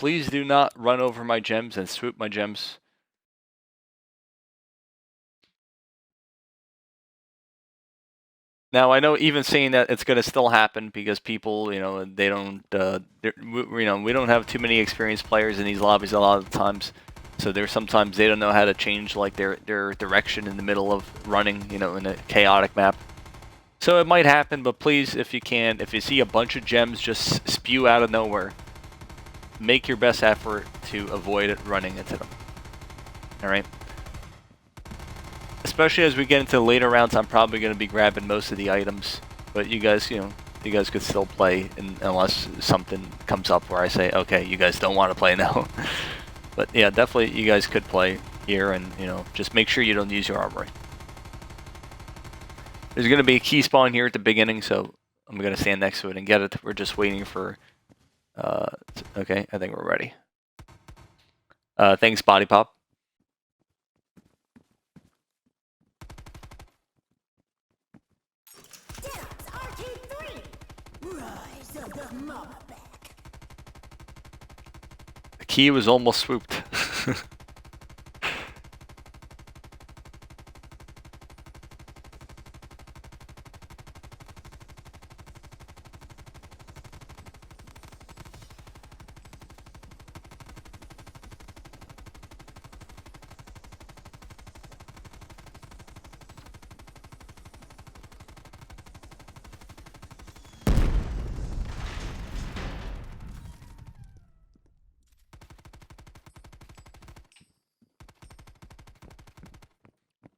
please do not run over my gems and swoop my gems. Now I know even saying that it's going to still happen because people, you know, they don't, you know, we don't have too many experienced players in these lobbies a lot of the times. So there's sometimes they don't know how to change like their direction in the middle of running, you know, in a chaotic map. So it might happen, but please, if you can, if you see a bunch of gems just spew out of nowhere, make your best effort to avoid it running into them. Alright? Especially as we get into later rounds, I'm probably going to be grabbing most of the items. But you guys, you know, you guys could still play unless something comes up where I say, okay, you guys don't want to play now. But yeah, definitely you guys could play here and, you know, just make sure you don't use your armory. There's going to be a key spawn here at the beginning, so I'm going to stand next to it and get it. We're just waiting for... okay, I think we're ready. Thanks, Body Pop. The key was almost swooped.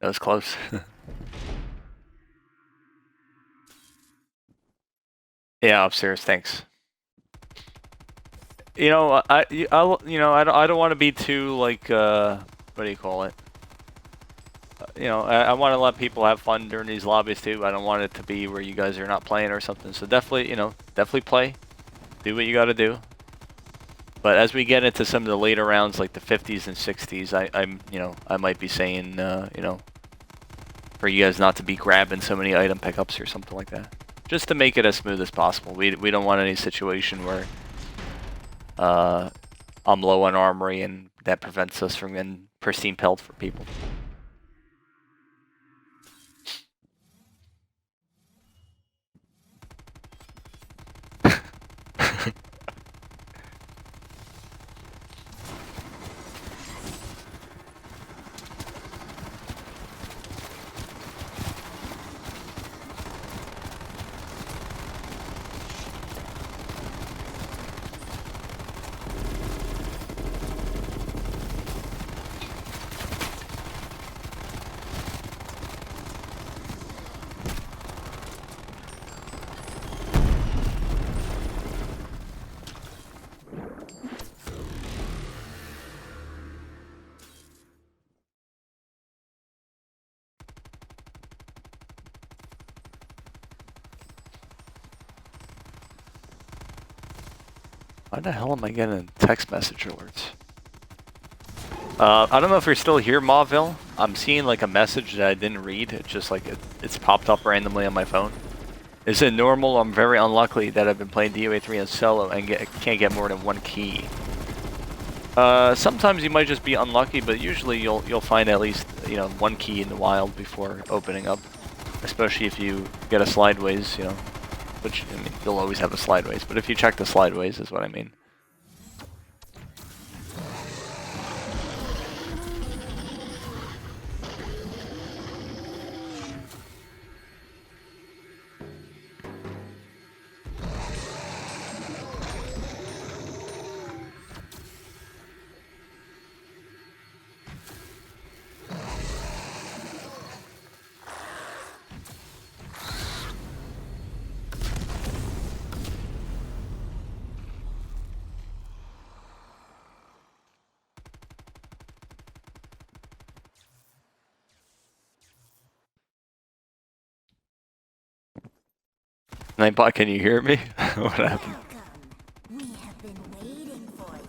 That was close. Yeah, upstairs. Thanks. You know, you know, I don't want to be too like, what do you call it? You know, I want to let people have fun during these lobbies too. I don't want it to be where you guys are not playing or something. So definitely, you know, definitely play. Do what you got to do. But as we get into some of the later rounds, like the 50s and 60s, I'm, you know, I might be saying, you know, for you guys not to be grabbing so many item pickups or something like that. Just to make it as smooth as possible. We don't want any situation where I'm low on armory and that prevents us from getting Pristine Pelt for people. Why the hell am I getting text message alerts? I don't know if you're still here, Mauville. I'm seeing like a message that I didn't read. It's just like it's popped up randomly on my phone. Is it normal? I'm very unlucky that I've been playing DOA3 on solo and can't get more than one key. Sometimes you might just be unlucky, but usually you'll find at least, you know, one key in the wild before opening up. Especially if you get a slideways, you know. Which, I mean, you'll always have a slideways, but if you check the slideways is what I mean. Nightbot, can you hear me? What happened? We have been waiting for you.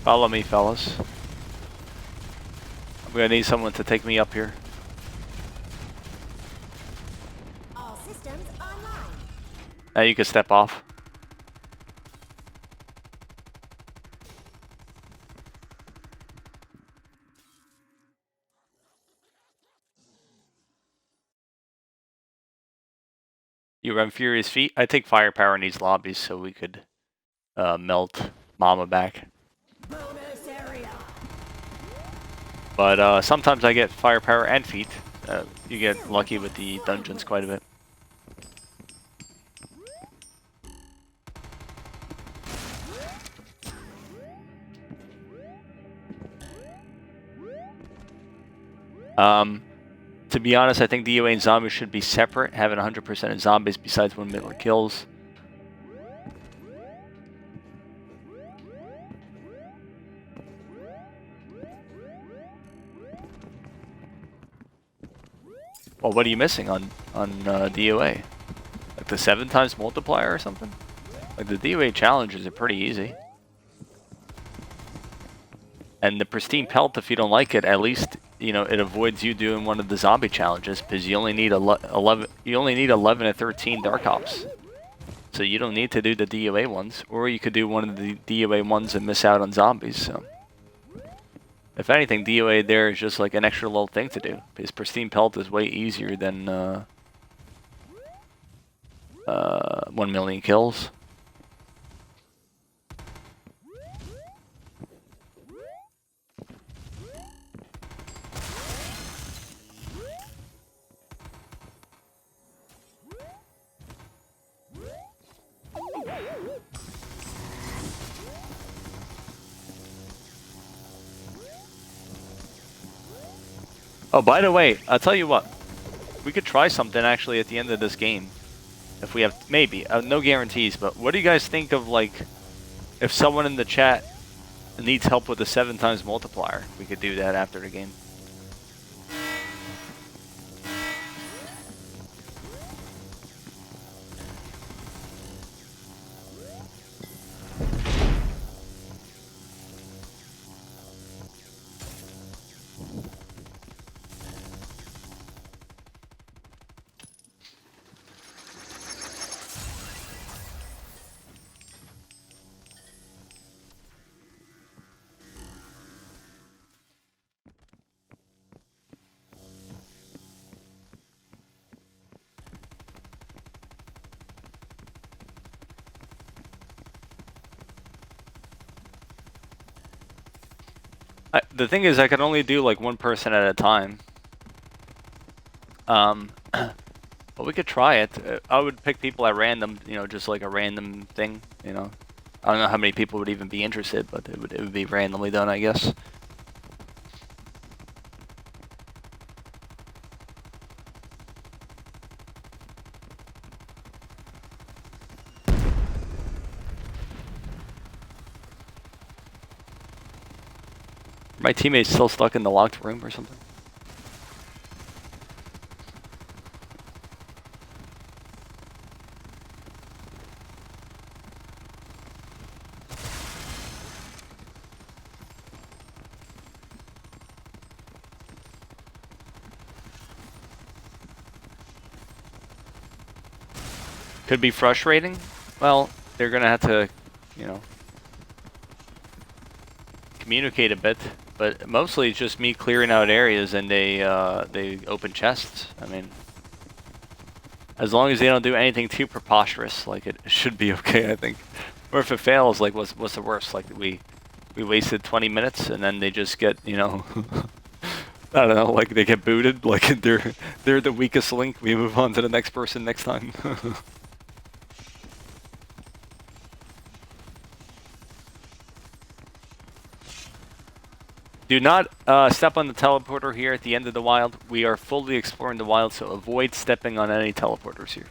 Follow me, fellas. I'm gonna need someone to take me up here. All systems online. Now you can step off. You run Furious Feet? I take firepower in these lobbies so we could melt Mama back. Bonus area. But sometimes I get firepower and feet. You get lucky with the dungeons quite a bit. To be honest, I think DOA and zombies should be separate, having 100% of zombies besides 1 million kills. Well, what are you missing on DOA? Like the 7 times multiplier or something? Like the DOA challenges are pretty easy. And the Pristine Pelt, if you don't like it, at least you know it avoids you doing one of the zombie challenges because you only need 11. You only need 11 or 13 Dark Ops, so you don't need to do the DOA ones. Or you could do one of the DOA ones and miss out on zombies. So, if anything, DOA there is just like an extra little thing to do because Pristine Pelt is way easier than 1 million kills. Oh, by the way, I'll tell you what. We could try something actually at the end of this game. If we have, maybe. No guarantees, but what do you guys think of, like, if someone in the chat needs help with the 7 times multiplier? We could do that after the game. The thing is, I can only do like 1 person at a time. But we could try it. I would pick people at random, you know, just like a random thing, you know. I don't know how many people would even be interested, but it would be randomly done, I guess. My teammate's still stuck in the locked room or something. Could be frustrating. Well, they're gonna have to, you know, communicate a bit. But mostly it's just me clearing out areas and they open chests. I mean, as long as they don't do anything too preposterous, like it should be okay, I think. Or if it fails, like what's the worst? Like we wasted 20 minutes and then they just get, you know, I don't know, like they get booted, like they're the weakest link. We move on to the next person next time. Do not step on the teleporter here at the end of the wild. We are fully exploring the wild, so avoid stepping on any teleporters here.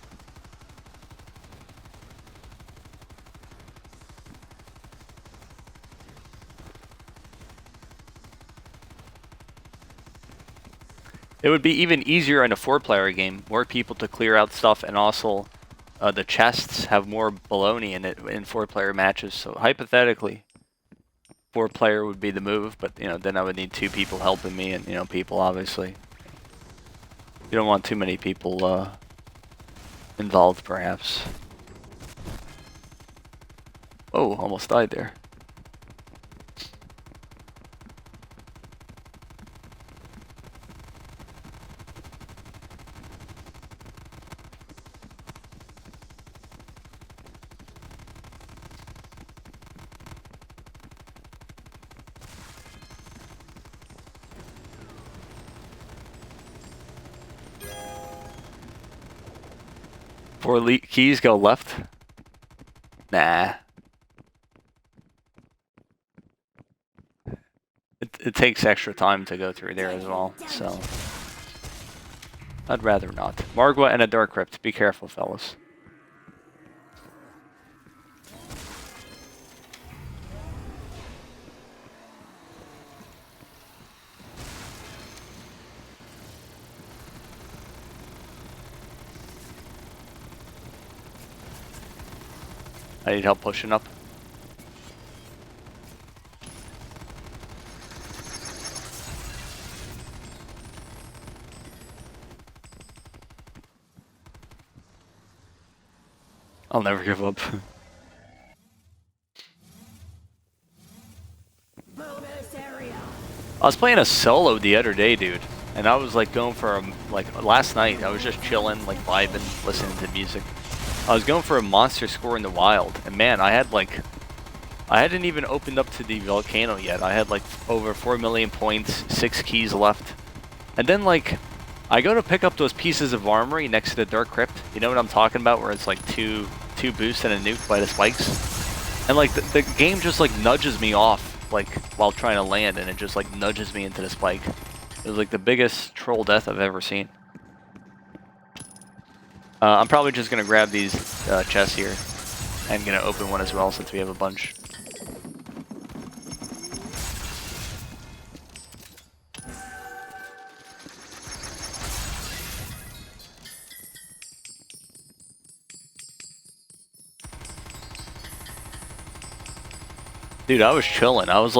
It would be even easier in a 4-player game. More people to clear out stuff, and also the chests have more baloney in it in 4-player matches. So hypothetically, 4-player would be the move, but you know, then I would need 2 people helping me, and you know, people obviously. You don't want too many people involved, perhaps. Oh, almost died there. Four keys go left? Nah. It takes extra time to go through there as well, so I'd rather not. Margwa and a Dark Crypt. Be careful, fellas. I need help pushing up. I'll never give up. Bonus area. I was playing a solo the other day, dude, and I was like going for like last night. I was just chilling, like vibing, listening to music. I was going for a monster score in the wild, and man, I hadn't even opened up to the volcano yet. I had like over 4 million points, 6 keys left, and then like I go to pick up those pieces of armory next to the Dark Crypt. You know what I'm talking about? Where it's like two boosts and a nuke by the spikes, and like the game just like nudges me off like while trying to land, and it just like nudges me into the spike. It was like the biggest troll death I've ever seen. I'm probably just gonna grab these chests here. I'm gonna open one as well since we have a bunch. Dude, I was chilling. I was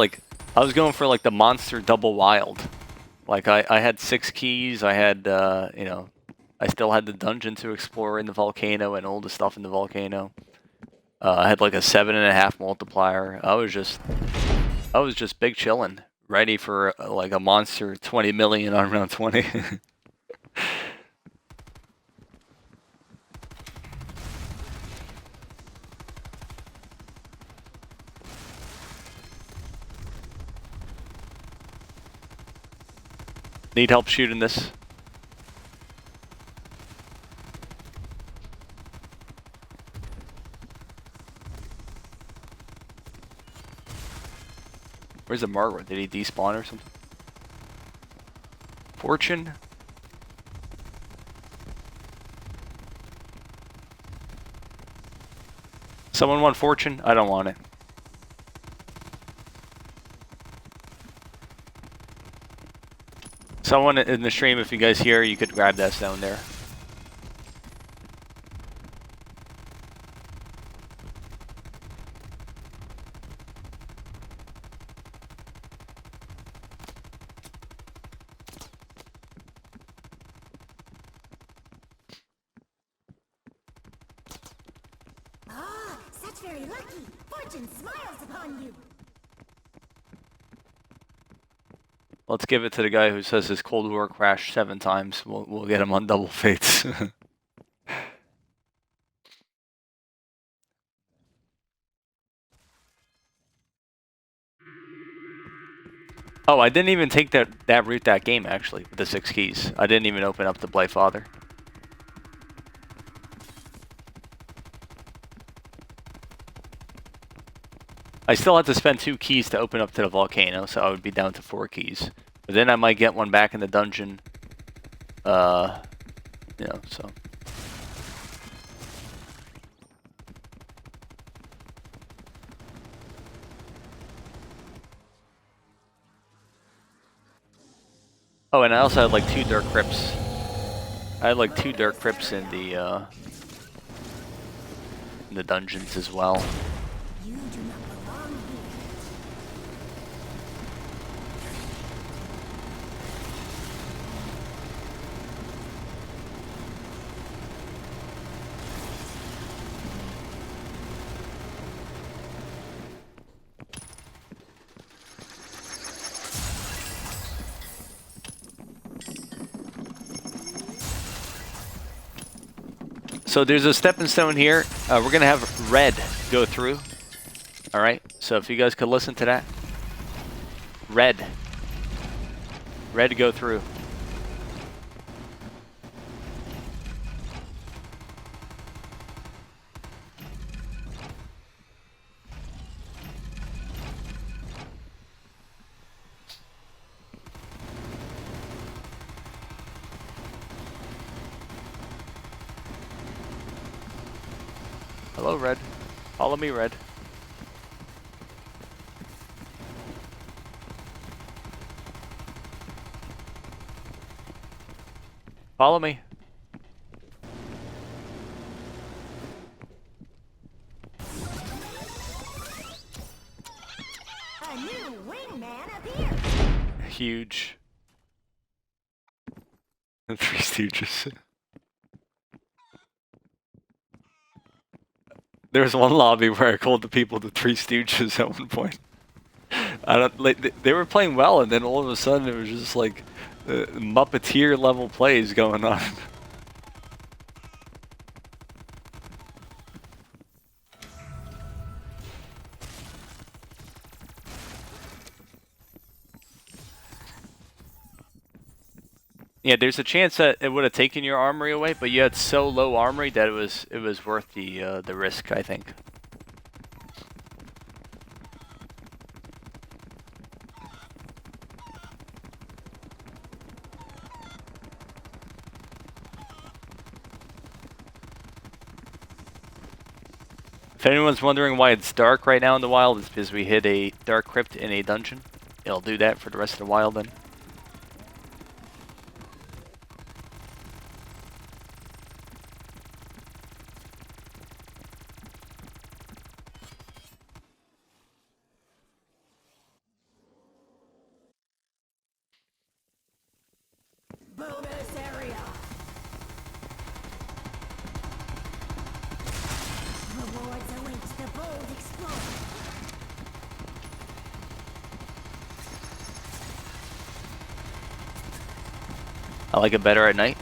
going for like the monster double wild. Like I had 6 keys. I had you know, I still had the dungeon to explore in the volcano and all the stuff in the volcano. I had like a 7.5 multiplier. I was just big chilling, ready for like a monster 20 million on round 20. Need help shooting this? Where's the Margaret? Did he despawn or something? Fortune? Someone want Fortune? I don't want it. Someone in the stream, if you guys hear, you could grab that stone there. Such very lucky. Fortune smiles upon you. Let's give it to the guy who says his Cold War crashed 7 times. We'll get him on double fates. Oh, I didn't even take that route that game actually with the 6 keys. I didn't even open up the Blight Father. I still had to spend 2 keys to open up to the volcano, so I would be down to 4 keys. But then I might get one back in the dungeon. You know, so. Oh, and I also had like 2 Dark Crypts. I had like 2 Dark Crypts in the dungeons as well. You do not belong here. So there's a stepping stone here. We're gonna have red go through. All right. So if you guys could listen to that, red go through. Hello, red. Follow me, red. Follow me. A new wingman appears. Huge. The Three Stooges. There was one lobby where I called the people the Three Stooges at one point. I don't like they were playing well, and then all of a sudden it was just like Muppeteer level plays going on. Yeah, there's a chance that it would have taken your armory away, but you had so low armory that it was worth the risk, I think. If anyone's wondering why it's dark right now in the wild, it's because we hit a dark crypt in a dungeon. It'll do that for the rest of the wild then. Bonus area. Rewards await the bold explorer. I like it better at night.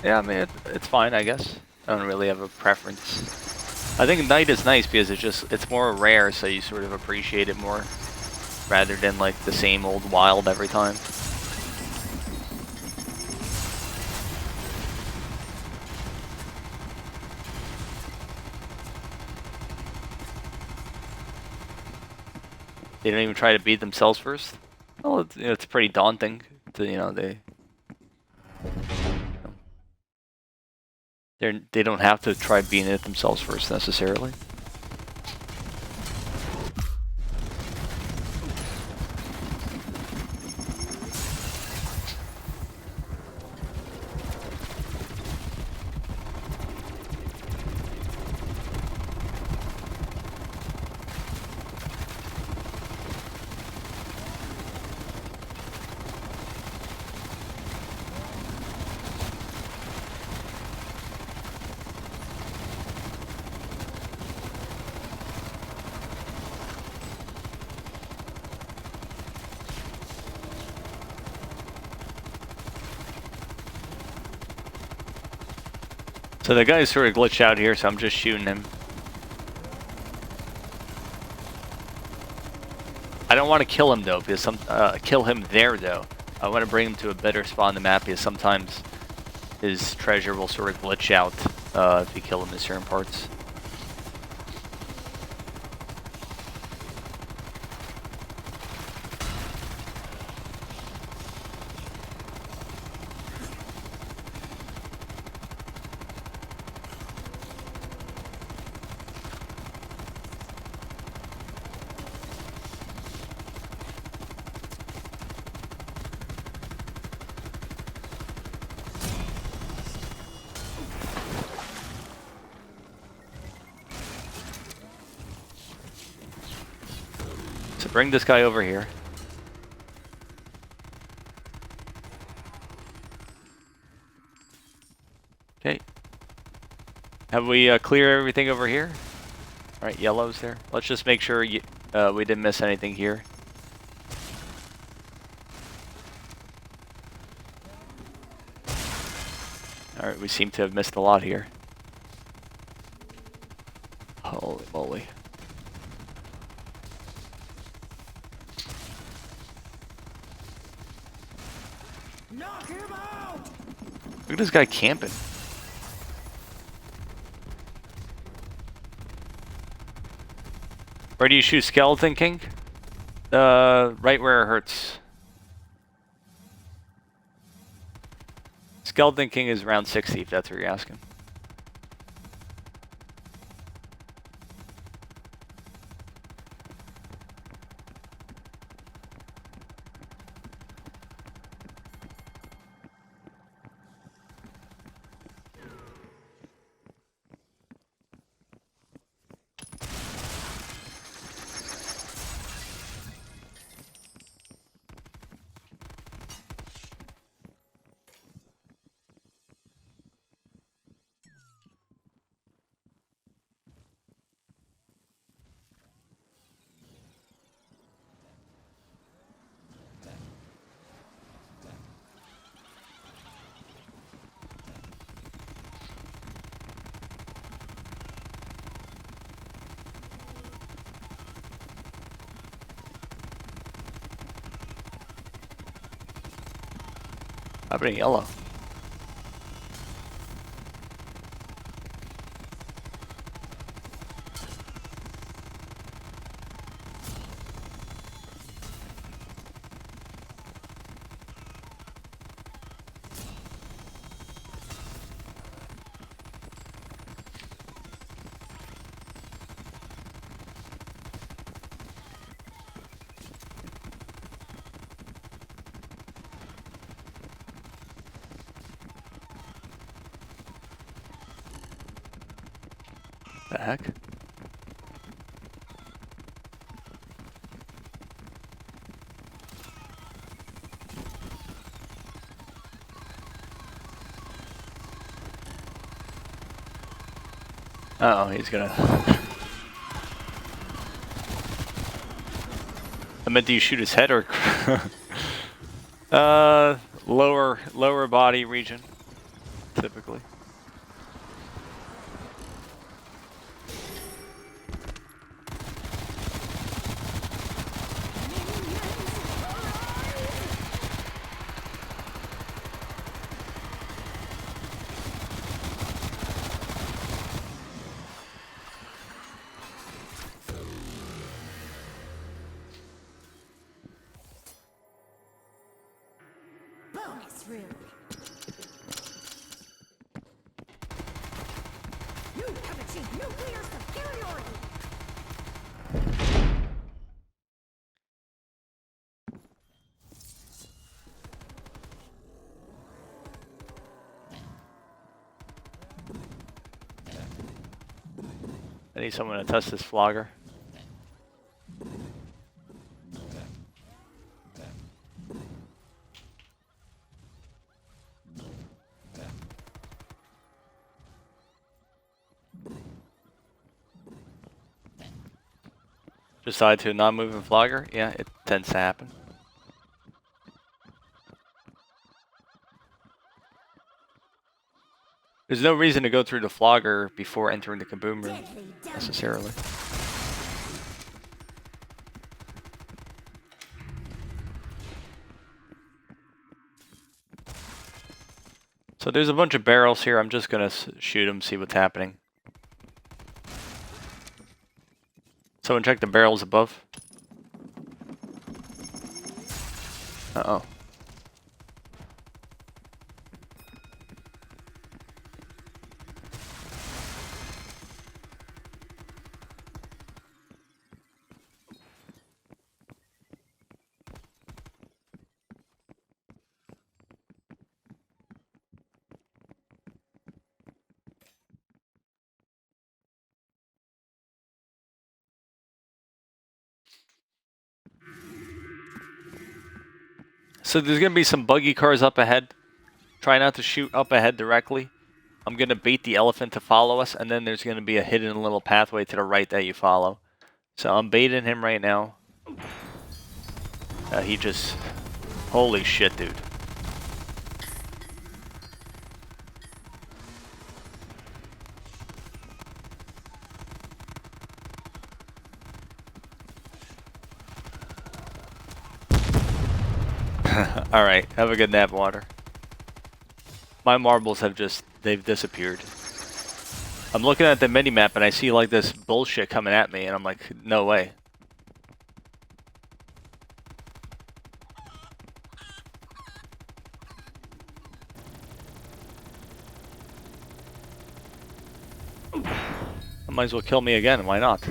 Yeah, I mean, it's fine, I guess. I don't really have a preference. I think night is nice because it's more rare, so you sort of appreciate it more, rather than like the same old wild every time. They don't even try to beat themselves first. Well, it's pretty daunting. To, they don't have to try beating it themselves first necessarily. So the guy's sort of glitched out here, so I'm just shooting him. I don't want to kill him though, because kill him there though. I want to bring him to a better spot on the map, because sometimes his treasure will sort of glitch out if you kill him in certain parts. So bring this guy over here. Okay. Have we cleared everything over here? Alright, yellow's there. Let's just make sure we didn't miss anything here. Alright, we seem to have missed a lot here. Knock him out! Look at this guy camping. Where do you shoot Skeleton King? Right where it hurts. Skeleton King is around 60, if that's what you're asking. How about yellow? The heck? Uh oh, he's gonna. I meant, do you shoot his head or? Lower body region, typically. Bonus room. You have achieved nuclear superiority. I need someone to test this flogger. Decide to a non-moving flogger? Yeah, it tends to happen. There's no reason to go through the flogger before entering the kaboom room, necessarily. So there's a bunch of barrels here. I'm just gonna shoot them, see what's happening. Someone check the barrels above. Uh-oh. So there's going to be some buggy cars up ahead. Try not to shoot up ahead directly. I'm going to bait the elephant to follow us, and then there's going to be a hidden little pathway to the right that you follow. So I'm baiting him right now. He just... Holy shit, dude. Alright, have a good nap, Water. My marbles have they've disappeared. I'm looking at the mini-map and I see like this bullshit coming at me and I'm like, no way. It might as well kill me again, why not?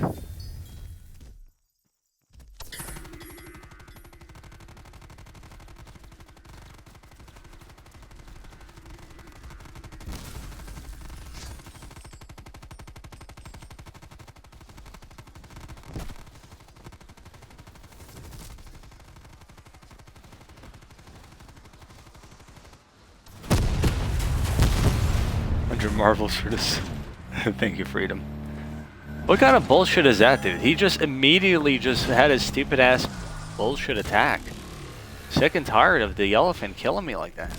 Marvels for this. Thank you, Freedom. What kind of bullshit is that, dude? He just immediately just had his stupid ass bullshit attack. Sick and tired of the elephant killing me like that.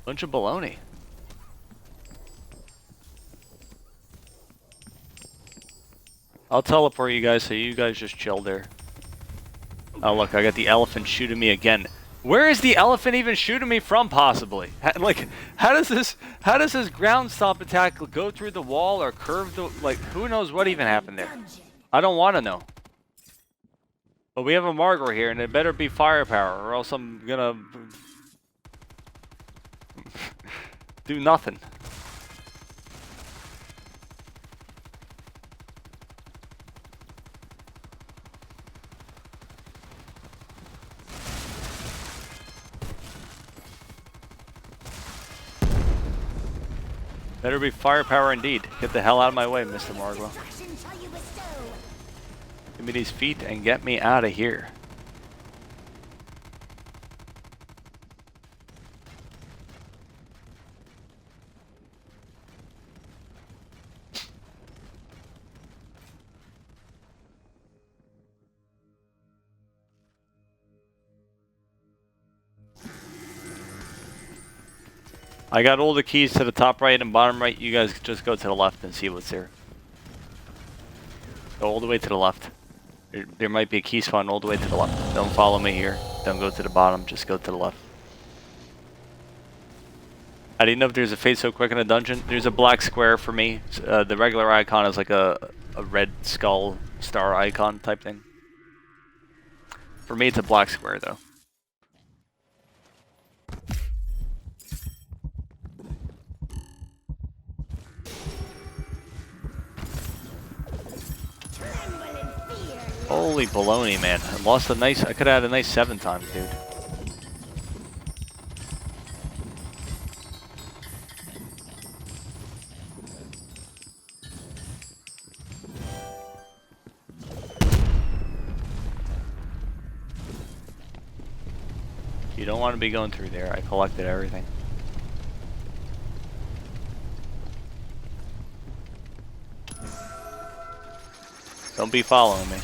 Bunch of baloney. I'll teleport you guys so you guys just chill there. Oh look, I got the elephant shooting me again. Where is the elephant even shooting me from, possibly? How does this ground stop attack go through the wall or curve the, like, who knows what even happened there? I don't want to know. But we have a Margaret here, and it better be firepower, or else I'm gonna do nothing. Better be firepower indeed. Get the hell out of my way, Mr. Marglo. Give me these feet and get me out of here. I got all the keys to the top right and bottom right. You guys just go to the left and see what's there. Go all the way to the left. There might be a key spawn all the way to the left. Don't follow me here. Don't go to the bottom. Just go to the left. I didn't know if there's a fade so quick in a dungeon. There's a black square for me. The regular icon is like a red skull star icon type thing. For me, it's a black square though. Holy baloney, man. I lost a nice... I could have had a nice 7 times, dude. You don't want to be going through there. I collected everything. Don't be following me.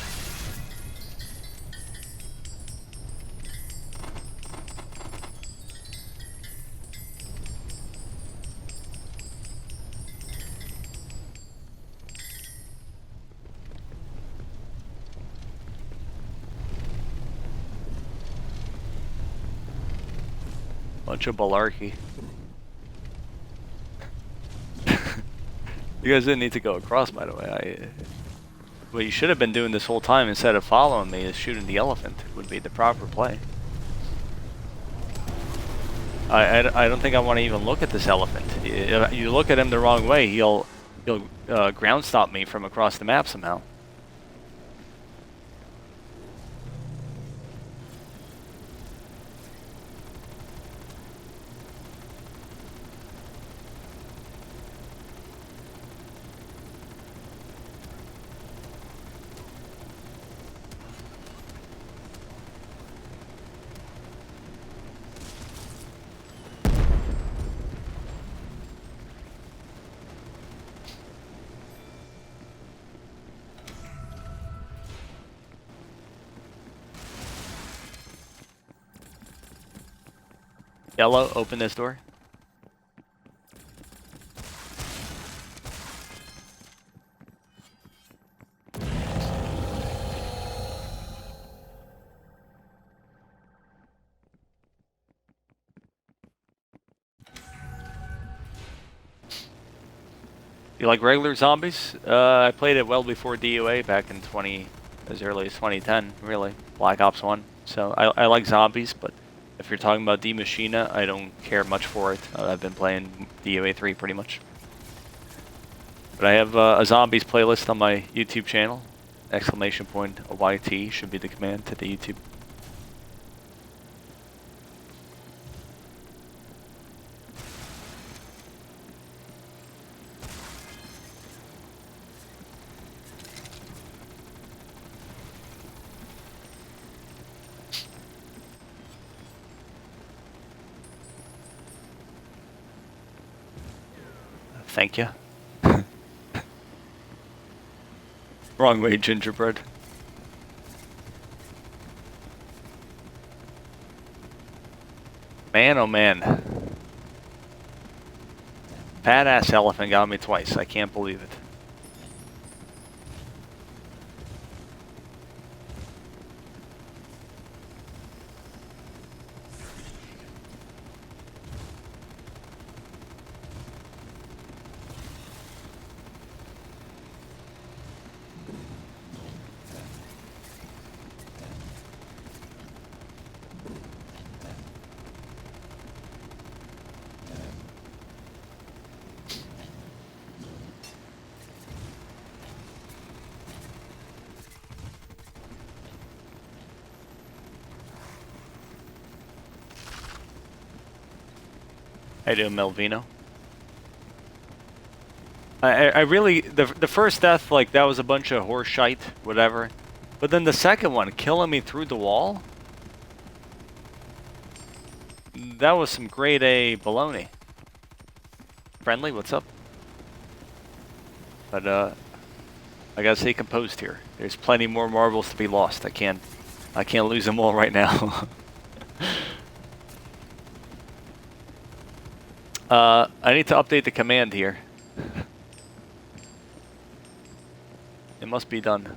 Bunch of malarkey. You guys didn't need to go across, by the way. What you should have been doing this whole time instead of following me is shooting the elephant. Would be the proper play. I don't think I want to even look at this elephant. You look at him the wrong way, he'll ground stop me from across the map somehow. Yellow, open this door. You like regular zombies? I played it well before DOA back in as early as 2010, really. Black Ops 1. So I like zombies, but if you're talking about D Machina, I don't care much for it. I've been playing DOA3 pretty much. But I have a zombies playlist on my YouTube channel. Exclamation point YT should be the command to the YouTube. Thank you. Wrong way, gingerbread. Man, oh man. Badass elephant got me twice. I can't believe it. How you doing, Melvino? I really, the first death, like, that was a bunch of horse shite, whatever. But then the second one, killing me through the wall? That was some grade A baloney. Friendly, what's up? But, I gotta stay composed here. There's plenty more marbles to be lost. I can't lose them all right now. I need to update the command here. It must be done.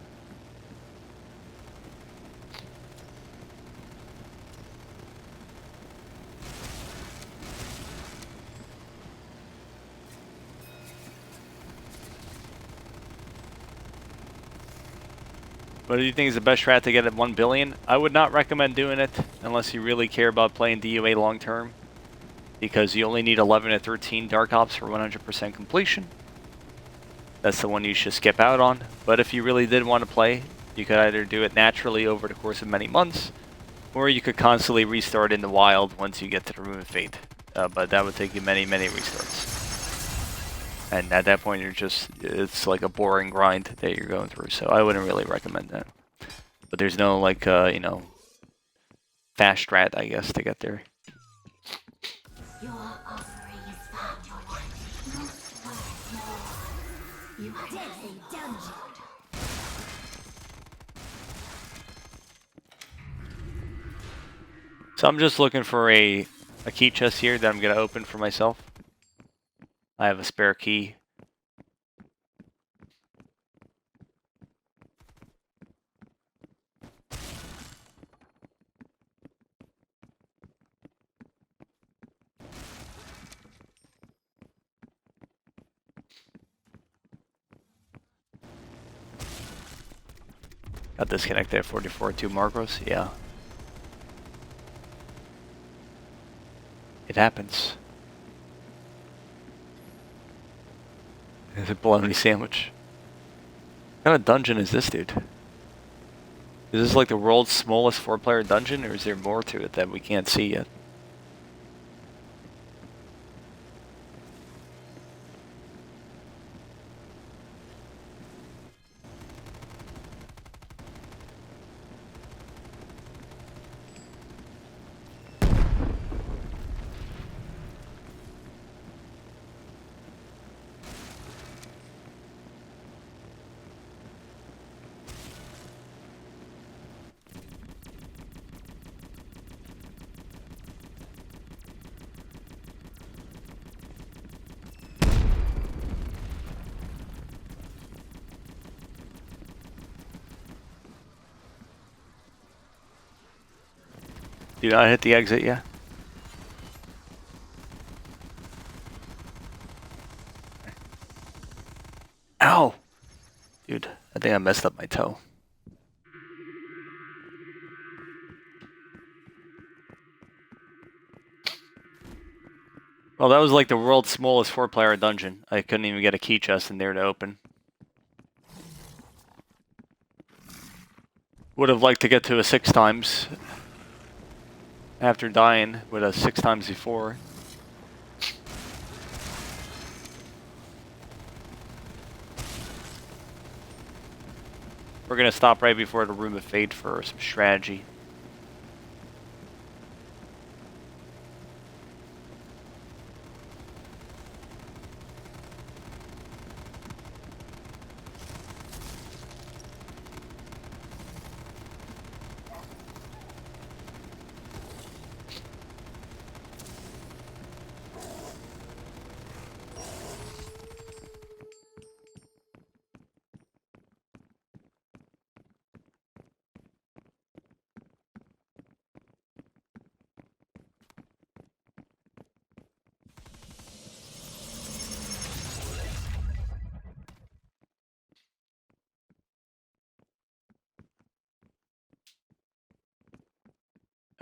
What do you think is the best strat to get at 1 billion? I would not recommend doing it unless you really care about playing DOA long term, because you only need 11 to 13 Dark Ops for 100% completion. That's the one you should skip out on. But if you really did want to play, you could either do it naturally over the course of many months, or you could constantly restart in the wild once you get to the Room of Fate. But that would take you many, many restarts. And at that point, it's like a boring grind that you're going through. So I wouldn't really recommend that. But there's no, like, you know, fast strat, I guess, to get there. Your offering is far too light. Most worth more. You did a dungeon. So I'm just looking for a key chest here that I'm going to open for myself. I have a spare key. Got disconnected at 44.2 Marcos. Yeah. It happens. It's a bologna sandwich. What kind of dungeon is this, dude? Is this like the world's smallest 4-player dungeon, or is there more to it that we can't see yet? Do not hit the exit yet. think I messed up my toe. Well, that was like the world's smallest 4-player dungeon. I couldn't even get a key chest in there to open. Would have liked to get to a 6 times after dying with a 6 times before. We're gonna stop right before the Room of Fate for some strategy.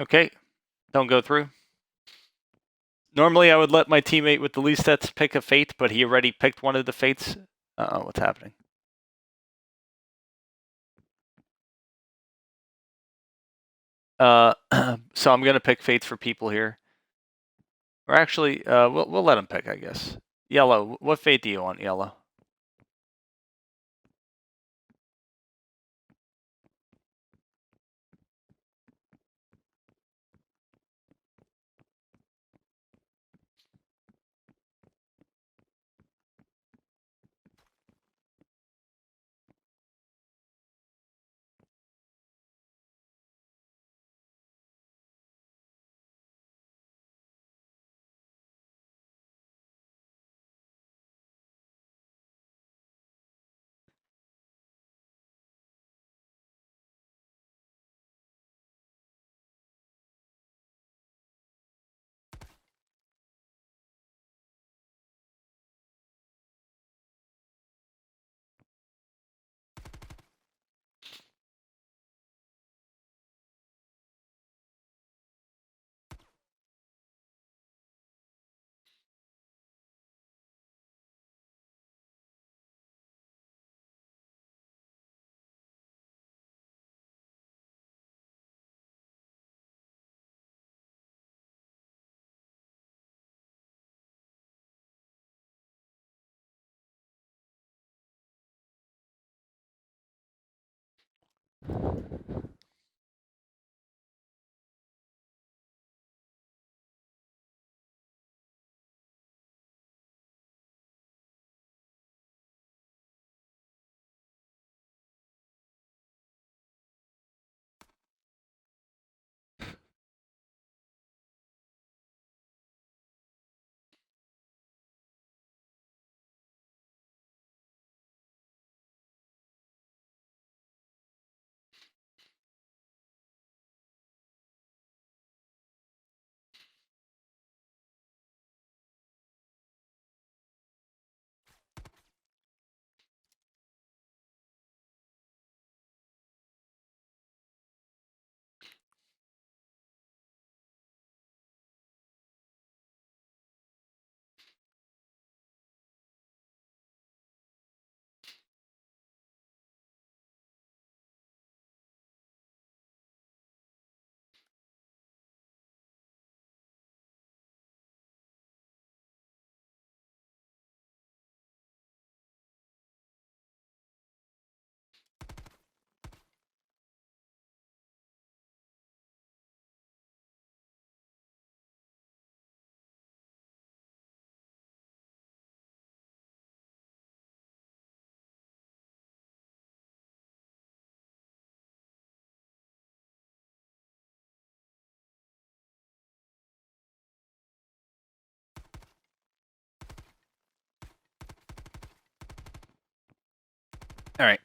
Okay, don't go through. Normally I would let my teammate with the least sets pick a fate, but he already picked one of the fates. Uh-oh, what's happening? So I'm gonna pick fates for people here. Or actually, we'll let him pick, I guess. Yellow, what fate do you want, Yellow? All right.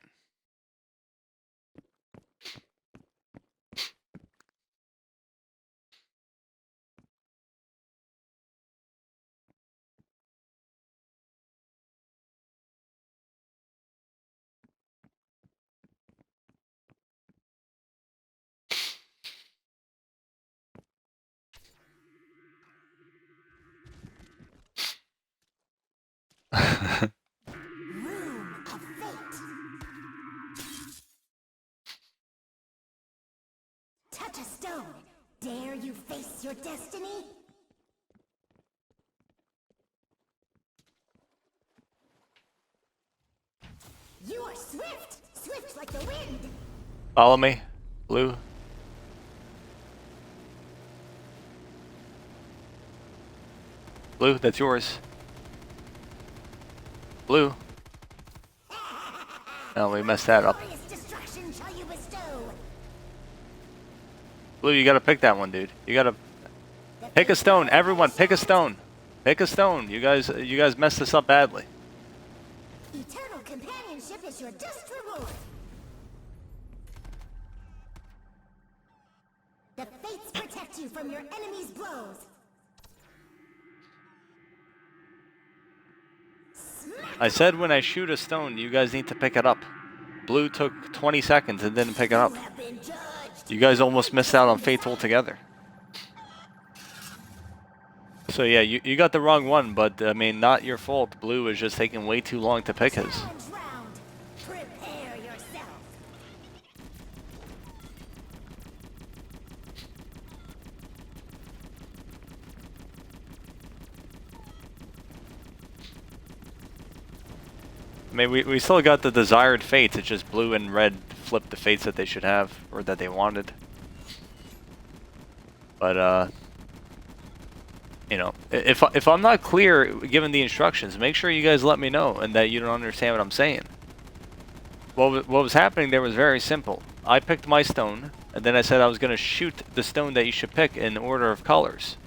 Touch a stone. Dare you face your destiny? You are swift! Swift like the wind! Follow me, Blue. Blue, that's yours. Blue. Oh, we messed that up. Glorious destruction shall you bestow. Blue, you gotta pick that one, dude. You gotta pick a stone. Everyone, pick a stone. Pick a stone. You guys messed this up badly. Eternal companionship is your just reward. The fates protect you from your enemy's blows. I said when I shoot a stone, you guys need to pick it up. Blue took 20 seconds and didn't pick it up. You have been judged. You guys almost missed out on fates altogether. So yeah, you got the wrong one, but I mean, not your fault. Blue is just taking way too long to pick his. Challenge round. Prepare yourself. I mean, we still got the desired fates. It's just blue and red flipped the fates that they should have, or that they wanted. But, you know, if I'm not clear given the instructions, make sure you guys let me know and that you don't understand what I'm saying. What was happening there was very simple. I picked my stone, and then I said I was going to shoot the stone that you should pick in order of colors.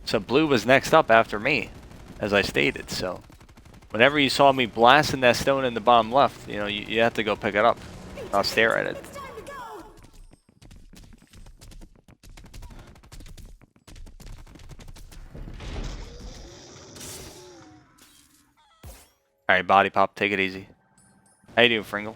So blue was next up after me, as I stated, so... Whenever you saw me blasting that stone in the bottom left, you know, you have to go pick it up. I'll stare at it. It's time to go. Alright, body pop, take it easy. How you doing, Fringle?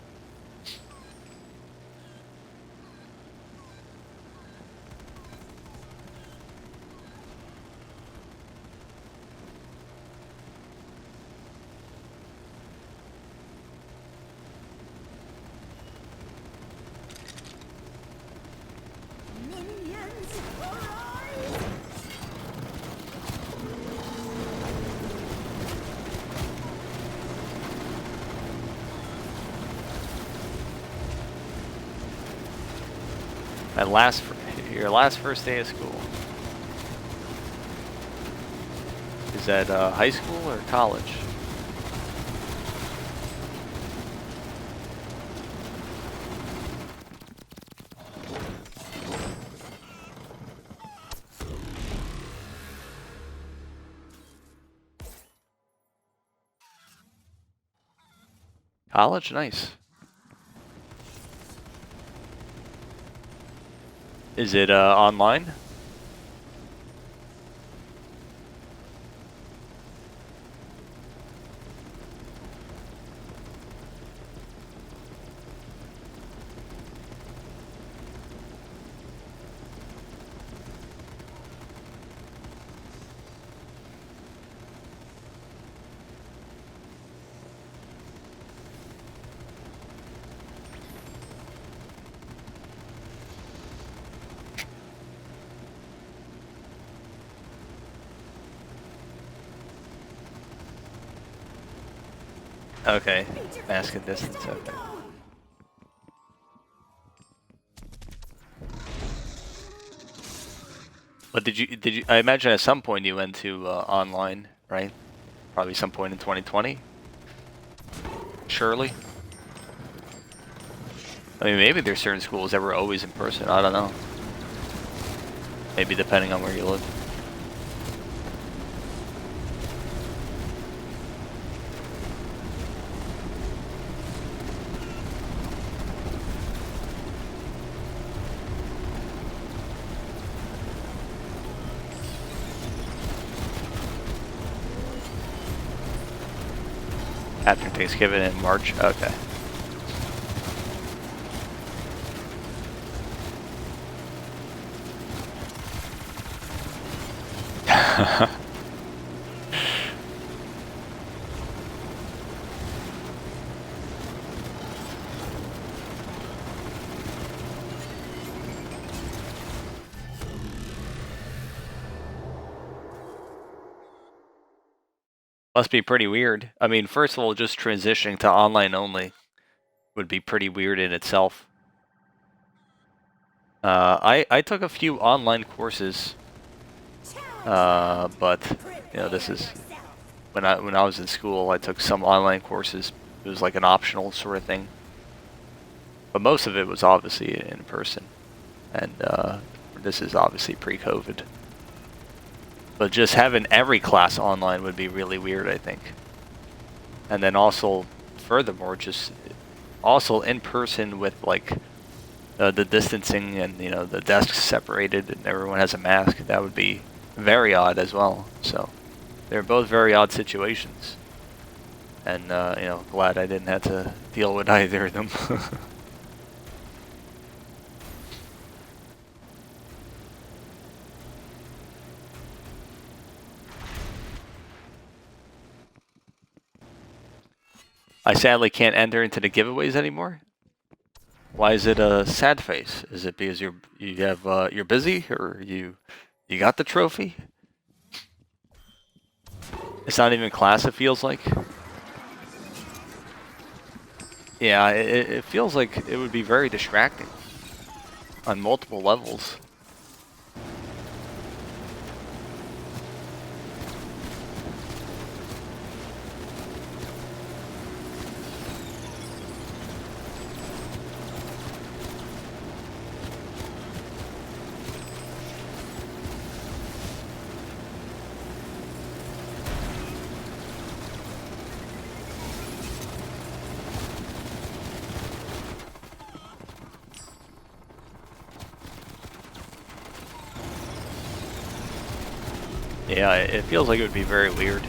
Minions, arise! Your last first day of school. Is that high school or college? College? Nice. Is it online? Okay, mask and distance, okay. But did you, I imagine at some point you went to online, right? Probably some point in 2020? Surely? I mean, maybe there's certain schools that were always in person, I don't know. Maybe depending on where you live. After Thanksgiving in March? Okay. Must be pretty weird. I mean, first of all, just transitioning to online only would be pretty weird in itself. I took a few online courses, but you know, this is when I was in school. I took some online courses. It was like an optional sort of thing, but most of it was obviously in person, and this is obviously pre-COVID. But just having every class online would be really weird, I think. And then also, furthermore, just also in person with like the distancing and, you know, the desks separated and everyone has a mask. That would be very odd as well. So they're both very odd situations. And, you know, glad I didn't have to deal with either of them. I sadly can't enter into the giveaways anymore. Why is it a sad face? Is it because you're busy, or you got the trophy? It's not even class, it feels like. Yeah, it feels like it would be very distracting on multiple levels. Yeah, it feels like it would be very weird.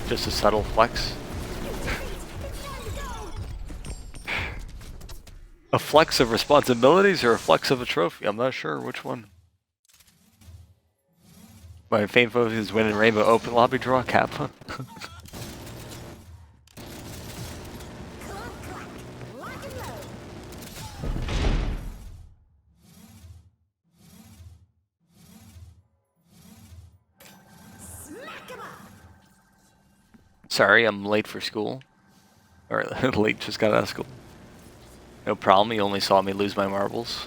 Just a subtle flex. A flex of responsibilities or a flex of a trophy? I'm not sure which one. My faint focus is winning Rainbow Open Lobby Draw Kappa. Sorry, I'm late for school. Or late, just got out of school. No problem, you only saw me lose my marbles.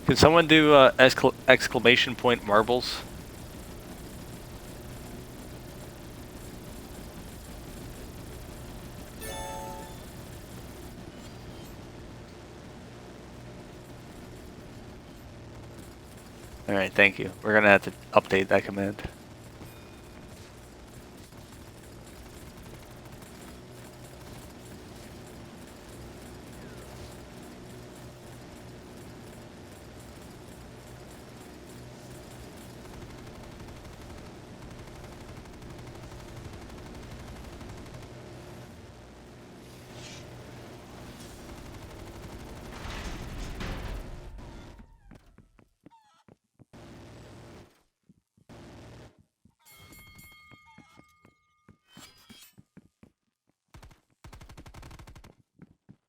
Can someone do exclamation point marbles? Alright, thank you. We're gonna have to update that command.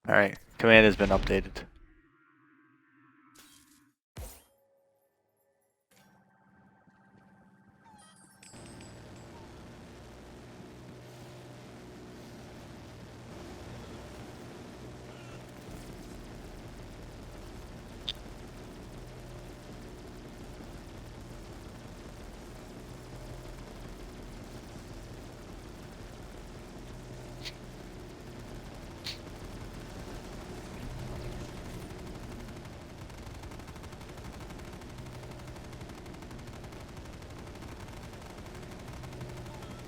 Alright, command has been updated.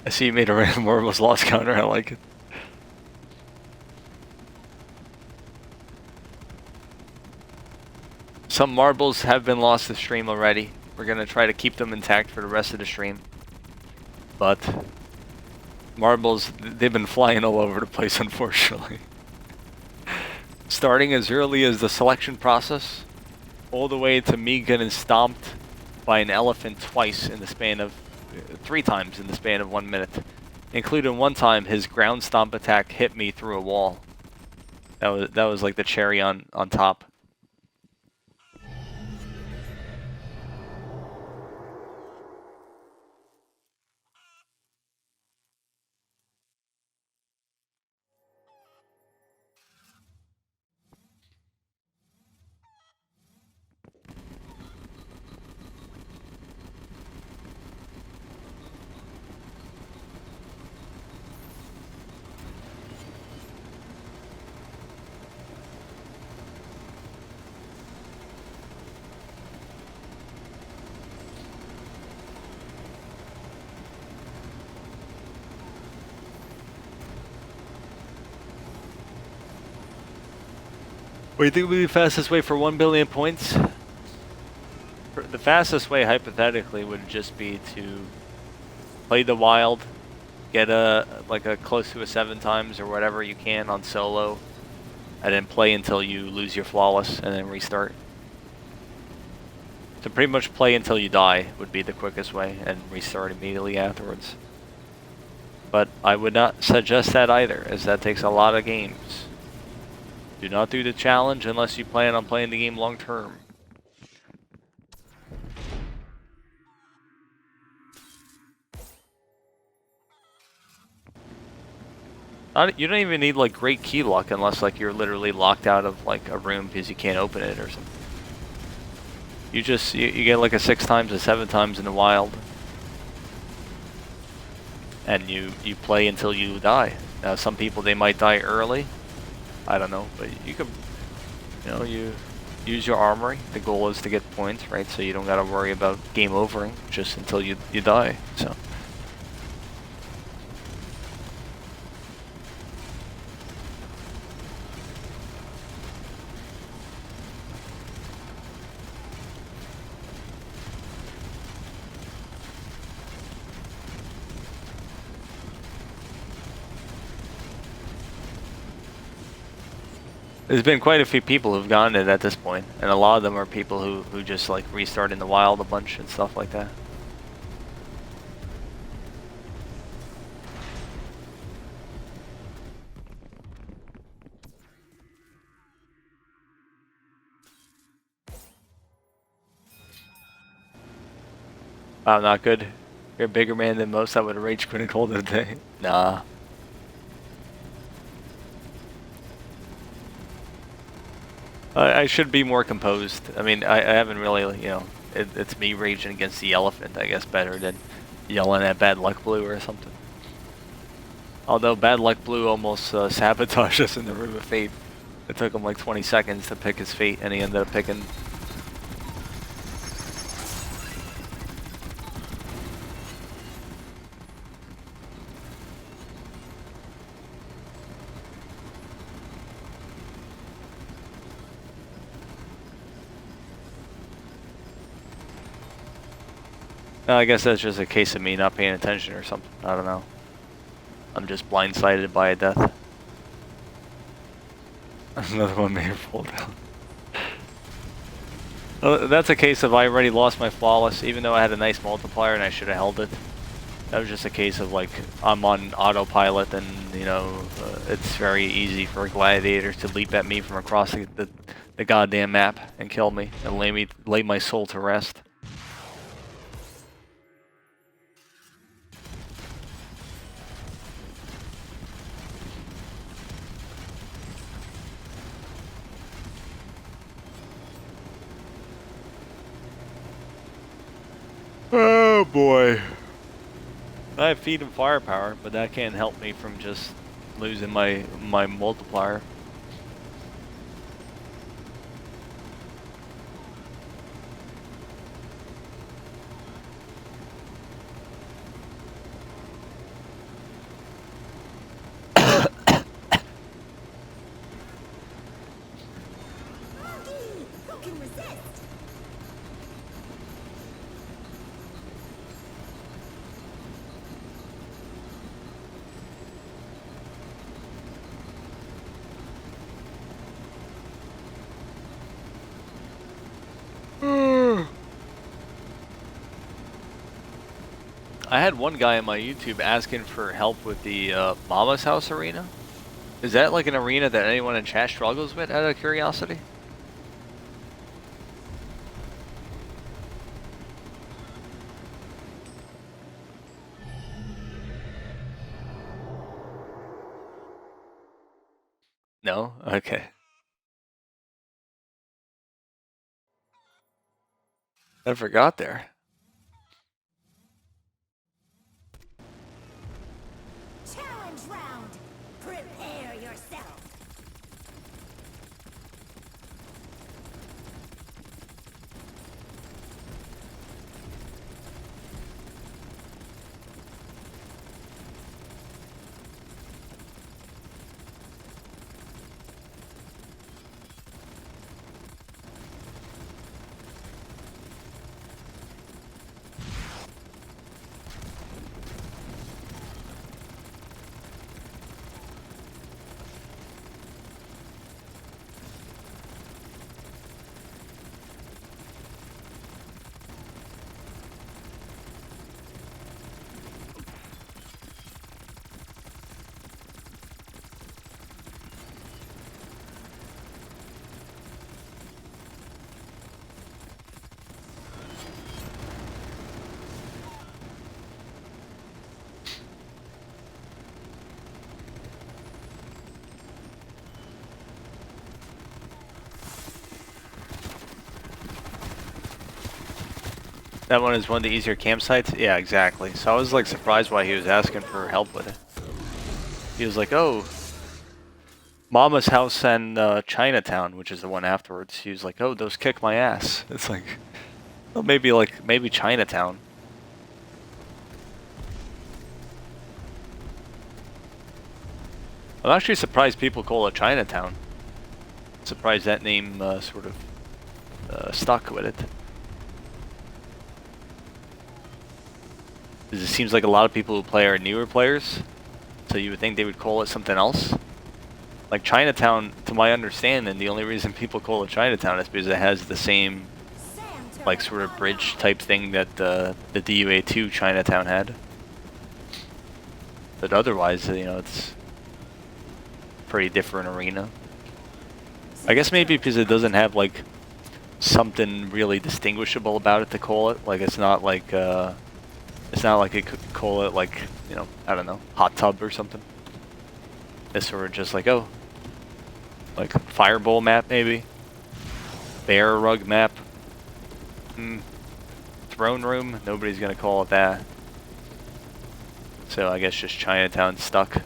I see you made a random marbles lost counter, I like it. Some marbles have been lost to stream already. We're gonna try to keep them intact for the rest of the stream. But marbles, they've been flying all over the place, unfortunately. Starting as early as the selection process, all the way to me getting stomped by an elephant twice in the span of 3 times in the span of 1 minute, including one time his ground stomp attack hit me through a wall. That was like the cherry on top. What do you think would be the fastest way for 1 billion points? The fastest way, hypothetically, would just be to play the wild, get a close to a 7 times or whatever you can on solo, and then play until you lose your flawless and then restart. So pretty much play until you die would be the quickest way, and restart immediately afterwards. But I would not suggest that either, as that takes a lot of games. Do not do the challenge unless you plan on playing the game long term. You don't even need like great key luck unless like you're literally locked out of like a room because you can't open it or something. You get like a 6 times or 7 times in the wild, and you play until you die. Now some people, they might die early. I don't know, but you could, you use your armory. The goal is to get points, right? So you don't gotta worry about game overing just until you die. So. There's been quite a few people who've gotten it at this point, and a lot of them are people who just like restart in the wild a bunch and stuff like that. Wow, not good. You're a bigger man than most. I would have rage quit and called it a day. Nah. I should be more composed. I mean, I haven't really, it's me raging against the elephant, I guess, better than yelling at Bad Luck Blue or something. Although Bad Luck Blue almost sabotaged us in the Room of Fate. It took him like 20 seconds to pick his fate, and he ended up picking... I guess that's just a case of me not paying attention or something. I don't know. I'm just blindsided by a death. Another one may have pulled out. Well, that's a case of I already lost my flawless, even though I had a nice multiplier and I should have held it. That was just a case of like, I'm on autopilot and, it's very easy for gladiators to leap at me from across the goddamn map and kill me and lay my soul to rest. Oh boy. I have feet and firepower, but that can't help me from just losing my multiplier. Who can resist? I had one guy on my YouTube asking for help with the Mama's House arena. Is that like an arena that anyone in chat struggles with, out of curiosity? No? Okay. I forgot there. Challenge round. Prepare yourself. That one is one of the easier campsites? Yeah, exactly. So I was like surprised why he was asking for help with it. He was like, oh, Mama's House and Chinatown, which is the one afterwards. He was like, oh, those kick my ass. It's like, well, maybe Chinatown. I'm actually surprised people call it Chinatown. Surprised that name sort of stuck with it. Because it seems like a lot of people who play are newer players, so you would think they would call it something else. Like Chinatown, to my understanding, the only reason people call it Chinatown is because it has the same, like, sort of bridge type thing that the DOA3 Chinatown had. But otherwise, you know, it's a pretty different arena. I guess maybe because it doesn't have, like, something really distinguishable about it to call it. Like, it's not like it could call it, like, you know, I don't know, hot tub or something. It's sort of just like, oh, like fireball map maybe, bear rug map, throne room. Nobody's gonna call it that. So I guess just Chinatown stuck.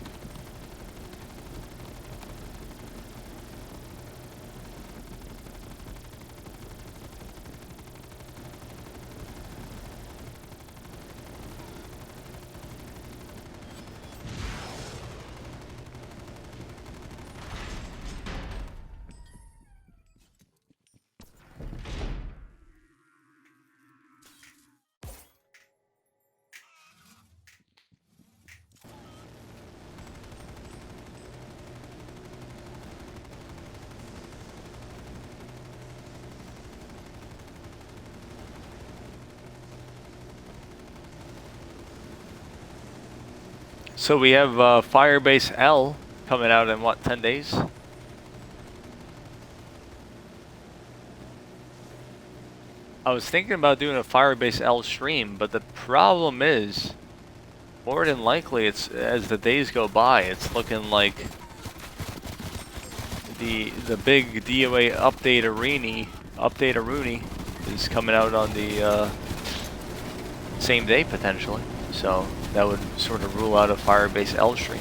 So we have Firebase L coming out in what, 10 days? I was thinking about doing a Firebase L stream, but the problem is, more than likely, it's as the days go by, it's looking like the big DOA update arena is coming out on the same day potentially. So that would sort of rule out a Firebase L stream.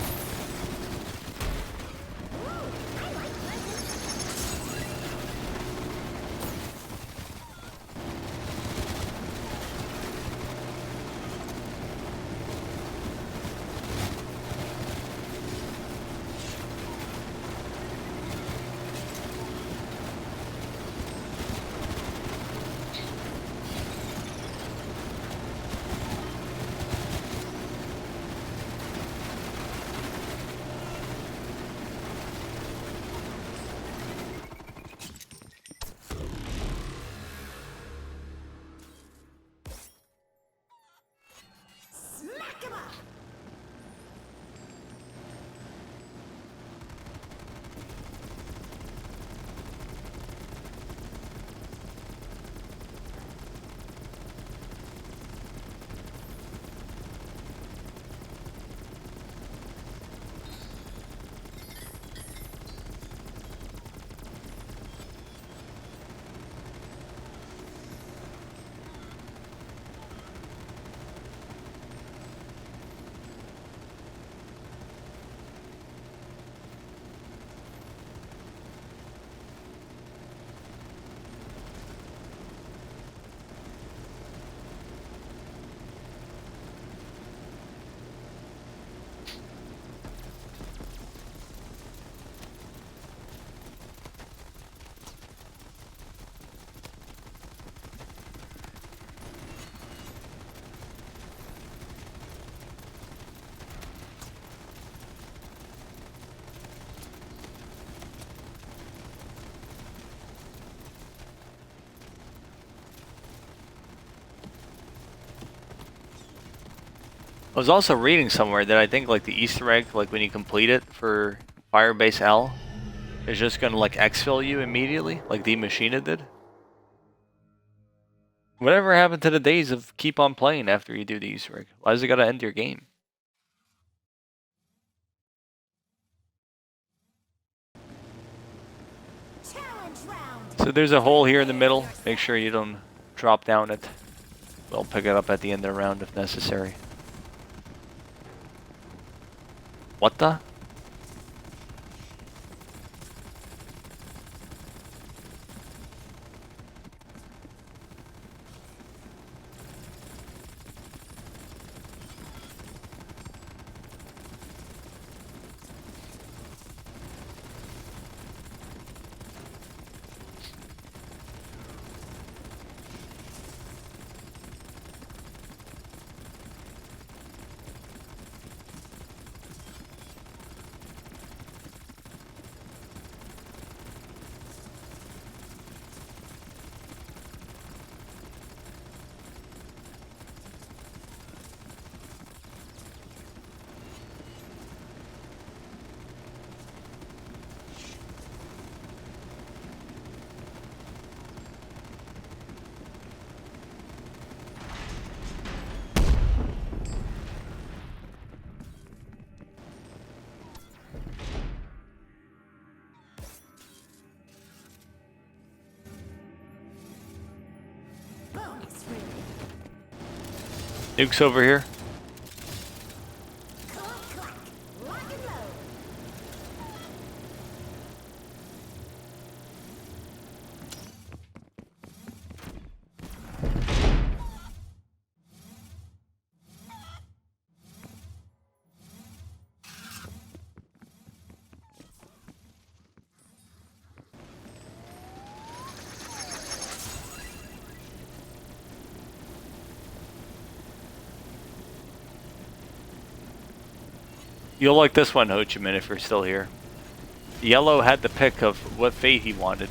I was also reading somewhere that I think like the Easter egg, like when you complete it for Firebase L, is just gonna like exfil you immediately, like the Machina did. Whatever happened to the days of keep on playing after you do the Easter egg? Why does it gotta end your game? So there's a hole here in the middle. Make sure you don't drop down it. We'll pick it up at the end of the round if necessary. What the? Nuke's over here. You'll like this one, Ho Chi Minh, if you're still here. Yellow had the pick of what fate he wanted.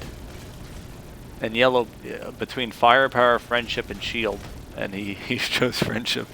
And Yellow, between firepower, friendship, and shield. And he chose friendship.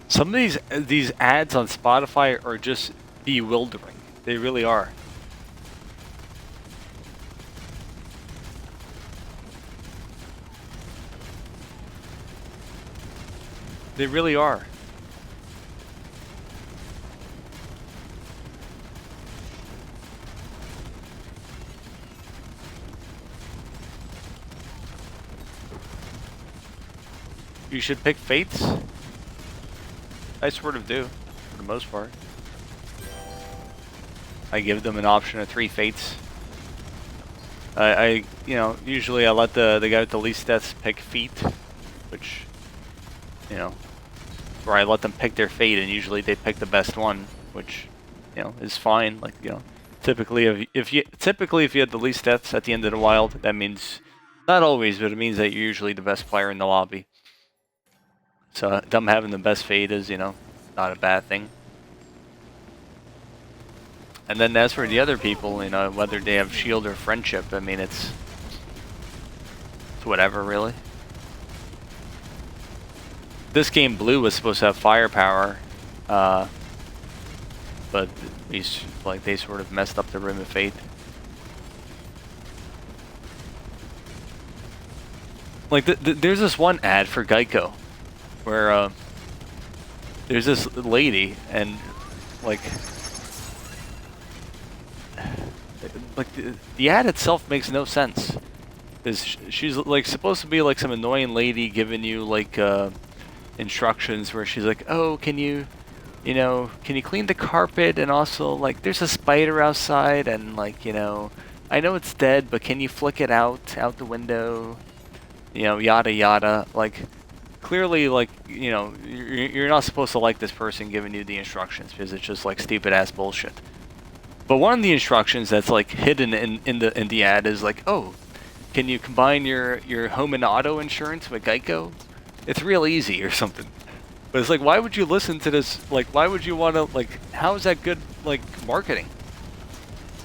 Some of these ads on Spotify are just bewildering. They really are. They really are. You should pick Fates. I sort of do, for the most part. I give them an option of 3 Fates. you know, usually I let the guy with the least deaths pick feet, which, you know, or I let them pick their fate, and usually they pick the best one, which, you know, is fine. Like, you know, typically if you had the least deaths at the end of the wild, that means, not always, but it means that you're usually the best player in the lobby. So them having the best fate is, you know, not a bad thing. And then as for the other people, you know, whether they have shield or friendship, I mean, it's whatever, really. This game, Blue was supposed to have firepower, but he's like, they sort of messed up the Rim of Fate. Like, there's this one ad for Geico where there's this lady, and like the ad itself makes no sense. She's like supposed to be like some annoying lady giving you like instructions where she's like, oh, can you clean the carpet, and also like there's a spider outside, and like, you know, I know it's dead, but can you flick it out the window, you know, yada yada. Like, clearly, like, you know, you're not supposed to like this person giving you the instructions, because it's just like stupid ass bullshit. But one of the instructions that's like hidden in the ad is like, oh, can you combine your home and auto insurance with Geico? It's real easy or something. But it's like, why would you listen to this? Like, why would you want to, like, how is that good, like, marketing?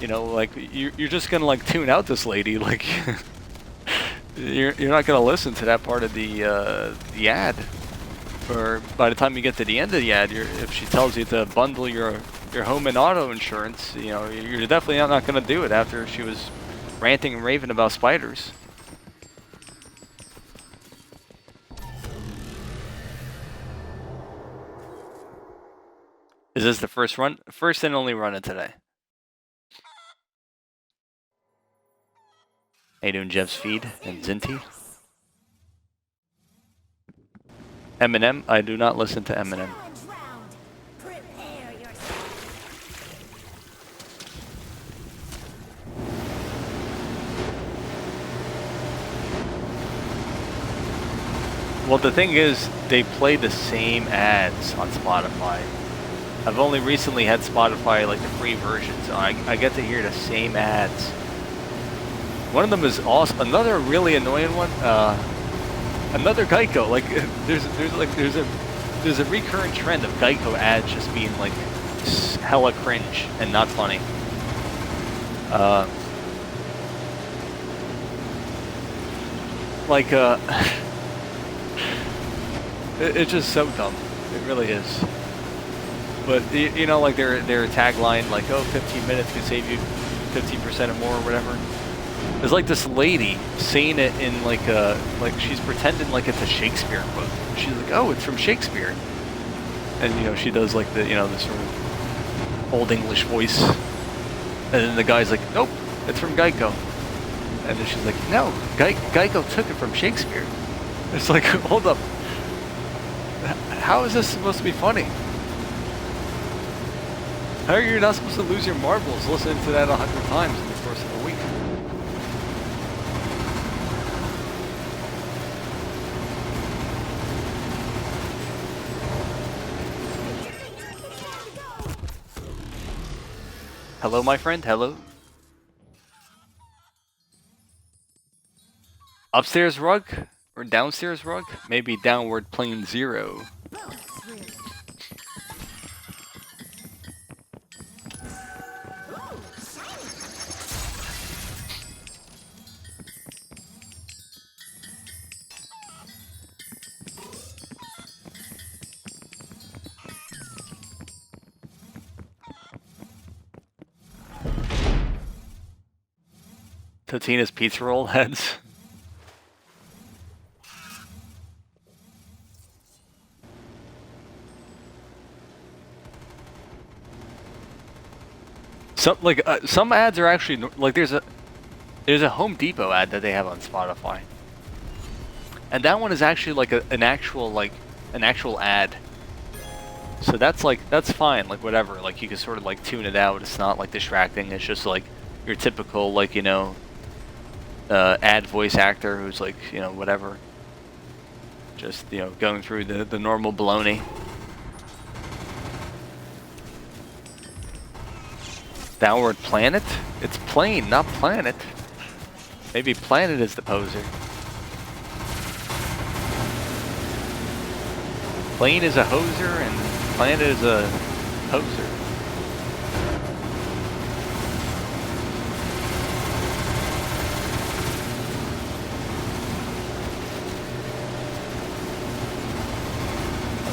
You know, like, you're just gonna like tune out this lady, like you're not gonna listen to that part of the ad. Or by the time you get to the end of the ad, if she tells you to bundle your home and auto insurance, you know, you're definitely not gonna do it after she was ranting and raving about spiders. Is this the first run? First and only run of today. How you doing, Jeff's feed and Zinti? Eminem? I do not listen to Eminem. Well, the thing is, they play the same ads on Spotify. I've only recently had Spotify, like the free version, so I get to hear the same ads. One of them is awesome. Another really annoying one. Another Geico. Like there's a recurrent trend of Geico ads just being like hella cringe and not funny. It's just so dumb. It really is. But you know, like their tagline, like, oh, 15 minutes can save you 15% or more, or whatever. There's like this lady saying it in like she's pretending like it's a Shakespeare quote. She's like, oh, it's from Shakespeare, and you know, she does like the, you know, the sort of old English voice, and then the guy's like, nope, it's from Geico, and then she's like, no, Geico took it from Shakespeare. It's like, hold up, how is this supposed to be funny? How are you not supposed to lose your marbles listening to that 100 times in the course of a week? Hello, my friend. Hello. Upstairs rug? Or downstairs rug? Maybe downward plane 0. Totina's pizza roll heads. Some ads are actually like, there's a Home Depot ad that they have on Spotify, and that one is actually like an actual ad. So that's fine, like whatever. Like, you can sort of like tune it out. It's not like distracting. It's just like your typical, like, you know, ad voice actor who's like, you know, whatever. Just, you know, going through the normal baloney. Downward Planet? It's plane, not planet. Maybe planet is the poser. Plane is a hoser and planet is a poser.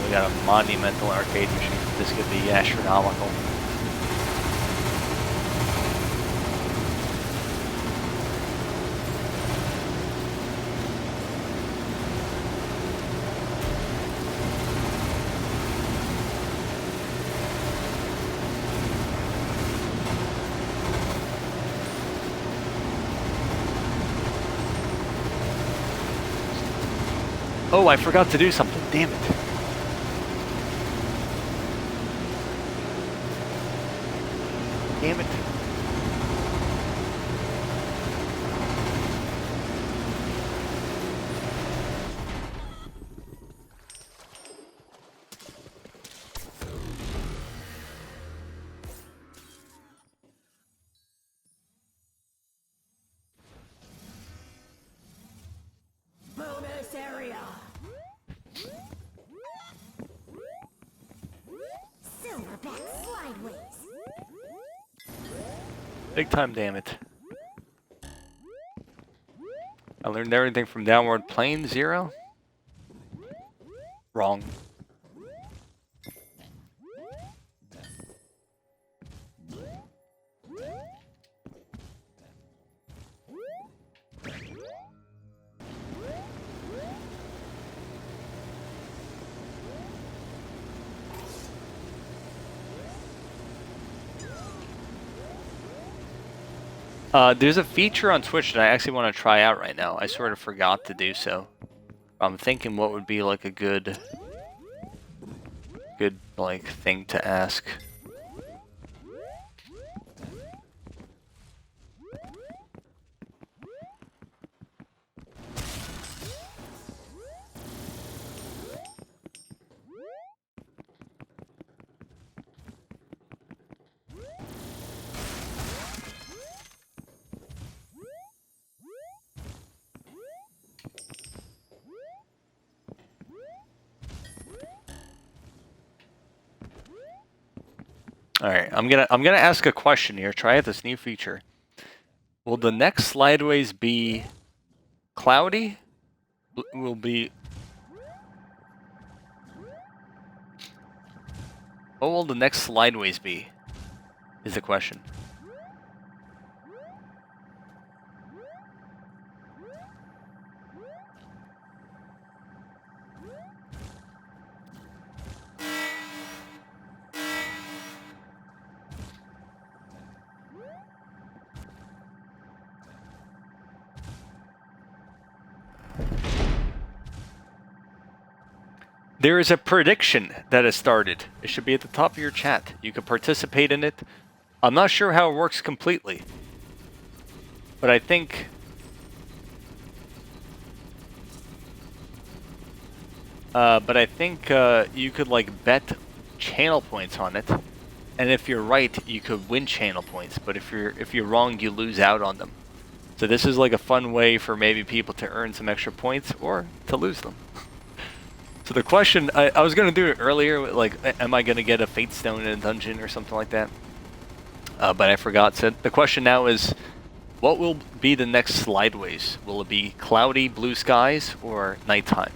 We got a monumental arcade machine. This could be astronomical. Oh, I forgot to do something. Damn it. Damn it. Bonus area. Silverback slideways. Big time, damn it. I learned everything from Downward Plane 0? Wrong. There's a feature on Twitch that I actually want to try out right now. I sort of forgot to do so. I'm thinking what would be like a good like thing to ask. All right, I'm gonna ask a question here. Try out this new feature. Will the next slideways be cloudy? Will be. What will the next slideways be? Is the question. There is a prediction that has started. It should be at the top of your chat. You can participate in it. I'm not sure how it works completely, but I think you could like bet channel points on it, and if you're right, you could win channel points. But if you're wrong, you lose out on them. So this is like a fun way for maybe people to earn some extra points or to lose them. So the question, I was going to do it earlier, like, am I going to get a Fate Stone in a dungeon or something like that? But I forgot. So the question now is, what will be the next slideways? Will it be cloudy, blue skies, or nighttime?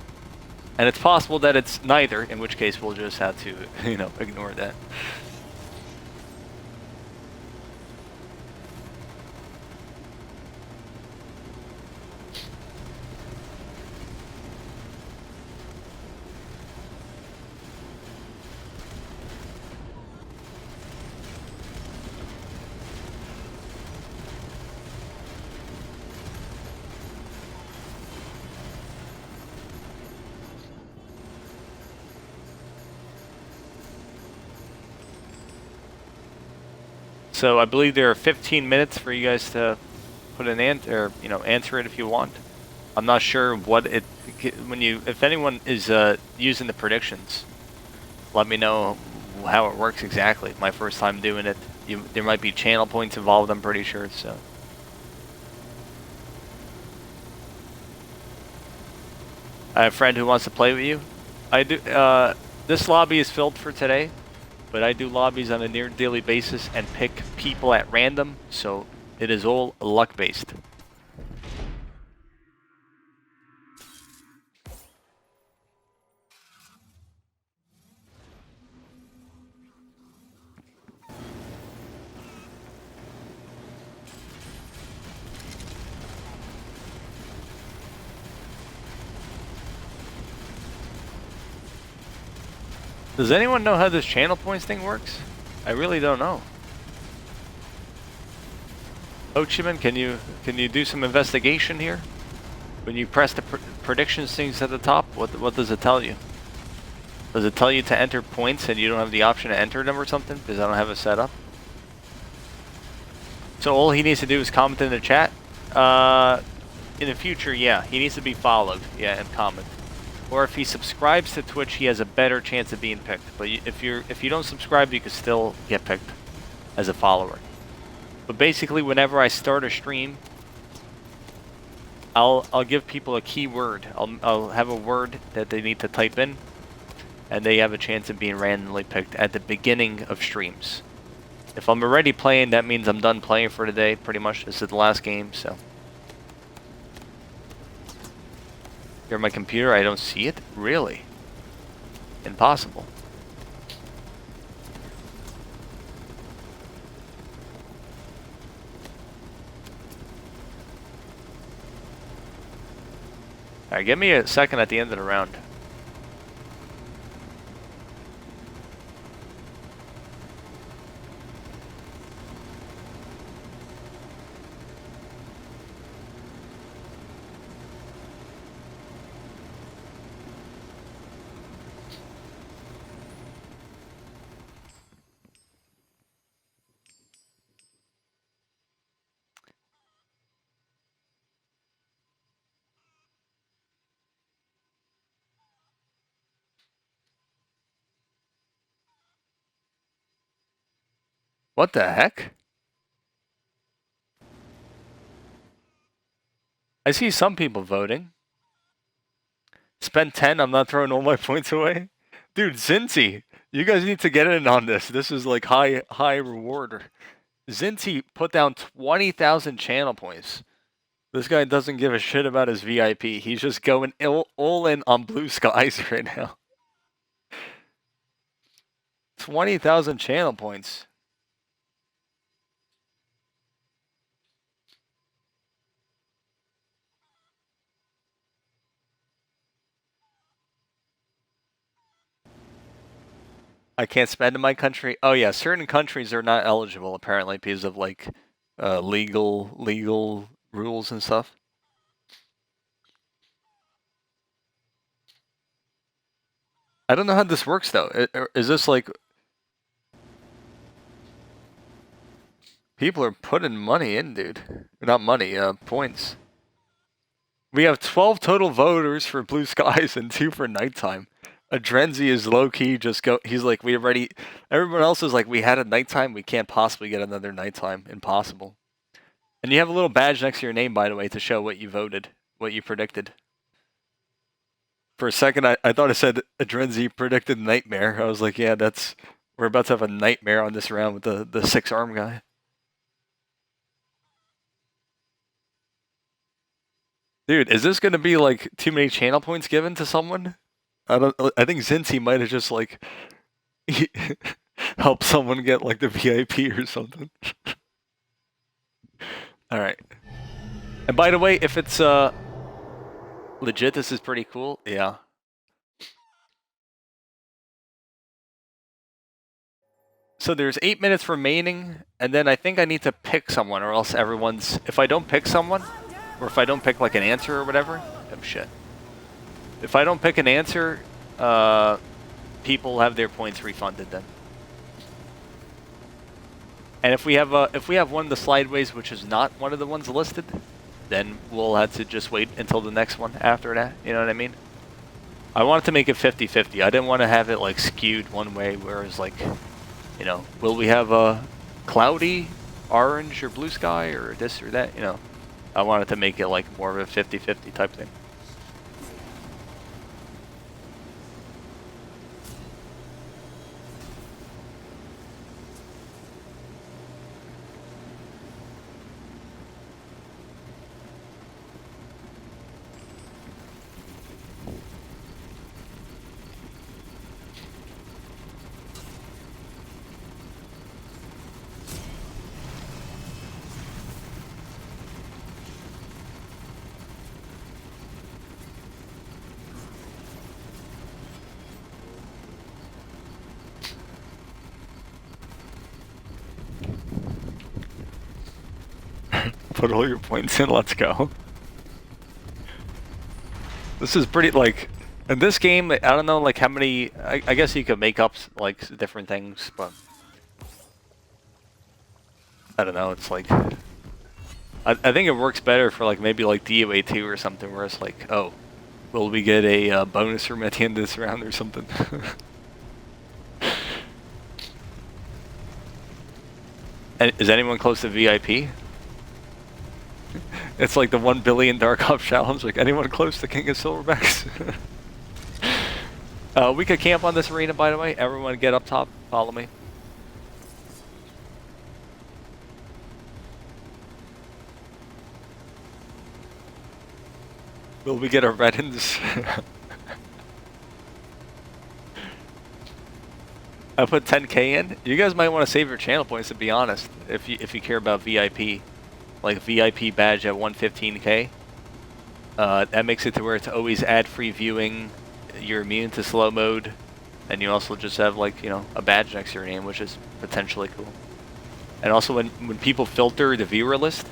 And it's possible that it's neither, in which case we'll just have to, you know, ignore that. So I believe there are 15 minutes for you guys to put an answer, answer it if you want. I'm not sure what it if anyone is using the predictions, let me know how it works exactly. My first time doing it. There might be channel points involved, I'm pretty sure, so. I have a friend who wants to play with you. I do. This lobby is filled for today, but I do lobbies on a near daily basis and pick people at random, so it is all luck based. Does anyone know how this channel points thing works? I really don't know. Ochiman, can you do some investigation here? When you press the predictions things at the top, what does it tell you? Does it tell you to enter points and you don't have the option to enter them or something? Because I don't have it set up. So all he needs to do is comment in the chat. In the future, yeah, he needs to be followed, yeah, and comment. Or if he subscribes to Twitch, he has a better chance of being picked. But if you don't subscribe, you can still get picked as a follower. But basically, whenever I start a stream, I'll give people a keyword. I'll have a word that they need to type in, and they have a chance of being randomly picked at the beginning of streams. If I'm already playing, that means I'm done playing for today. Pretty much, this is the last game, so. Here on my computer, I don't see it? Really? Impossible. Alright, give me a second at the end of the round. What the heck? I see some people voting. Spend 10, I'm not throwing all my points away. Dude, Zinty, you guys need to get in on this. This is like high reward. Zinty put down 20,000 channel points. This guy doesn't give a shit about his VIP. He's just going all in on blue skies right now. 20,000 channel points. I can't spend in my country. Oh yeah, certain countries are not eligible apparently because of like legal rules and stuff. I don't know how this works though. Is this like people are putting money in, dude? Not money, points. We have 12 total voters for blue skies and 2 for nighttime. Adrenzi is low-key just go. He's like, everyone else is like, we had a nighttime. We can't possibly get another nighttime. Impossible. And you have a little badge next to your name, by the way, to show what you voted, what you predicted. For a second, I thought it said Adrenzi predicted nightmare. I was like, yeah, we're about to have a nightmare on this round with the 6-arm guy. Dude, is this going to be like too many channel points given to someone? I think Zinty might have just like helped someone get like the VIP or something. All right. And by the way, if it's legit, this is pretty cool. Yeah. So there's 8 minutes remaining, and then I think I need to pick someone, or else if I don't pick someone, or if I don't pick like an answer or whatever, oh shit. If I don't pick an answer, people have their points refunded then. And if we have one of the slideways which is not one of the ones listed, then we'll have to just wait until the next one after that. You know what I mean? I wanted to make it 50-50. I didn't want to have it like skewed one way, whereas like, you know, will we have a cloudy, orange, or blue sky, or this or that? You know, I wanted to make it like more of a 50-50 type thing. Put all your points in, let's go. This is pretty, like, in this game, I don't know, like, how many, I guess you could make up, like, different things, but I don't know, it's like, I think it works better for, like, maybe, like, DOA2 or something, where it's like, oh, will we get a bonus room at the end of this round or something? And is anyone close to VIP? It's like the 1 billion Dark Ops challenge. Like, anyone close to King of Silverbacks? We could camp on this arena, by the way. Everyone get up top. Follow me. Will we get a Reddins? I put 10k in. You guys might want to save your channel points, to be honest, if you care about VIP. Like VIP badge at 115k. That makes it to where it's always ad-free viewing. You're immune to slow mode, and you also just have, like, you know, a badge next to your name, which is potentially cool. And also, when people filter the viewer list,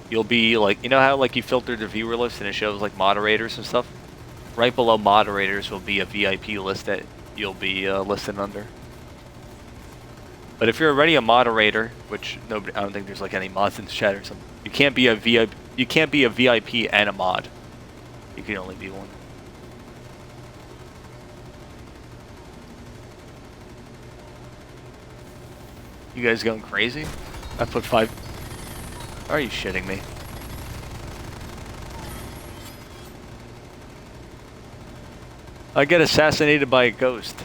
you'll be like, you know how like you filter the viewer list and it shows like moderators and stuff. Right below moderators will be a VIP list that you'll be listed under. But if you're already a moderator, which nobody, I don't think there's like any mods in the chat or something. You can't be a VIP. You can't be a VIP and a mod. You can only be one. You guys going crazy? I put 5. Are you shitting me? I get assassinated by a ghost.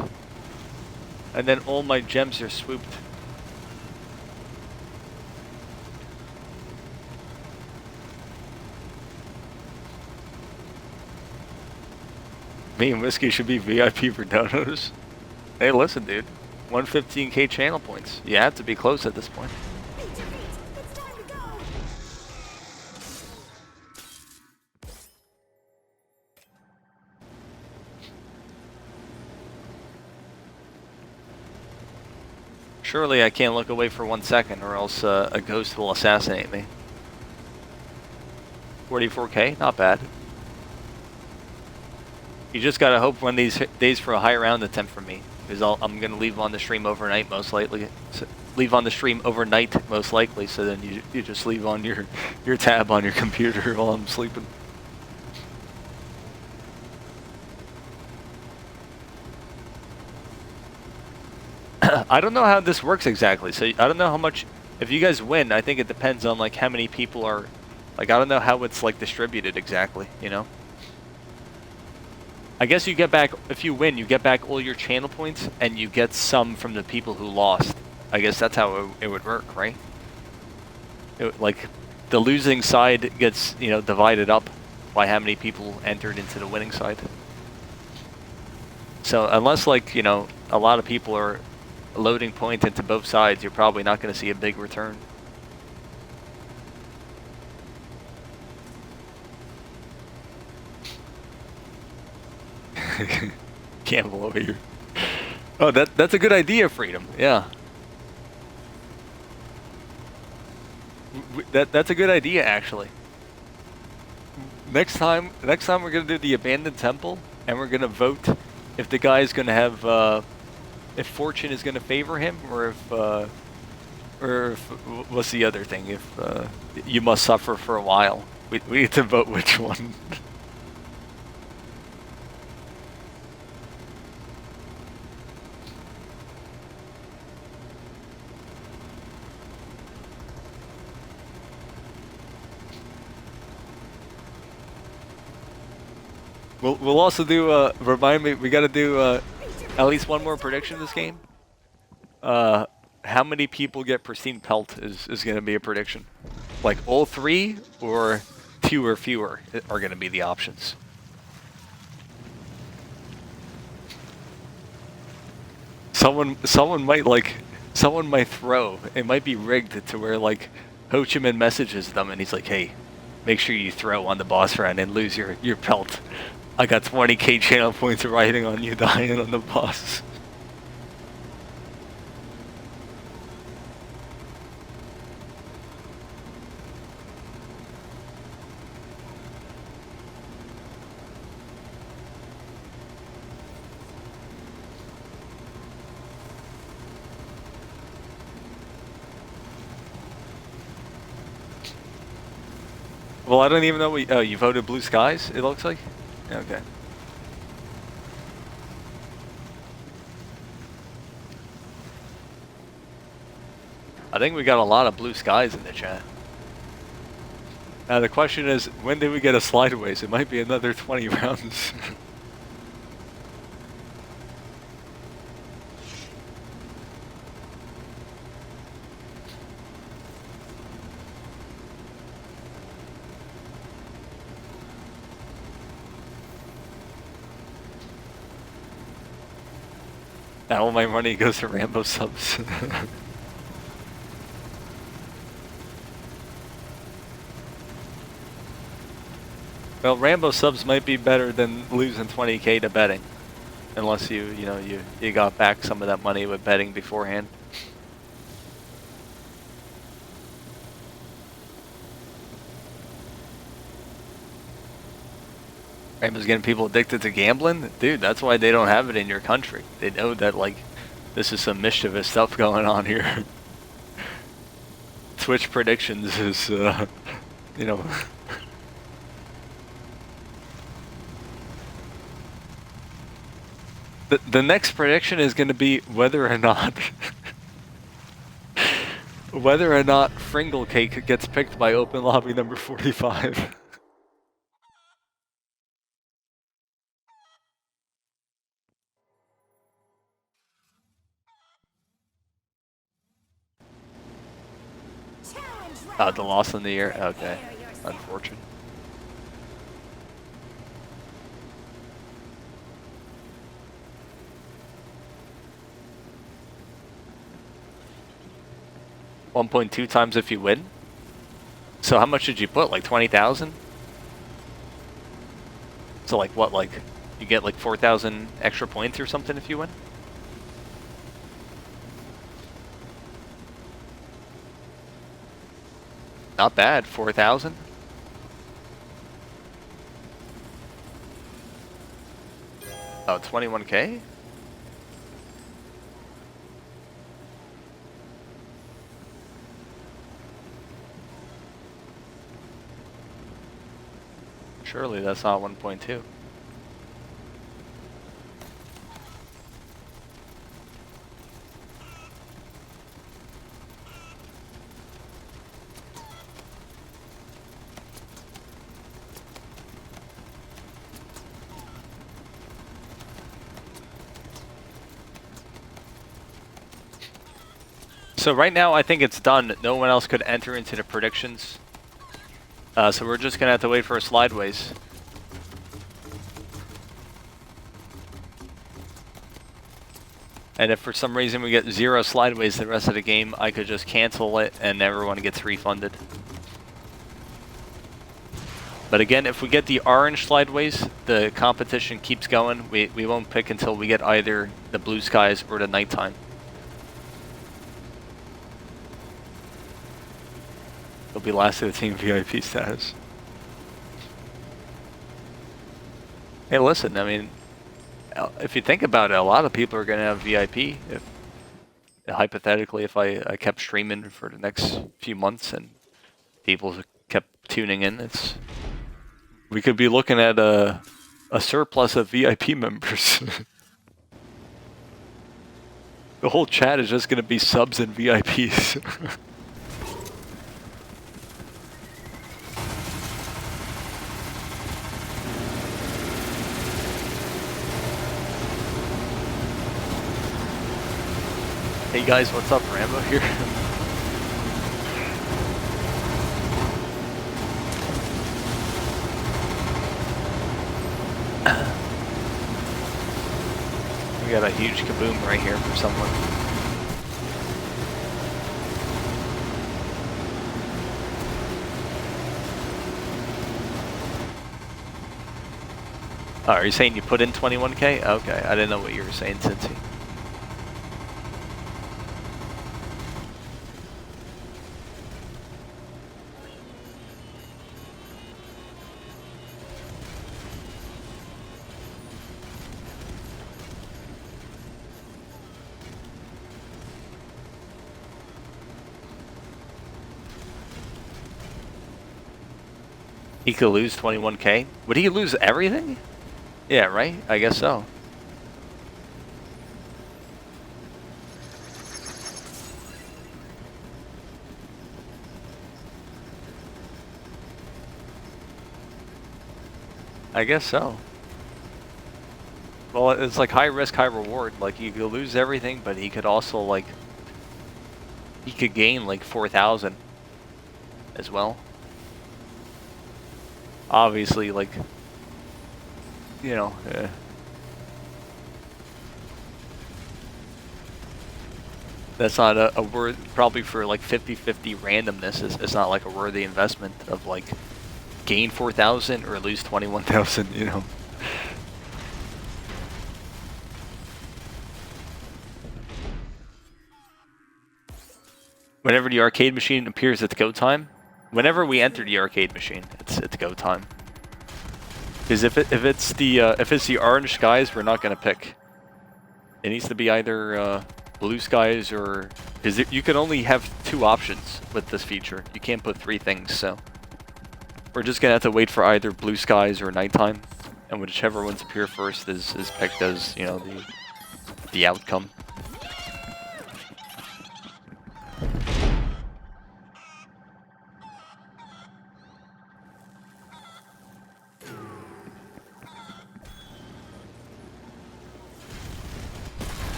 And then all my gems are swooped. Me and Whiskey should be VIP for donos. Hey, listen, dude. 115k channel points. You have to be close at this point. Surely I can't look away for 1 second, or else a ghost will assassinate me. 44k, not bad. You just gotta hope one of these days for a high round attempt from me, because I'm gonna leave on the stream overnight most likely. So, leave on the stream overnight most likely. So then you just leave on your tab on your computer while I'm sleeping. I don't know how this works exactly. So I don't know how much. If you guys win, I think it depends on like how many people are. Like, I don't know how it's like distributed exactly. You know. I guess you get back, if you win, you get back all your channel points, and you get some from the people who lost. I guess that's how it would work, right? Like, the losing side gets, you know, divided up by how many people entered into the winning side. So unless, like, you know, a lot of people are loading points into both sides, you're probably not going to see a big return. Gamble over here. Oh, that's a good idea, Freedom. Yeah. That's a good idea, actually. Next time we're gonna do the abandoned temple, and we're gonna vote if the guy is gonna have if fortune is gonna favor him, or if Or if, what's the other thing? If you must suffer for a while. We get to vote which one. We'll also do, remind me, we gotta do at least one more prediction this game. How many people get Pristine Pelt is gonna be a prediction. Like all 3 or 2 or fewer are gonna be the options. Someone might throw. It might be rigged to where like Ho Chi Minh messages them and he's like, hey, make sure you throw on the boss round and lose your pelt. I got 20k channel points riding on you dying on the boss. Well, I don't even know what... Oh, you voted Blue Skies, it looks like? Okay. I think we got a lot of Blue Skies in the chat. Now the question is, when do we get a slideways? It might be another 20 rounds. Now all my money goes to Rambo subs. Well, Rambo subs might be better than losing 20k to betting. Unless you got back some of that money with betting beforehand. Rambo's getting people addicted to gambling? Dude, that's why they don't have it in your country. They know that, like, this is some mischievous stuff going on here. Twitch predictions is, you know... The next prediction is going to be whether or not... whether or not Fringle Cake gets picked by Open Lobby number 45. Oh, the loss in the year? Okay. Unfortunate. $1.2 times if you win? So how much did you put? Like 20,000? So like what, like you get like 4,000 extra points or something if you win? Not bad, 4,000. Oh, 21k? Surely that's not 1.2. So right now I think it's done. No one else could enter into the predictions. So we're just gonna have to wait for a slideways. And if for some reason we get 0 slideways the rest of the game, I could just cancel it and everyone gets refunded. But again, if we get the orange slideways, the competition keeps going. We won't pick until we get either the blue skies or the nighttime. It'll be last of the team VIP status. Hey, listen, I mean, if you think about it, a lot of people are going to have VIP hypothetically, if I kept streaming for the next few months and people kept tuning in, we could be looking at a surplus of VIP members. The whole chat is just going to be subs and VIPs. Hey guys, what's up? Rambo here. We got a huge kaboom right here for someone. Oh, are you saying you put in 21K? Okay, I didn't know what you were saying, Cincy. He could lose 21K? Would he lose everything? Yeah, right? I guess so. I guess so. Well, it's like high risk, high reward. Like, he could lose everything, but he could also, like, he could gain, like, 4,000 as well. Obviously, like, you know, that's not a word, probably for like 50-50 randomness, it's not like a worthy investment of like gain 4,000 or lose 21,000, you know. Whenever the arcade machine appears, it's go time. Whenever we enter the arcade machine, it's go time. Because if it's the orange skies, we're not gonna pick. It needs to be either blue skies or, because you can only have 2 options with this feature. You can't put 3 things, so we're just gonna have to wait for either blue skies or nighttime, and whichever ones appear first is picked as, you know, the outcome.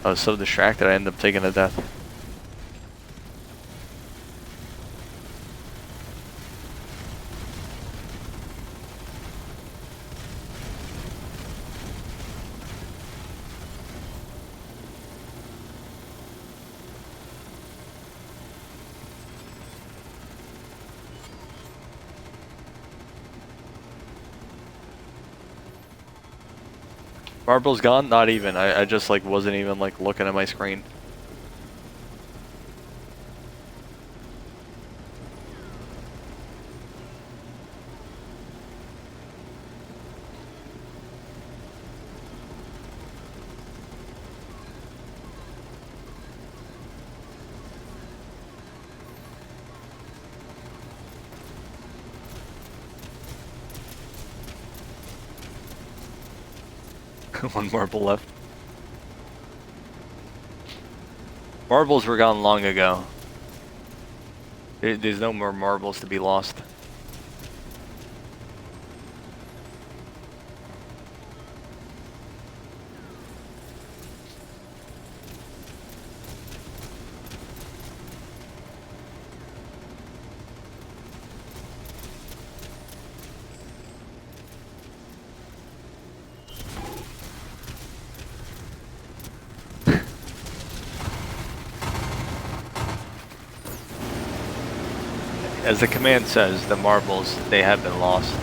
I was so distracted I ended up taking a death. Marble's gone? Not even. I just like wasn't even like looking at my screen. One marble left. Marbles were gone long ago. There's no more marbles to be lost. As the command says, the marbles, they have been lost.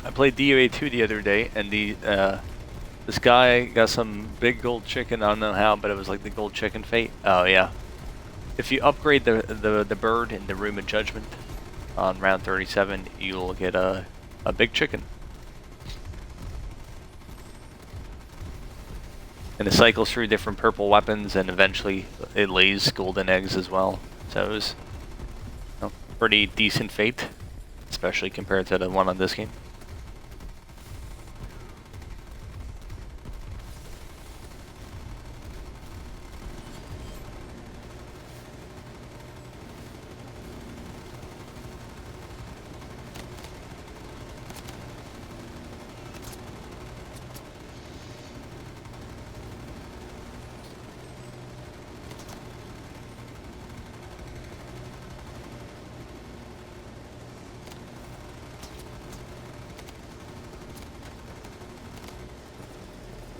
I played DOA2 the other day, and this guy got some big gold chicken. I don't know how, but it was like the gold chicken fate. Oh yeah. If you upgrade the bird in the Room of Judgment on round 37, you'll get a big chicken. And it cycles through different purple weapons, and eventually it lays golden eggs as well. So it was pretty decent fate, especially compared to the one on this game.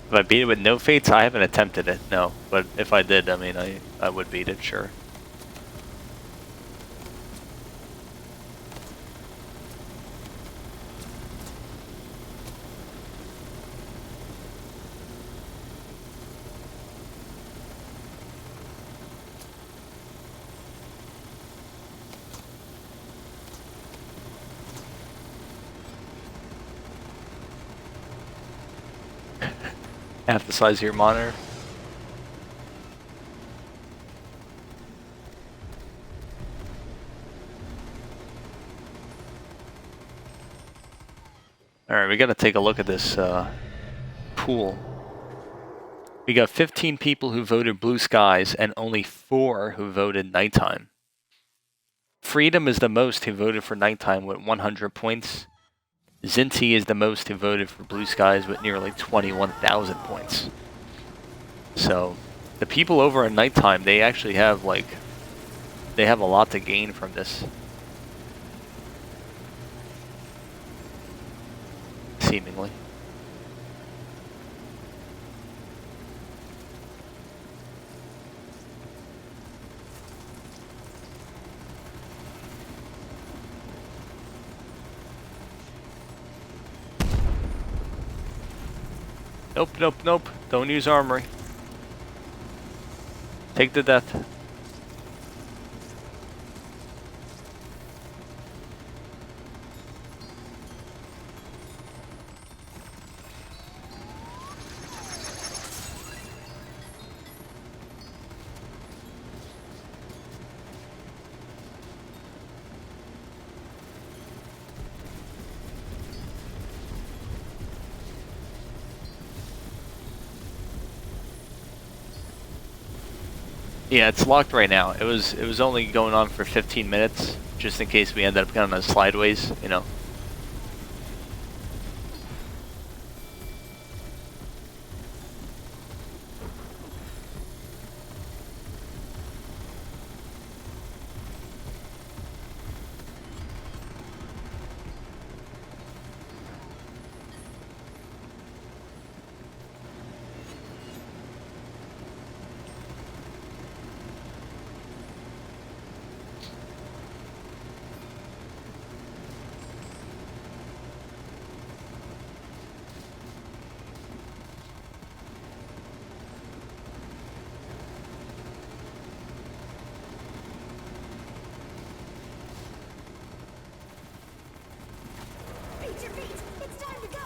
If I beat it with no fates, I haven't attempted it, no. But if I did, I mean, I would beat it, sure. Half the size of your monitor. Alright, we gotta take a look at this pool. We got 15 people who voted blue skies and only 4 who voted nighttime. Freedom is the most who voted for nighttime with 100 points. Zinti is the most who voted for blue skies with nearly 21,000 points. So, the people over at nighttime, they actually have, like, they have a lot to gain from this. Seemingly. Nope, nope, nope. Don't use armory. Take the death. Yeah, it's locked right now. It was only going on for 15 minutes, just in case we ended up kind of slideways, you know. Beat your feet! It's time to go!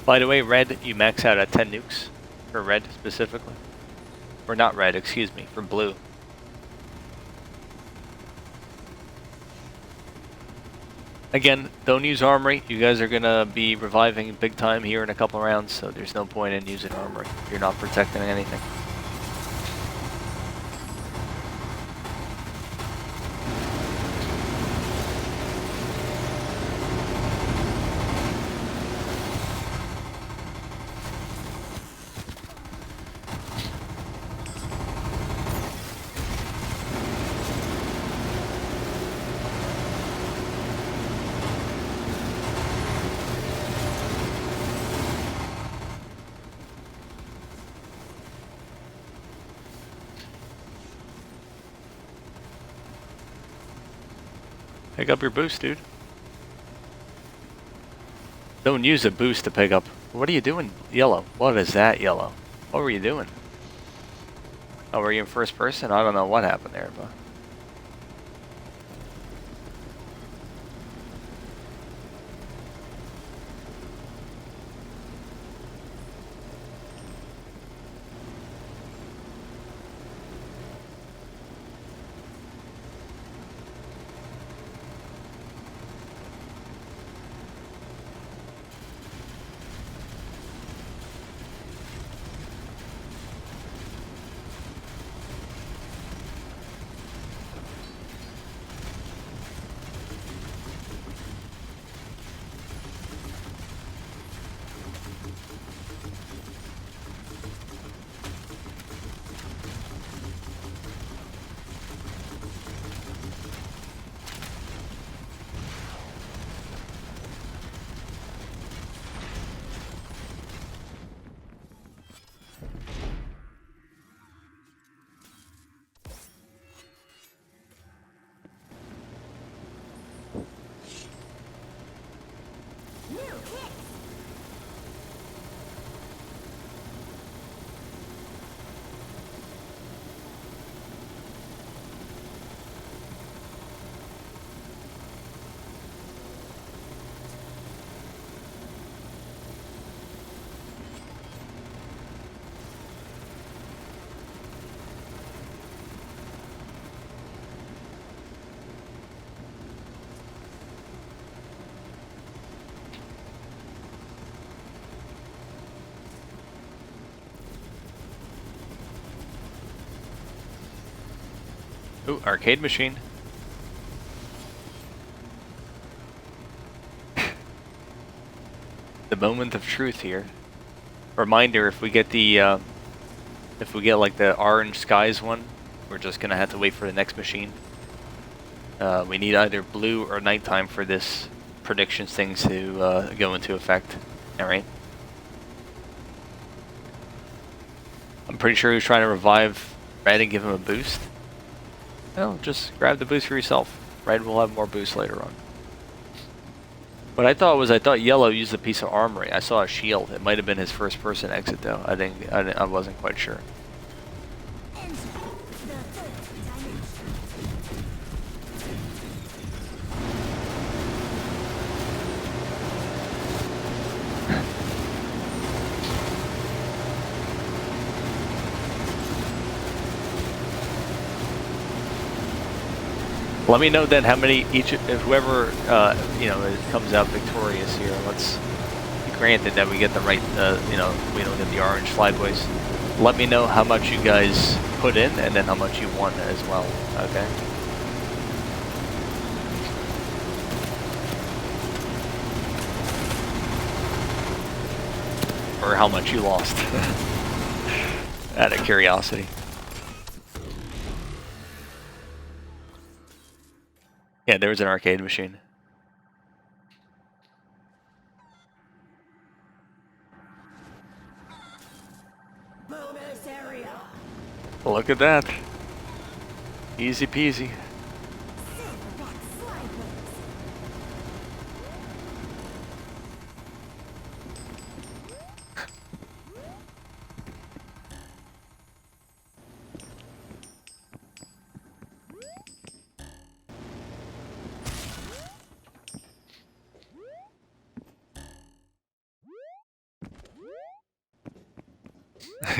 By the way, red, you max out at 10 nukes. For red, specifically. Or not red, excuse me, for blue. Again, don't use armory. You guys are gonna be reviving big time here in a couple rounds, so there's no point in using armory. You're not protecting anything. Pick up your boost, dude. Don't use a boost to pick up. What are you doing, Yellow? What is that, Yellow? What were you doing? Oh, were you in first person? I don't know what happened there, but... Ooh, arcade machine. The moment of truth here. Reminder, if we get the, like the orange skies one, we're just gonna have to wait for the next machine. We need either blue or nighttime for this predictions thing to go into effect. Alright. I'm pretty sure he was trying to revive Red and give him a boost. No, just grab the boost for yourself. Red will have more boost later on. What I thought Yellow used a piece of armory. I saw a shield. It might have been his first person exit though. I wasn't quite sure. Let me know then how many whoever comes out victorious here. Let's granted that we get the right we don't get the orange flyboys. Let me know how much you guys put in and then how much you won as well. Okay. Or how much you lost. Out of curiosity. Yeah, there was an arcade machine. Bonus area. Look at that. Easy peasy.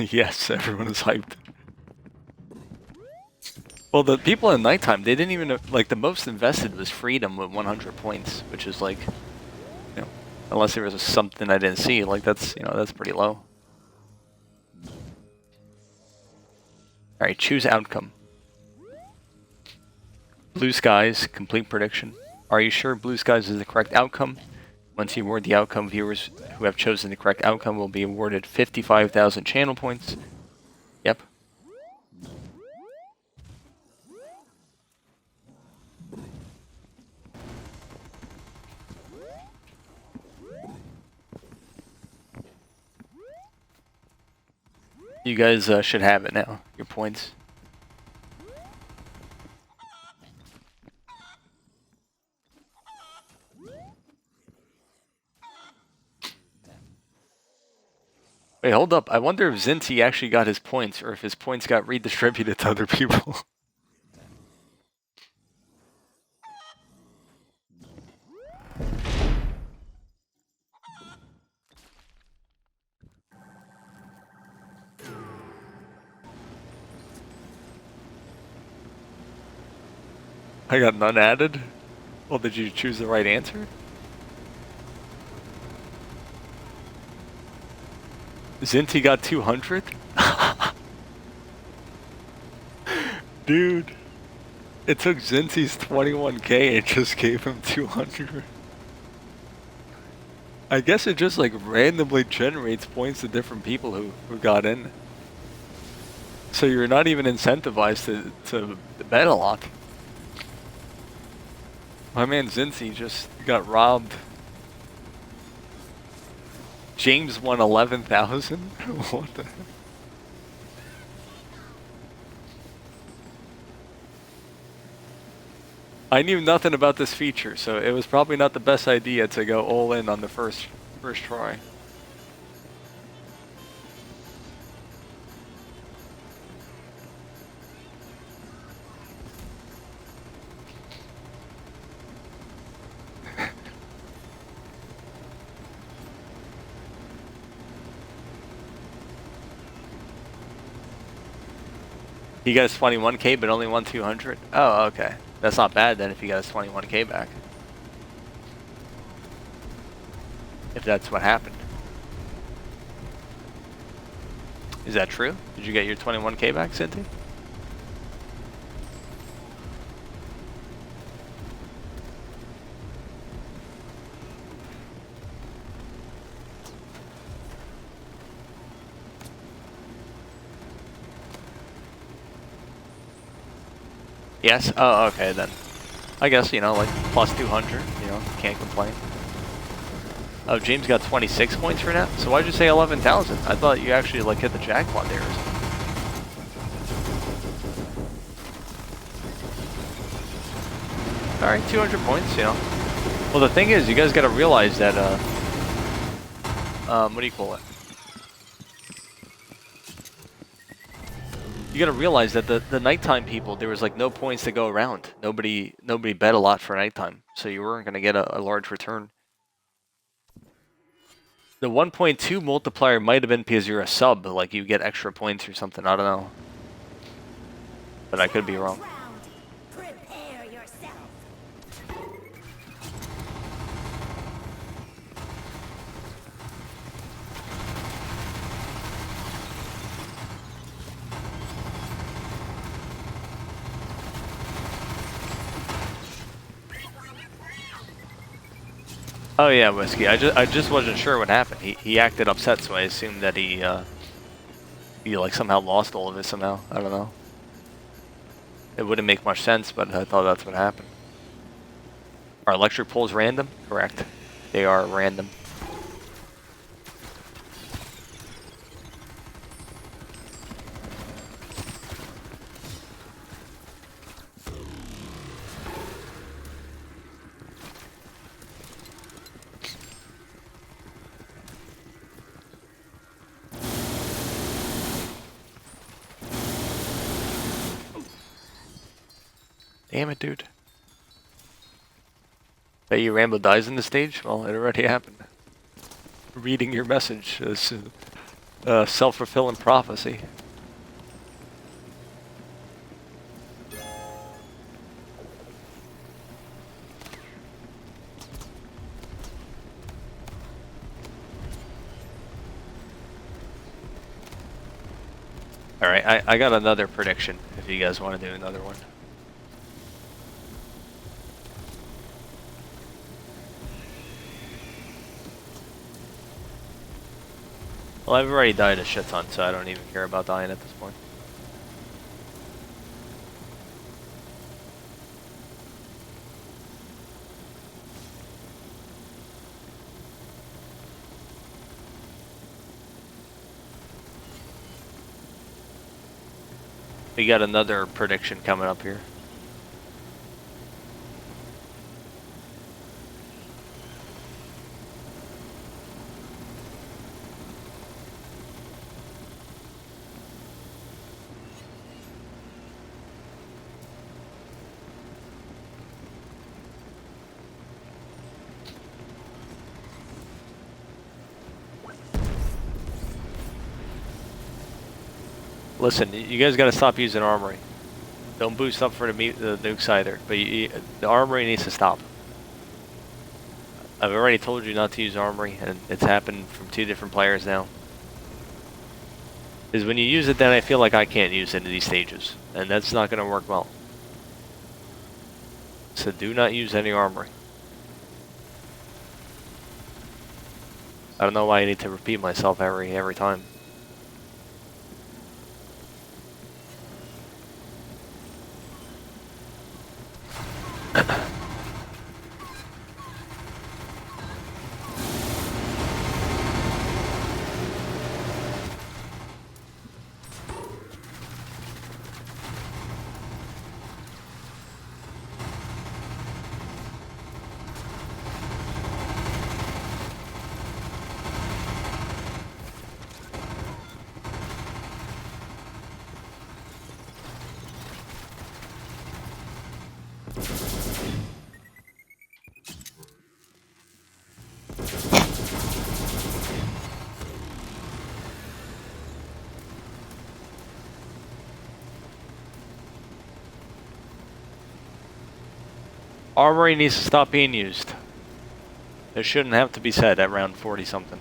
Yes, everyone is hyped. Well, the people in nighttime, they didn't even, like, the most invested was Freedom with 100 points, which is like, unless there was something I didn't see, like, that's, that's pretty low. Alright, choose outcome. Blue skies, complete prediction. Are you sure blue skies is the correct outcome? Once you award the outcome, viewers who have chosen the correct outcome will be awarded 55,000 channel points. Yep. You guys should have it now, your points. Wait, hold up. I wonder if Zinti actually got his points, or if his points got redistributed to other people. I got none added? Well, did you choose the right answer? Zinti got 200? Dude. It took Zinti's 21k and just gave him 200. I guess it just like randomly generates points to different people who got in. So you're not even incentivized to bet a lot. My man Zinti just got robbed. James won 11,000? What the heck? I knew nothing about this feature, so it was probably not the best idea to go all in on the first try. He got his 21k but only won 200? Oh, okay. That's not bad then if he got his 21k back. If that's what happened. Is that true? Did you get your 21k back, Cynthia? Yes? Oh, okay then. I guess, you know, like plus 200, you know, can't complain. Oh, James got 26 points for that? So why'd you say 11,000? I thought you actually like hit the jackpot there or something. Alright, 200 points, you know. Well, the thing is, you guys gotta realize that, what do you call it? You gotta realize that the nighttime people, there was like no points to go around. Nobody bet a lot for nighttime, so you weren't gonna get a large return. The 1.2 multiplier might have been because you're a sub, like you get extra points or something, I don't know. But I could be wrong. Prepare yourself. Oh yeah, Whiskey. I just wasn't sure what happened. He acted upset, so I assumed that he like somehow lost all of it somehow. I don't know. It wouldn't make much sense, but I thought that's what happened. Are electric poles random? Correct. They are random. Damn it, dude. Bet you Rambo dies in the stage? Well, it already happened. Reading your message is self-fulfilling prophecy. Alright, I got another prediction if you guys want to do another one. Well, I've already died a shit ton, so I don't even care about dying at this point. We got another prediction coming up here. Listen, you guys got to stop using armory. Don't boost up for the nukes either. But the armory needs to stop. I've already told you not to use armory, and it's happened from 2 different players now. Because when you use it, then I feel like I can't use it in these stages, and that's not going to work well. So do not use any armory. I don't know why I need to repeat myself every time. Armory needs to stop being used. It shouldn't have to be said at round 40 something.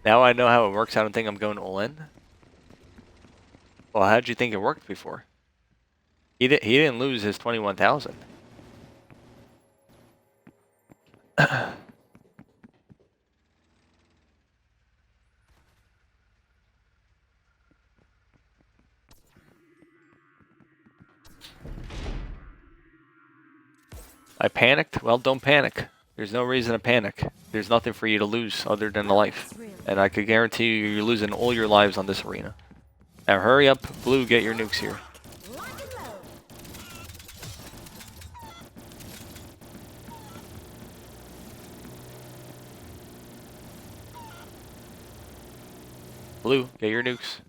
Now I know how it works. I don't think I'm going all in. Well, how did you think it worked before? He didn't lose his 21,000. I panicked? Well, don't panic. There's no reason to panic. There's nothing for you to lose other than the life. And I could guarantee you you're losing all your lives on this arena. Now hurry up, Blue, get your nukes here. Blue, get your nukes.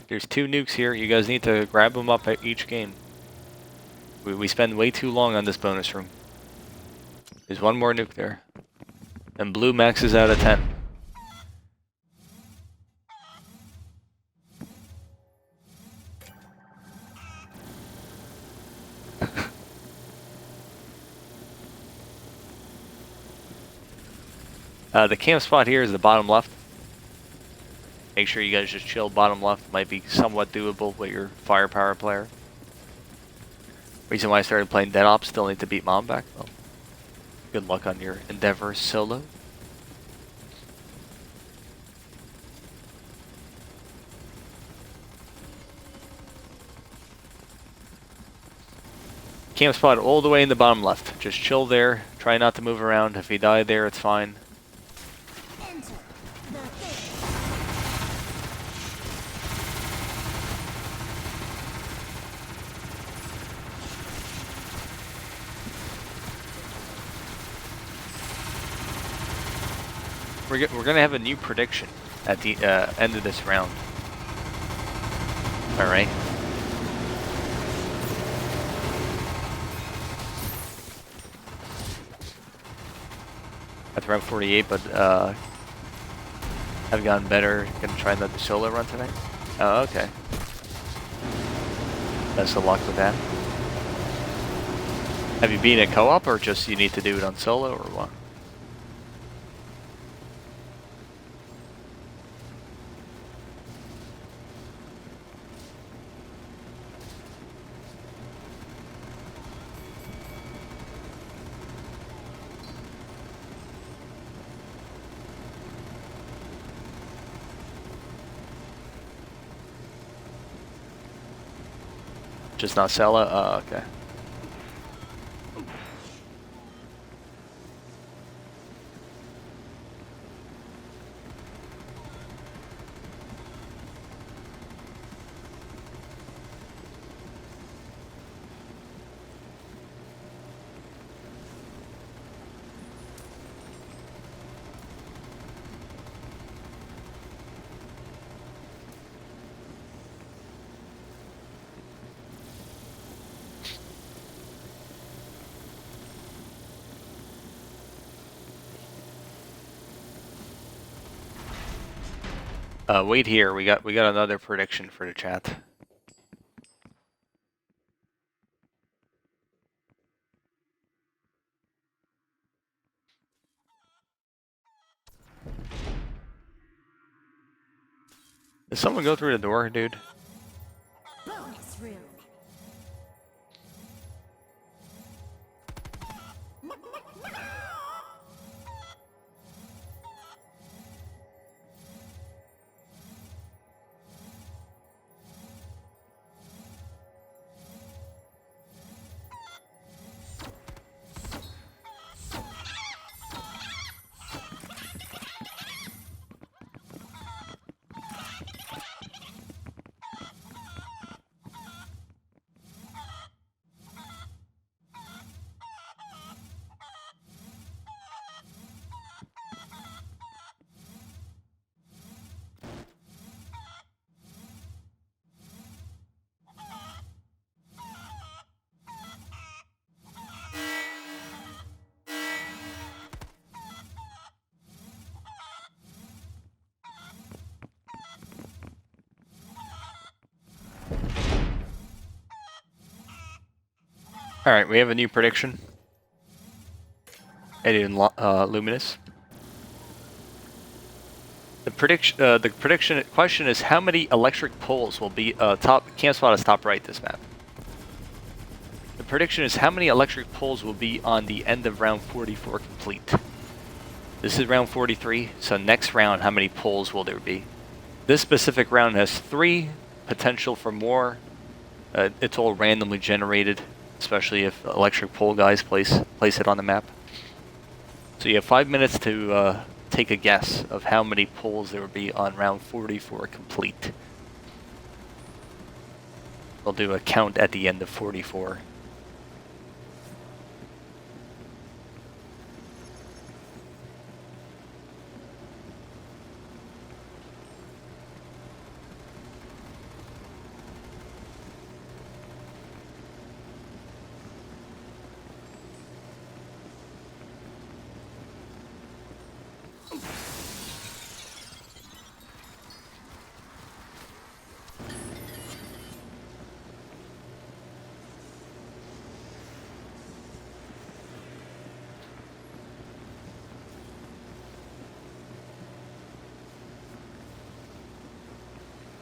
There's 2 nukes here. You guys need to grab them up at each game. We spend way too long on this bonus room. There's 1 more nuke there. And Blue maxes out at 10. The camp spot here is the bottom left. Make sure you guys just chill bottom left. Might be somewhat doable with your firepower player. Reason why I started playing Dead Ops, still need to beat Mom back. Well, good luck on your endeavors solo. Camp spot all the way in the bottom left. Just chill there. Try not to move around. If you die there, it's fine. We're going to have a new prediction at the end of this round. Alright. That's round 48, but I've gotten better. Gonna try another solo run tonight. Oh, okay. Best of luck with that. Have you been at co-op, or just you need to do it on solo, or what? Just not sell it? Oh, okay. Wait here. We got another prediction for the chat. Did someone go through the door, dude? Bonus room. All right, we have a new prediction. Edited Luminous. The prediction question is how many electric poles will be top. Camp spot is top right this map. The prediction is how many electric poles will be on the end of round 44 complete. This is round 43, so next round, how many poles will there be? This specific round has 3, potential for more. It's all randomly generated, especially if electric pole guys place it on the map. So you have 5 minutes to take a guess of how many poles there will be on round 44 complete. We'll do a count at the end of 44.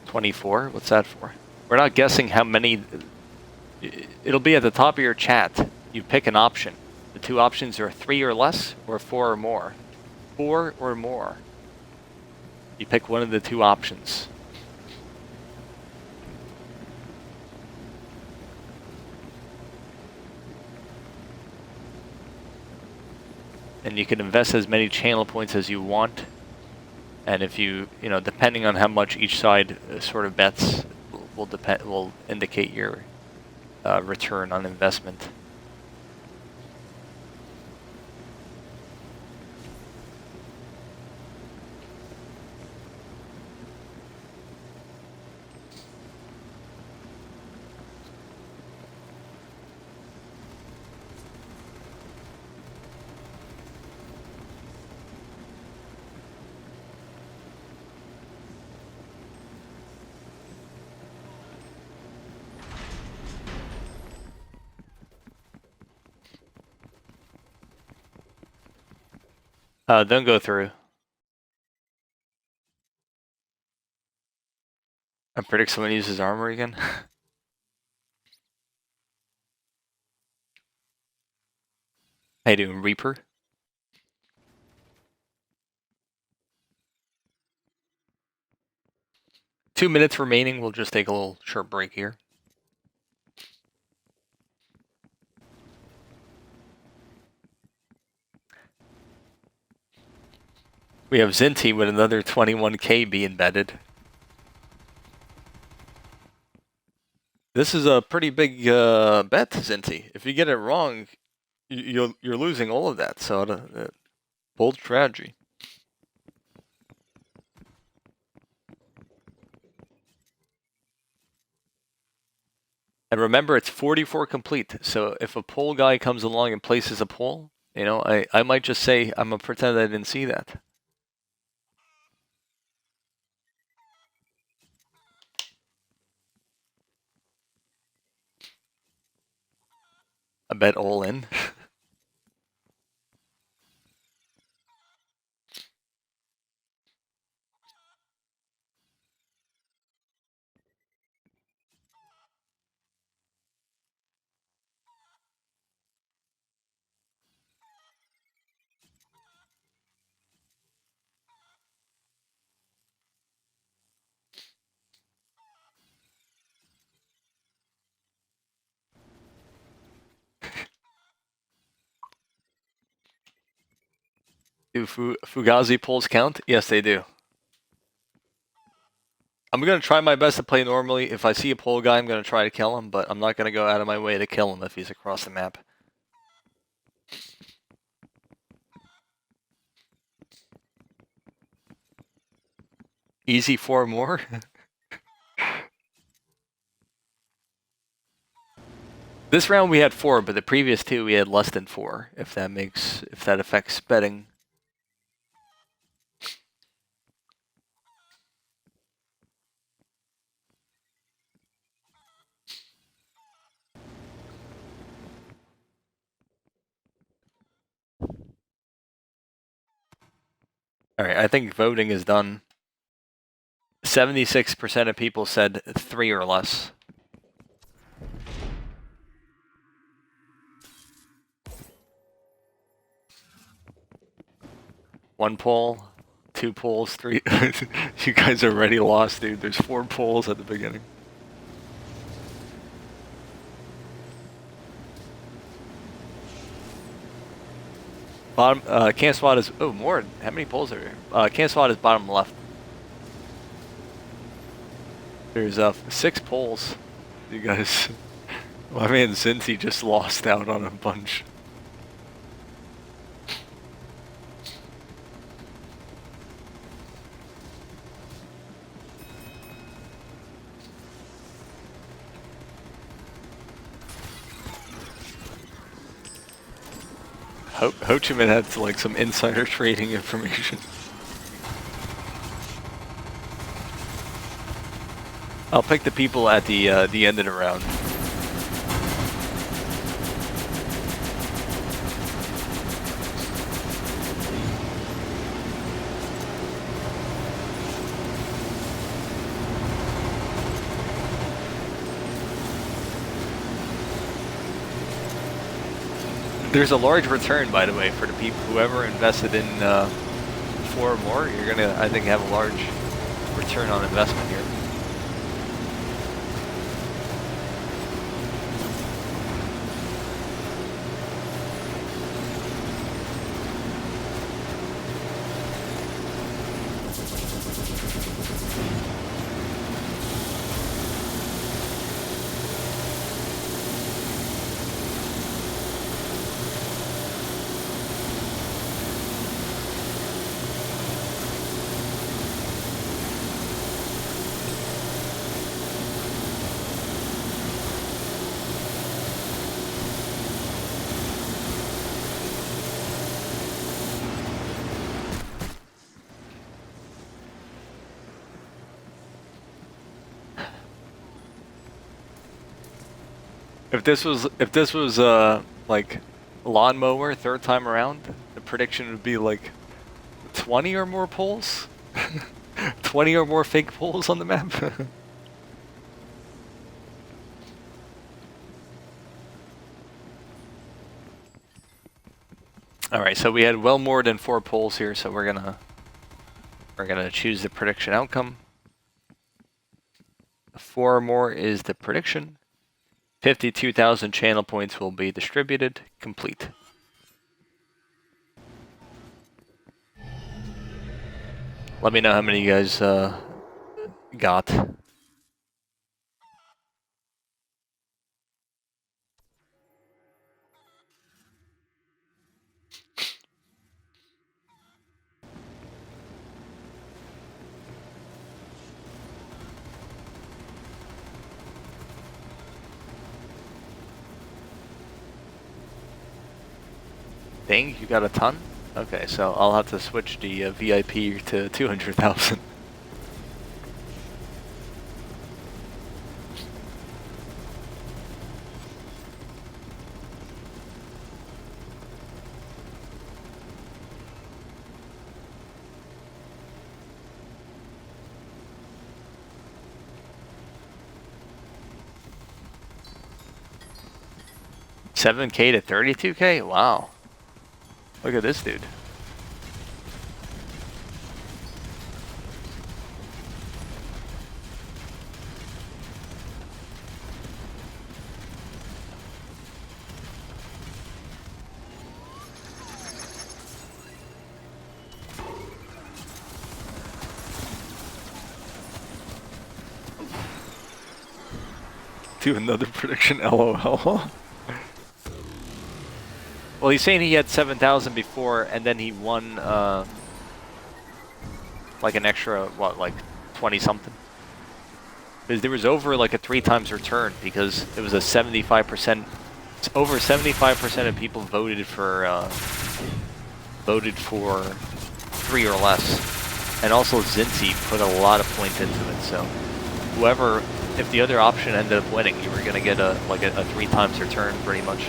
$24? What's that for? We're not guessing how many. It'll be at the top of your chat. You pick an option. The 2 options are 3 or less or 4 or more. 4 or more. You pick one of the 2 options. And you can invest as many channel points as you want. And if you depending on how much each side sort of bets, will indicate your return on investment. Don't go through. I predict someone uses armor again. How you doing, Reaper? Two minutes remaining. We'll just take a little short break here. We have Zinti with another 21k be embedded. This is a pretty big bet, Zinti. If you get it wrong, you're losing all of that. So bold strategy. And remember, it's 44 complete. So if a pole guy comes along and places a pole, I might just say I'm gonna pretend I didn't see that. bet all in. Do Fugazi pulls count? Yes, they do. I'm going to try my best to play normally. If I see a pole guy, I'm going to try to kill him, but I'm not going to go out of my way to kill him if he's across the map. Easy 4 more? This round we had 4, but the previous 2 we had less than 4, if that affects betting. Alright, I think voting is done. 76% of people said 3 or less. One poll, 2 polls, 3. You guys are already lost, dude. There's 4 polls at the beginning. Bottom, can't swat is, oh, more. How many polls are there? Can't swat is bottom left. There's 6 polls. You guys, my man Cincy just lost out on a bunch. Ho Chi Minh had like some insider trading information. I'll pick the people at the end of the round. There's a large return, by the way, for the people whoever invested in 4 or more. You're gonna, I think, have a large return on investment here. If this was like lawnmower 3rd time around, the prediction would be like 20 or more polls, 20 or more fake polls on the map. All right, so we had well more than 4 polls here, so we're gonna choose the prediction outcome. 4 or more is the prediction. 52,000 channel points will be distributed. Complete. Let me know how many you guys got. Dang, you got a ton? Okay, so I'll have to switch the VIP to 200,000. 7K to 32K? Wow. Look at this dude. Do another prediction, LOL. Well, he's saying he had 7,000 before, and then he won, like an extra, what, like 20 something? Because there was over like a 3 times return, because it was a 75%, over 75% of people voted for 3 or less. And also Zinzi put a lot of points into it, so whoever, if the other option ended up winning, you were gonna get a 3 times return pretty much.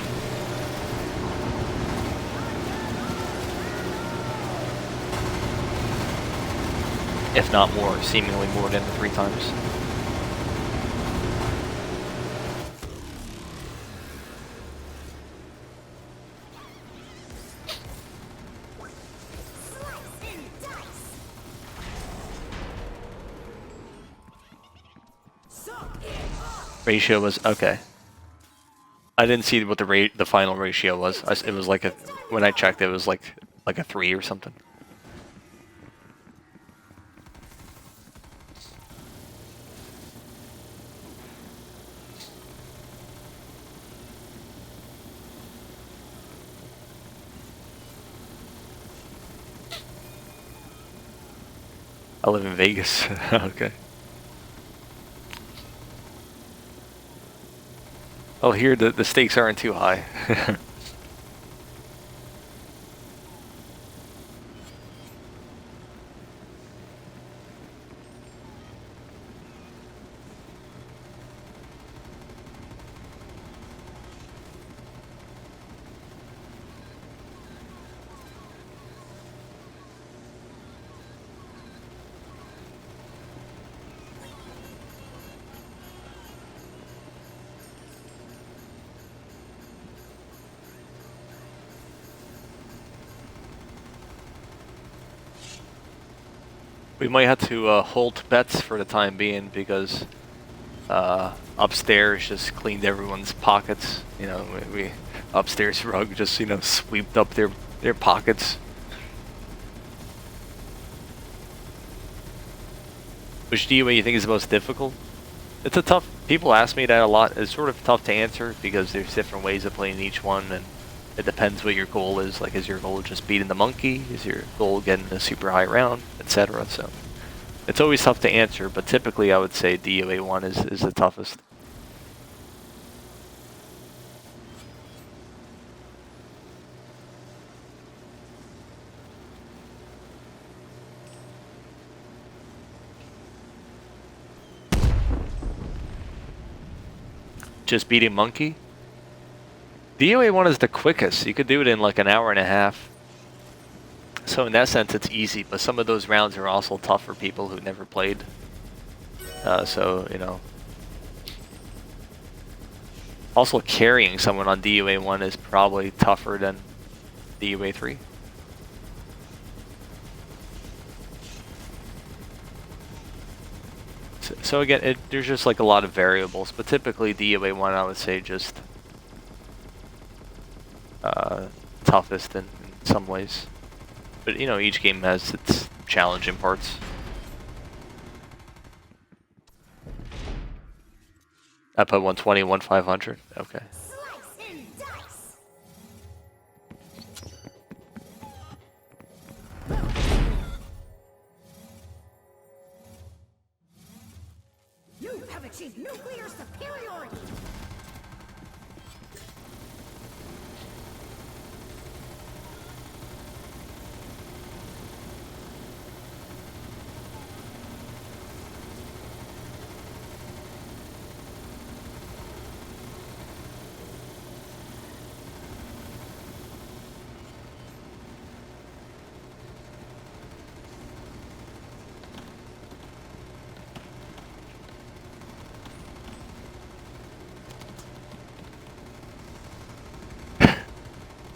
If not more, seemingly more than the 3 times. Ratio was okay. I didn't see what the final ratio was. It was like when I checked, it was like a 3 or something. I live in Vegas. Okay. Oh, here the stakes aren't too high. We might have to hold bets for the time being because upstairs just cleaned everyone's pockets. You know, we upstairs rug just swept up their pockets. Which DOA you think is the most difficult? It's a tough. People ask me that a lot. It's sort of tough to answer because there's different ways of playing each one, and it depends what your goal is. Like, is your goal just beating the monkey? Is your goal getting a super high round, etc.? So it's always tough to answer, but typically I would say DOA1 is the toughest. Just beating monkey? DOA1 is the quickest. You could do it in like an hour and a half. So in that sense, it's easy, but some of those rounds are also tough for people who never played. So, you know. Also, carrying someone on DOA1 is probably tougher than DOA3. So again, there's just like a lot of variables, but typically DOA1 I would say just toughest in some ways. But you know, each game has its challenging parts. I put 120, 1500. Okay. You have achieved nuclear superiority.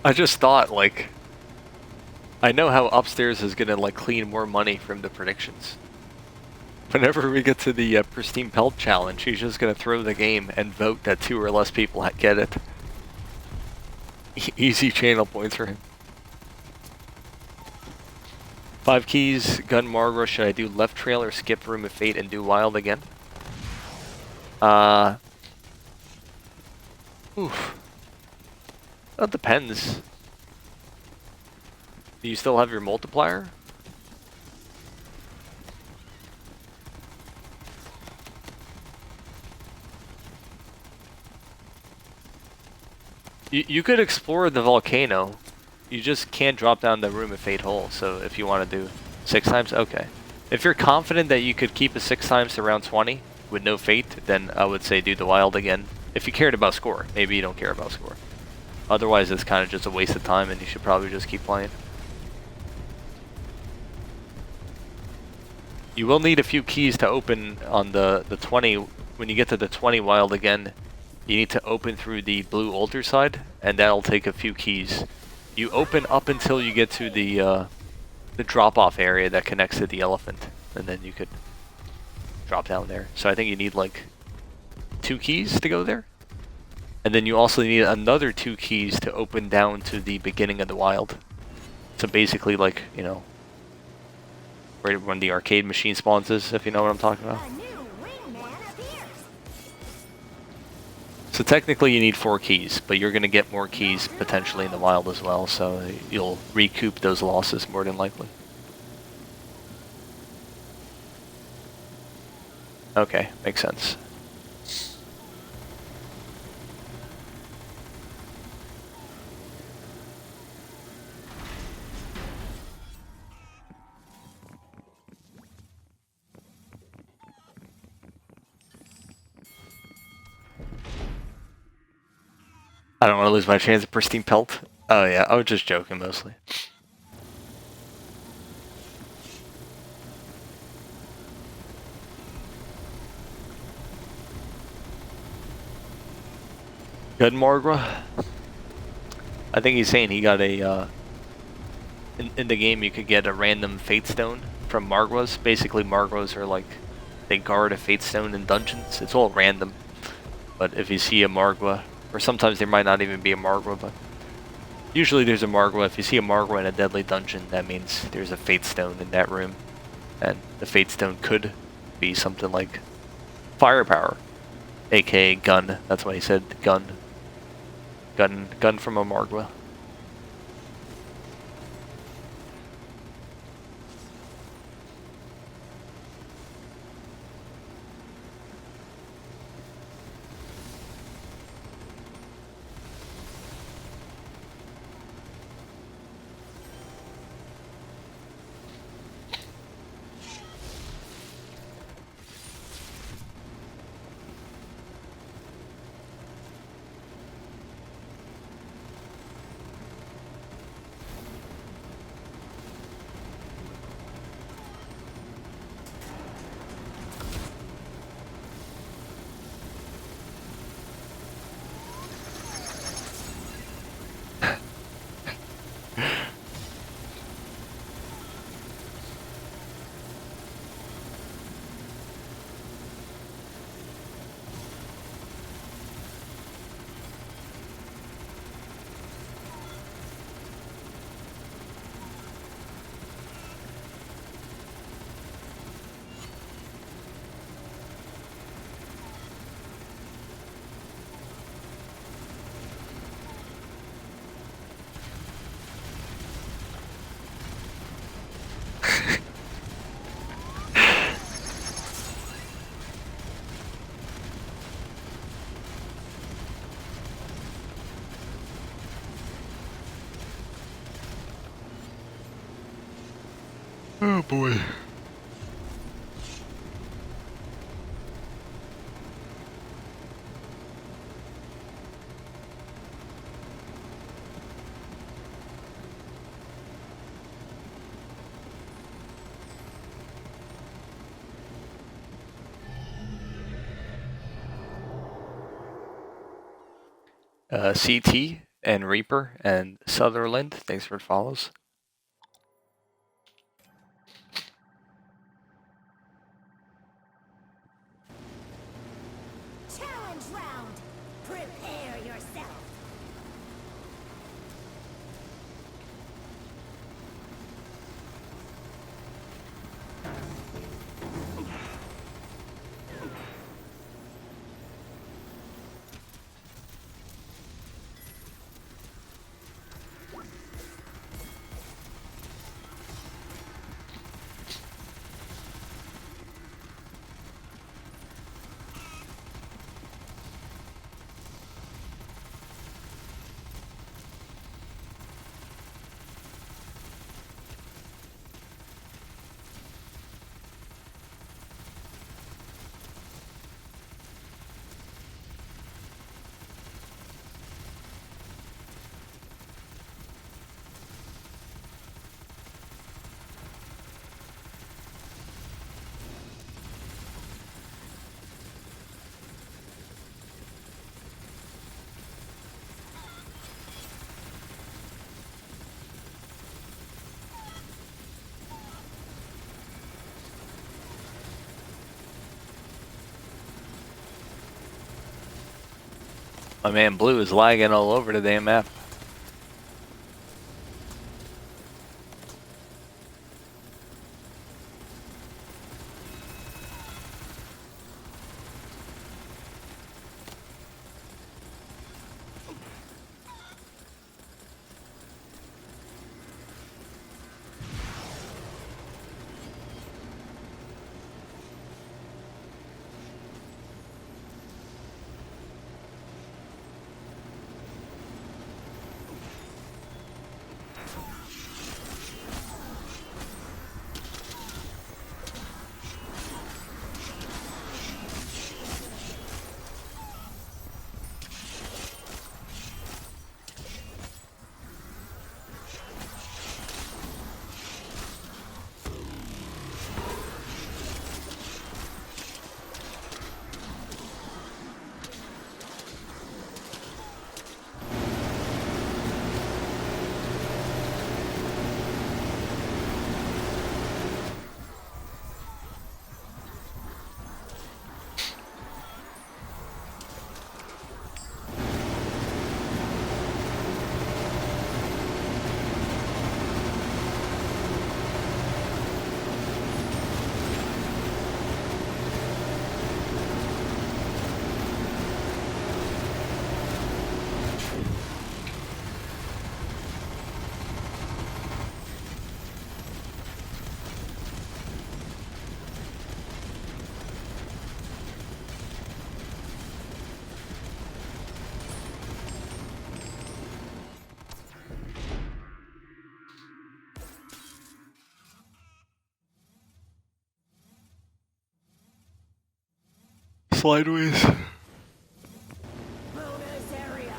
I just thought, like, I know how upstairs is gonna, like, clean more money from the predictions. Whenever we get to the Pristine Pelt challenge, he's just gonna throw the game and vote that 2 or less people get it. Easy channel points for him. 5 keys, gun Margra. Should I do left trail or skip Room of Fate and do wild again? Oof. That depends. Do you still have your multiplier? You could explore the volcano. You just can't drop down the Room of Fate hole, so if you want to do 6 times, okay. If you're confident that you could keep it 6 times to round 20 with no fate, then I would say do the wild again. If you cared about score, maybe you don't care about score. Otherwise, it's kind of just a waste of time and you should probably just keep playing. You will need a few keys to open on the 20. When you get to the 20 wild again, you need to open through the blue altar side, and that'll take a few keys. You open up until you get to the drop-off area that connects to the elephant, and then you could drop down there. So I think you need like 2 keys to go there. And then you also need another 2 keys to open down to the beginning of the wild. So basically, like, you know, right when the arcade machine spawns is, if you know what I'm talking about. So technically you need 4 keys, but you're going to get more keys potentially in the wild as well, so you'll recoup those losses more than likely. Okay, makes sense. I don't want to lose my chance at Pristine Pelt. Oh yeah, I was just joking mostly. Good Margra. I think he's saying he got a, in the game you could get a random Fate Stone from Margwas. Basically Margwas are like, they guard a Fate Stone in dungeons. It's all random. But if you see a Margwa, or sometimes there might not even be a Margwa, but usually there's a Margwa. If you see a Margwa in a deadly dungeon, that means there's a Fate Stone in that room. And the Fate Stone could be something like firepower, aka gun. That's why he said gun. Gun from a Margwa. Oh boy. CT and Reaper and Sutherland. Thanks for the follows. Challenge round. Prepare yourself. My man Blue is lagging all over the damn map. Slideways. Bonus area.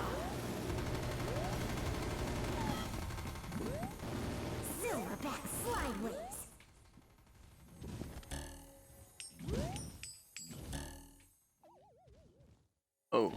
Silverback slideways. Oh.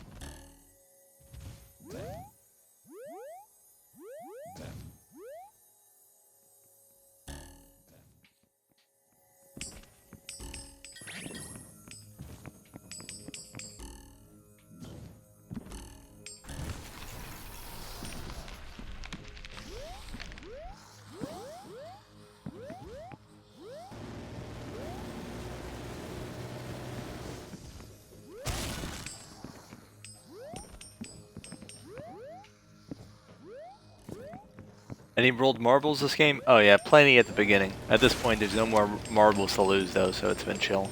Any rolled marbles this game? Oh yeah, plenty at the beginning. At this point, there's no more marbles to lose though, so it's been chill.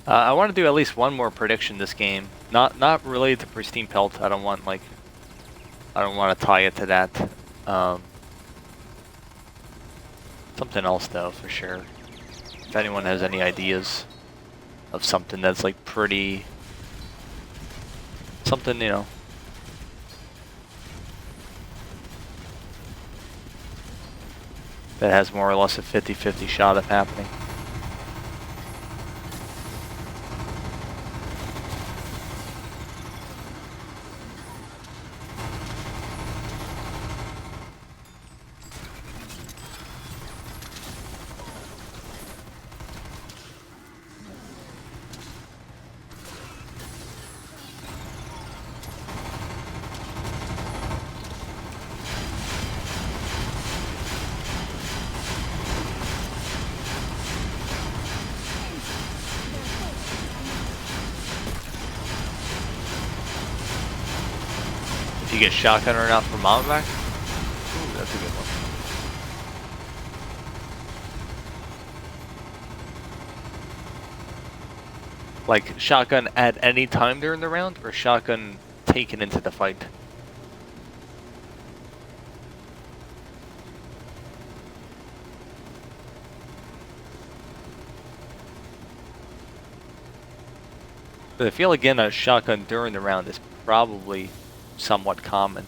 I want to do at least one more prediction this game. Not related to Pristine Pelt. I don't want to tie it to that. Something else though, for sure. If anyone has any ideas of something that's like pretty, something, you know. That has more or less a 50-50 shot of happening. If you get shotgun or not from mountain back? Ooh, that's a good one. Like shotgun at any time during the round, or shotgun taken into the fight? But I feel again a shotgun during the round is probably somewhat common.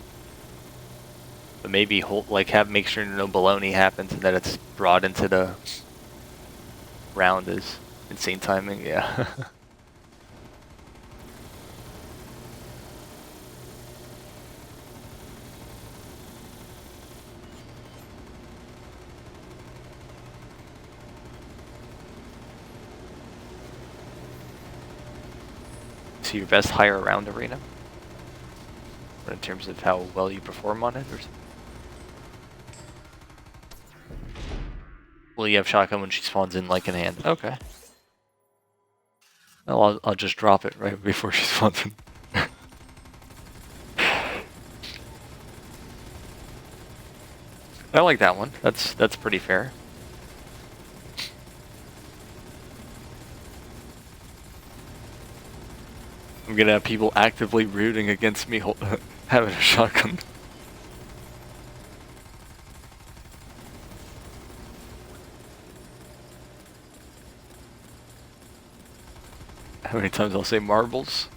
But maybe hold, like make sure no baloney happens and that it's brought into the round is insane timing, yeah. So your best higher round arena? In terms of how well you perform on it, or something? Well, you have shotgun when she spawns in like in hand. Okay. Well, I'll just drop it right before she spawns in. I like that one. That's pretty fair. I'm gonna have people actively rooting against me having a shotgun. How many times I'll say marbles?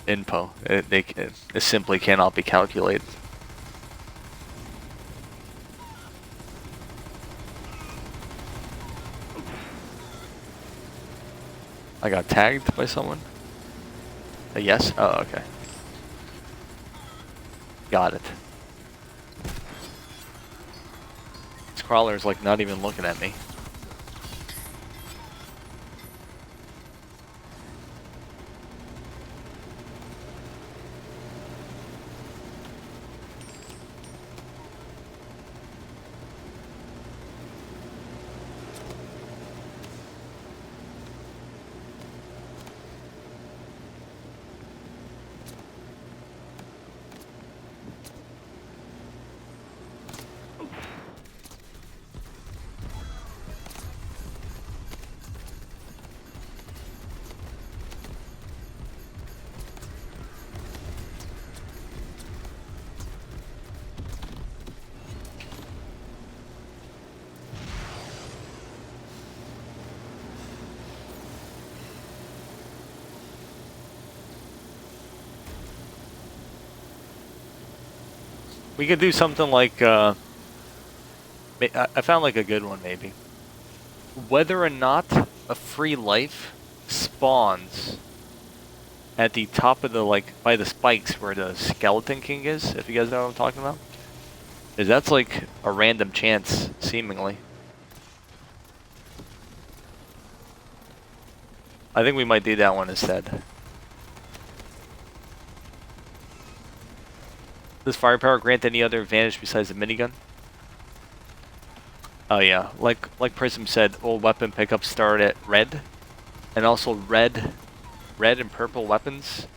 Inpo. It simply cannot be calculated. I got tagged by someone? A yes? Oh, okay. Got it. This crawler's like not even looking at me. We could do something like, I found like a good one maybe. Whether or not a free life spawns at the top of the, like, by the spikes where the Skeleton King is, if you guys know what I'm talking about. Is that's like a random chance, seemingly. I think we might do that one instead. Does firepower grant any other advantage besides the minigun? Oh yeah, like Prism said, all weapon pickups start at red, and also red and purple weapons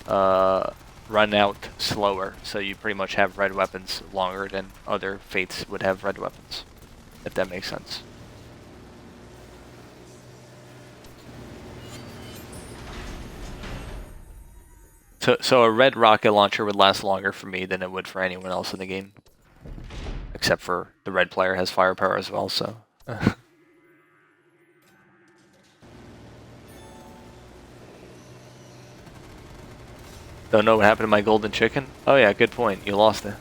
run out slower. So you pretty much have red weapons longer than other fates would have red weapons, if that makes sense. So a red rocket launcher would last longer for me than it would for anyone else in the game. Except for the red player has firepower as well, so... Don't know what happened to my golden chicken? Oh yeah, good point. You lost it.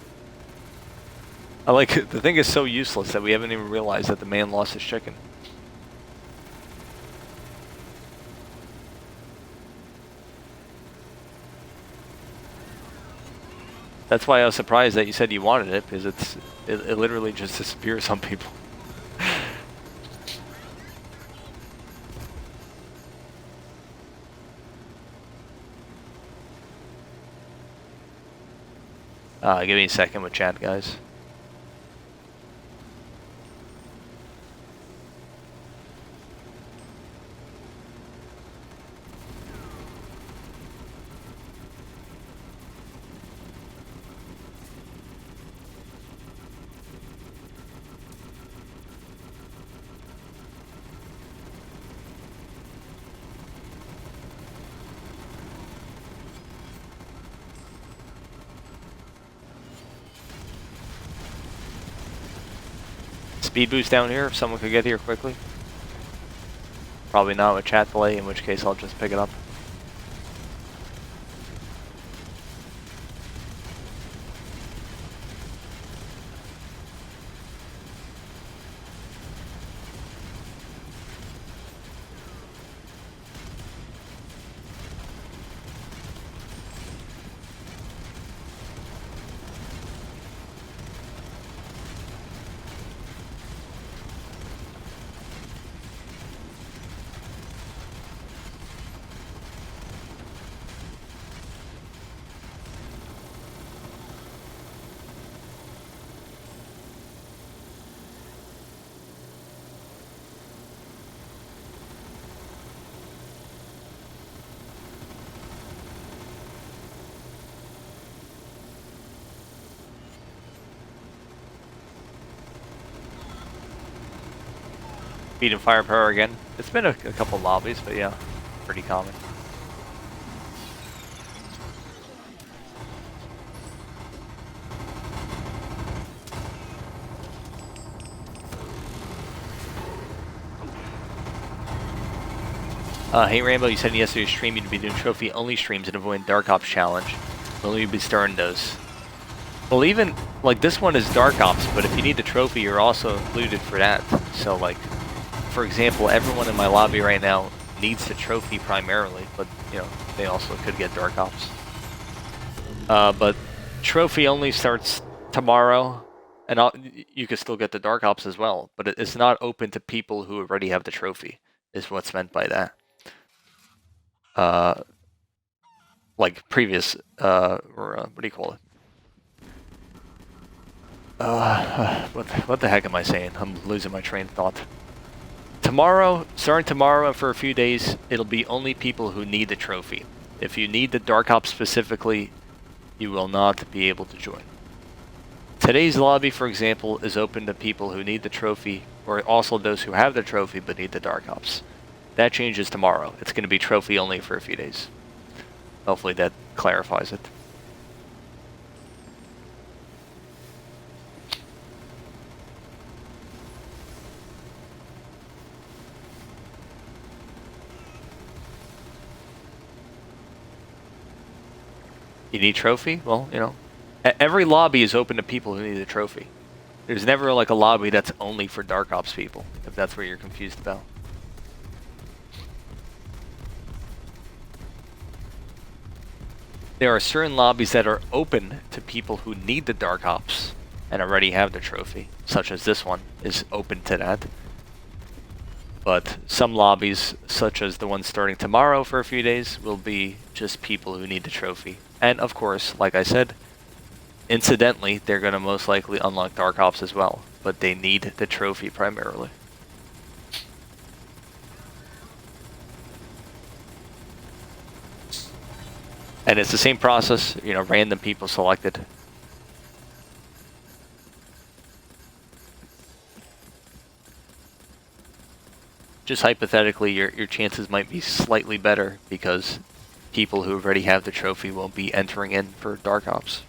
I like it. The thing is so useless that we haven't even realized that the man lost his chicken. That's why I was surprised that you said you wanted it, because it literally just disappears on people. Give me a second with chat, guys. Speed boost down here if someone could get here quickly. Probably not with chat delay, in which case I'll just pick it up. Speed and firepower again. It's been a couple lobbies, but yeah, pretty common. Hey Rainbow, you said in yesterday's stream you'd be doing trophy only streams and avoiding Dark Ops challenge. Will you be starting those? Well, even like this one is Dark Ops, but if you need the trophy, you're also included for that. So like, for example, everyone in my lobby right now needs the trophy primarily, but you know, they also could get Dark Ops. But trophy only starts tomorrow, and you can still get the Dark Ops as well, but it's not open to people who already have the trophy, is what's meant by that. Like previous, or what do you call it? What the heck am I saying? I'm losing my train of thought. Tomorrow, starting tomorrow and for a few days, it'll be only people who need the trophy. If you need the Dark Ops specifically, you will not be able to join. Today's lobby, for example, is open to people who need the trophy, or also those who have the trophy but need the Dark Ops. That changes tomorrow. It's going to be trophy only for a few days. Hopefully that clarifies it. You need trophy? Well, you know, every lobby is open to people who need a trophy. There's never like a lobby that's only for Dark Ops people, if that's what you're confused about. There are certain lobbies that are open to people who need the Dark Ops and already have the trophy, such as this one is open to that. But some lobbies, such as the one starting tomorrow for a few days, will be just people who need the trophy. And of course, like I said, incidentally, they're going to most likely unlock Dark Ops as well, but they need the trophy primarily. And it's the same process, you know, random people selected. Just hypothetically, your chances might be slightly better because people who already have the trophy will be entering in for Dark Ops.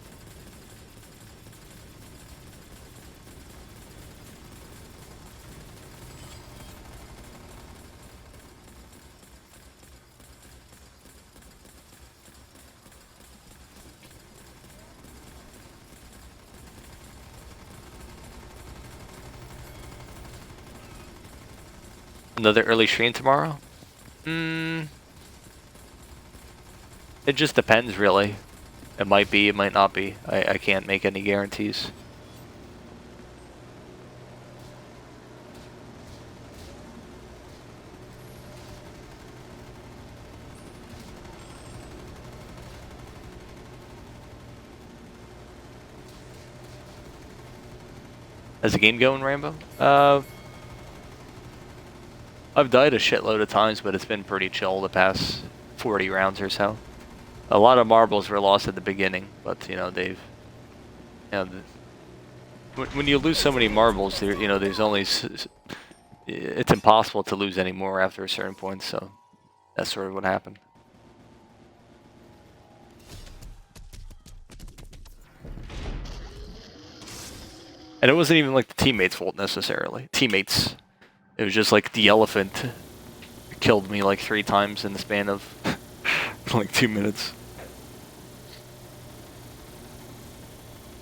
Another early stream tomorrow? It just depends, really. It might be, it might not be. I can't make any guarantees. How's the game going, Rambo? I've died a shitload of times, but it's been pretty chill the past 40 rounds or so. A lot of marbles were lost at the beginning, but you know they've, you know, when you lose so many marbles, there, you know, there's only, it's impossible to lose any more after a certain point. So that's sort of what happened. And it wasn't even like the teammates' fault necessarily. Teammates. It was just like the elephant killed me like 3 times in the span of like 2 minutes.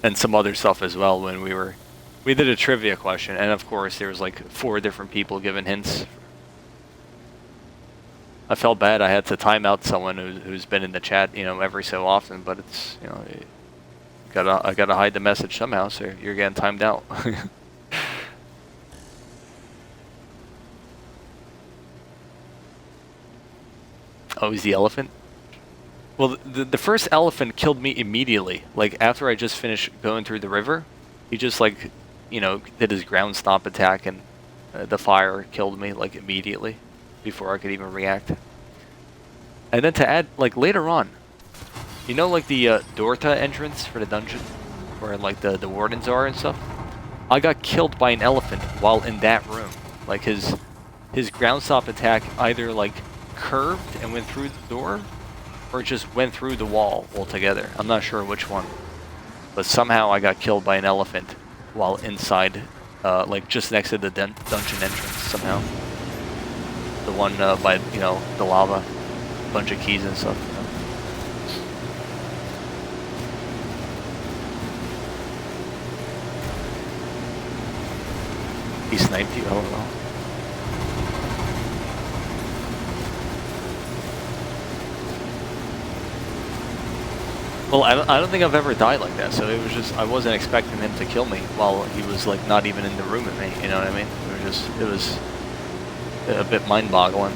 And some other stuff as well when we did a trivia question, and of course there was like 4 different people giving hints. I felt bad I had to time out someone who's been in the chat, you know, every so often, but it's, you know, I gotta hide the message somehow, so you're getting timed out. Oh, he's the elephant? Well, the first elephant killed me immediately. Like, after I just finished going through the river, he just, like, you know, did his ground stomp attack, and the fire killed me, like, immediately, before I could even react. And then to add, like, later on, you know, like, the Dorta entrance for the dungeon, where, like, the wardens are and stuff? I got killed by an elephant while in that room. Like, his ground stomp attack either, like, curved and went through the door, or just went through the wall altogether. I'm not sure which one. But somehow I got killed by an elephant while inside, like just next to the dungeon entrance somehow. The one by, you know, the lava. Bunch of keys and stuff. You know? He sniped you, LOL. Well, I don't think I've ever died like that, so it was just, I wasn't expecting him to kill me while he was, like, not even in the room with me, you know what I mean? It was a bit mind-boggling.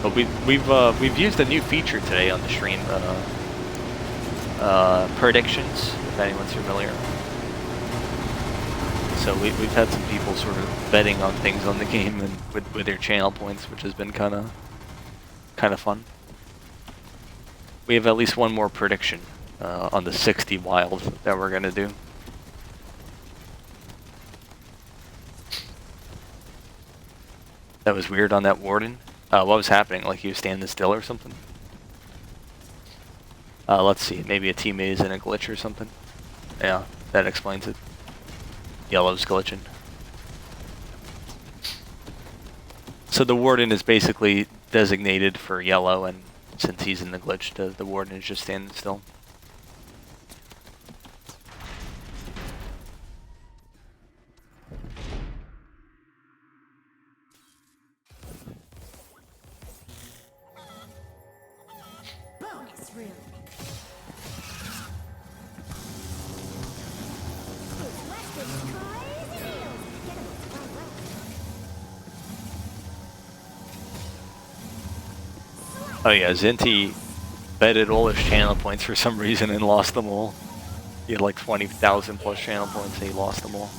But we've used a new feature today on the stream, predictions, if anyone's familiar. So we've had some people sort of betting on things on the game and with their channel points, which has been kind of fun. We have at least one more prediction on the 60 wild that we're gonna do. That was weird on that warden. What was happening? Like he was standing still or something? Let's see. Maybe a teammate is in a glitch or something. Yeah, that explains it. Yellow's glitching. So the warden is basically designated for yellow, and since he's in the glitch, the warden is just standing still. Bonus room. Oh yeah, Zinti betted all his channel points for some reason and lost them all. He had like 20,000 plus channel points and he lost them all.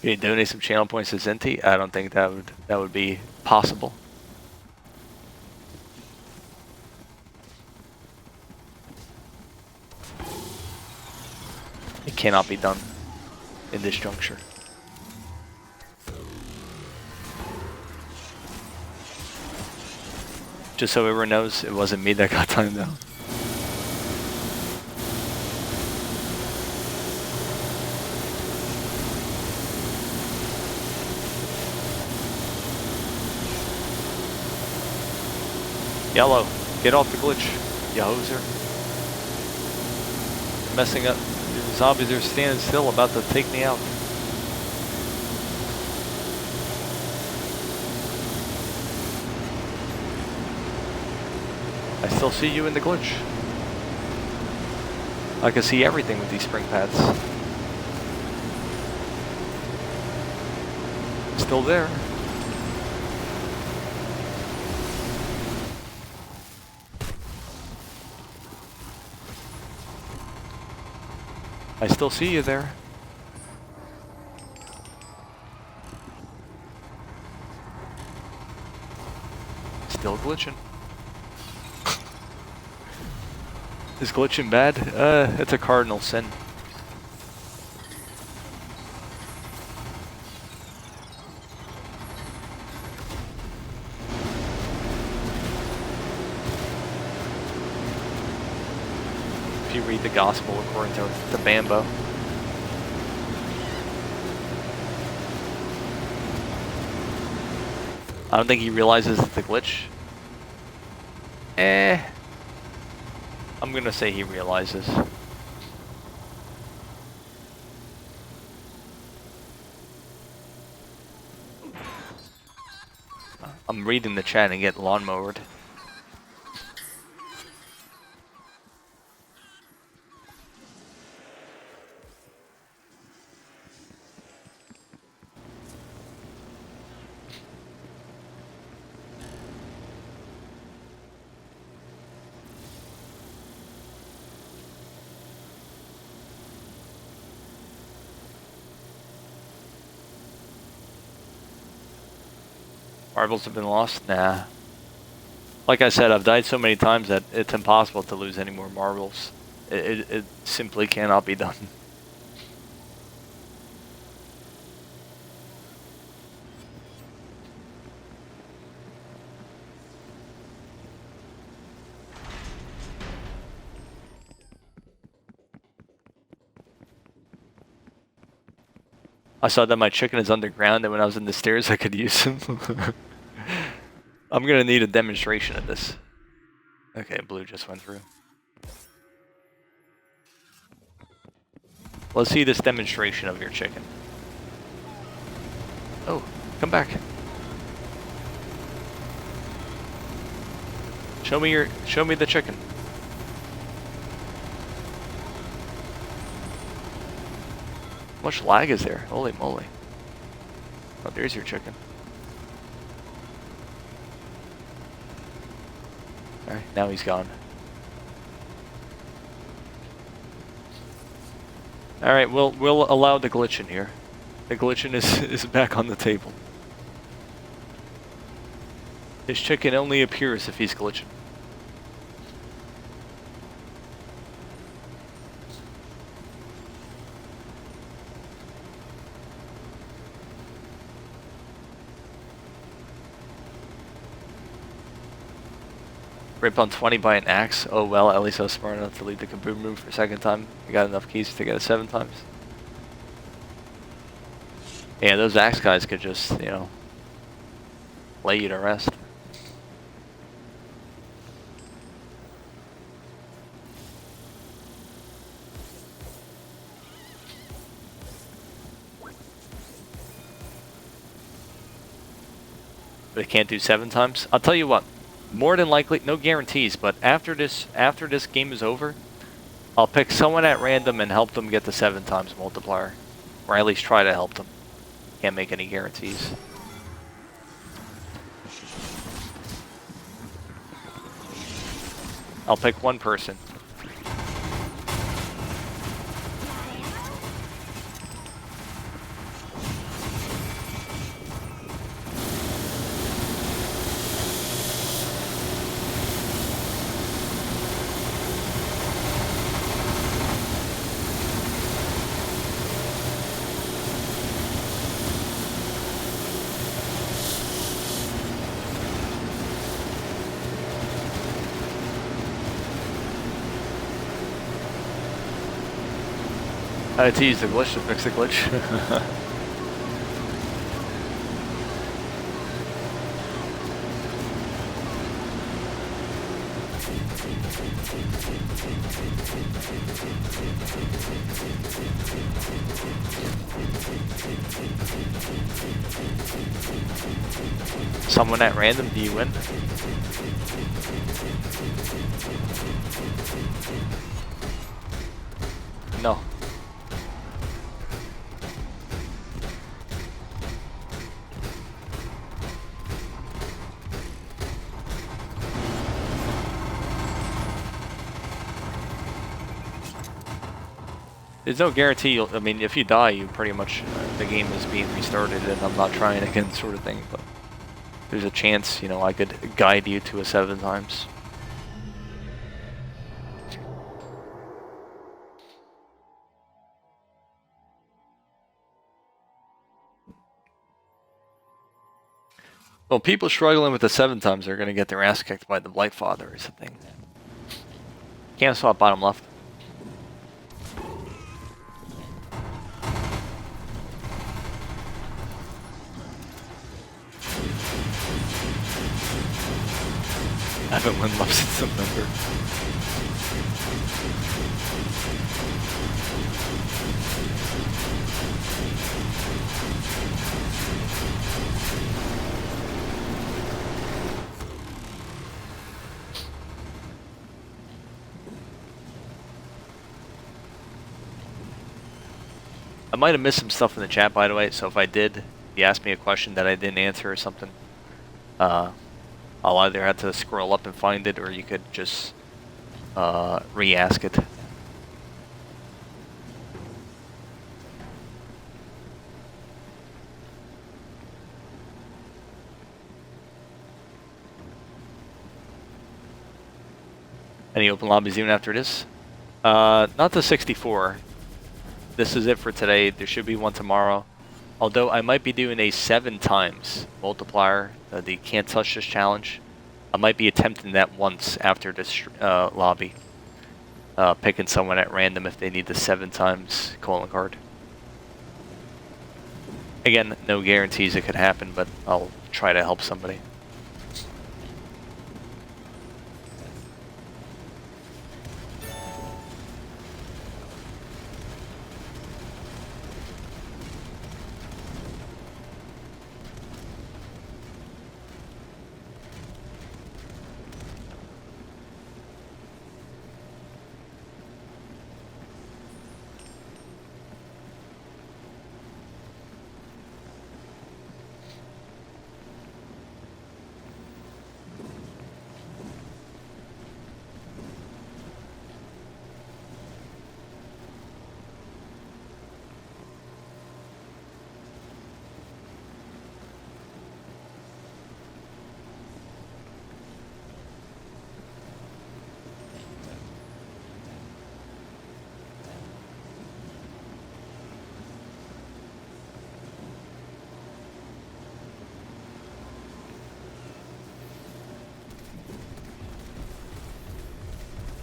Can you donate some channel points to Zinti? I don't think that would be possible. It cannot be done in this juncture. Just so everyone knows, it wasn't me that got timed out. Yellow, get off the glitch, you hoser. You're messing up. The zombies are standing still, about to take me out. I still see you in the glitch. I can see everything with these spring pads. Still there. I still see you there. Still glitching. Is glitching bad? It's a cardinal sin. If you read the gospel according to the Bambo. I don't think he realizes it's a glitch. I'm gonna say he realizes. I'm reading the chat and getting lawnmowered. Marbles have been lost? Nah. Like I said, I've died so many times that it's impossible to lose any more marbles. It simply cannot be done. I saw that my chicken is underground, and when I was in the stairs, I could use him. I'm gonna need a demonstration of this. Okay, blue just went through. Let's see this demonstration of your chicken. Oh, come back. Show me the chicken. How much lag is there? Holy moly. Oh, there's your chicken. Alright, now he's gone. Alright, we'll allow the glitch in here. The glitching is back on the table. His chicken only appears if he's glitching. Rip on 20 by an axe. Oh well, at least I was smart enough to leave the kaboom room for a second time. I got enough keys to get it 7 times. Yeah, those axe guys could just, you know, lay you to rest. But it can't do 7 times? I'll tell you what. More than likely, no guarantees, but after this game is over, I'll pick someone at random and help them get the 7 times multiplier. Or at least try to help them. Can't make any guarantees. I'll pick one person. I had to use the glitch to fix the glitch. Someone at random, do you win? No. There's no guarantee you'll, I mean, if you die, you pretty much, the game is being restarted and I'm not trying again sort of thing, but there's a chance, you know, I could guide you to a 7 times. Well, people struggling with the 7 times are going to get their ass kicked by the Blight Father or something. Can't swap bottom left. I haven't won left since November. I might have missed some stuff in the chat, by the way, so if I did, you asked me a question that I didn't answer or something, I'll either have to scroll up and find it, or you could just re-ask it. Any open lobbies even after this? Not the 64. This is it for today. There should be one tomorrow. Although I might be doing a 7 times multiplier, the can't touch this challenge. I might be attempting that once after this lobby. Picking someone at random if they need the 7 times calling card. Again, no guarantees it could happen, but I'll try to help somebody.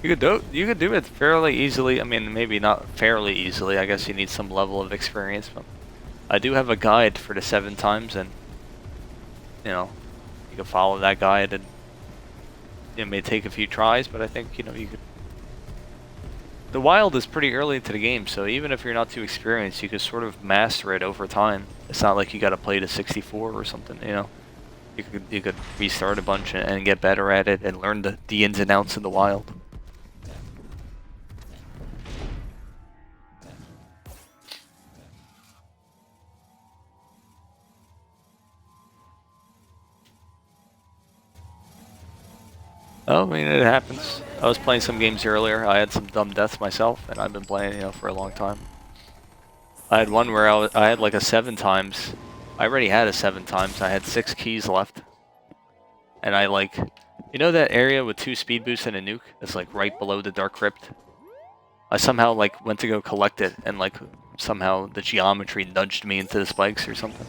You could do it fairly easily. I mean, maybe not fairly easily. I guess you need some level of experience, but I do have a guide for the 7 times, and you know, you can follow that guide, and it may take a few tries, but I think, you know, you could. The wild is pretty early into the game, so even if you're not too experienced, you could sort of master it over time. It's not like you got to play to 64 or something, you know. You could restart a bunch and get better at it and learn the ins and outs of the wild. Oh, I mean, it happens. I was playing some games earlier. I had some dumb deaths myself, and I've been playing, you know, for a long time. I had one where I had like a 7 times. I already had a 7 times. I had 6 keys left. And I like, you know that area with 2 speed boosts and a nuke? That's like right below the Dark Crypt? I somehow like went to go collect it, and like somehow the geometry nudged me into the spikes or something.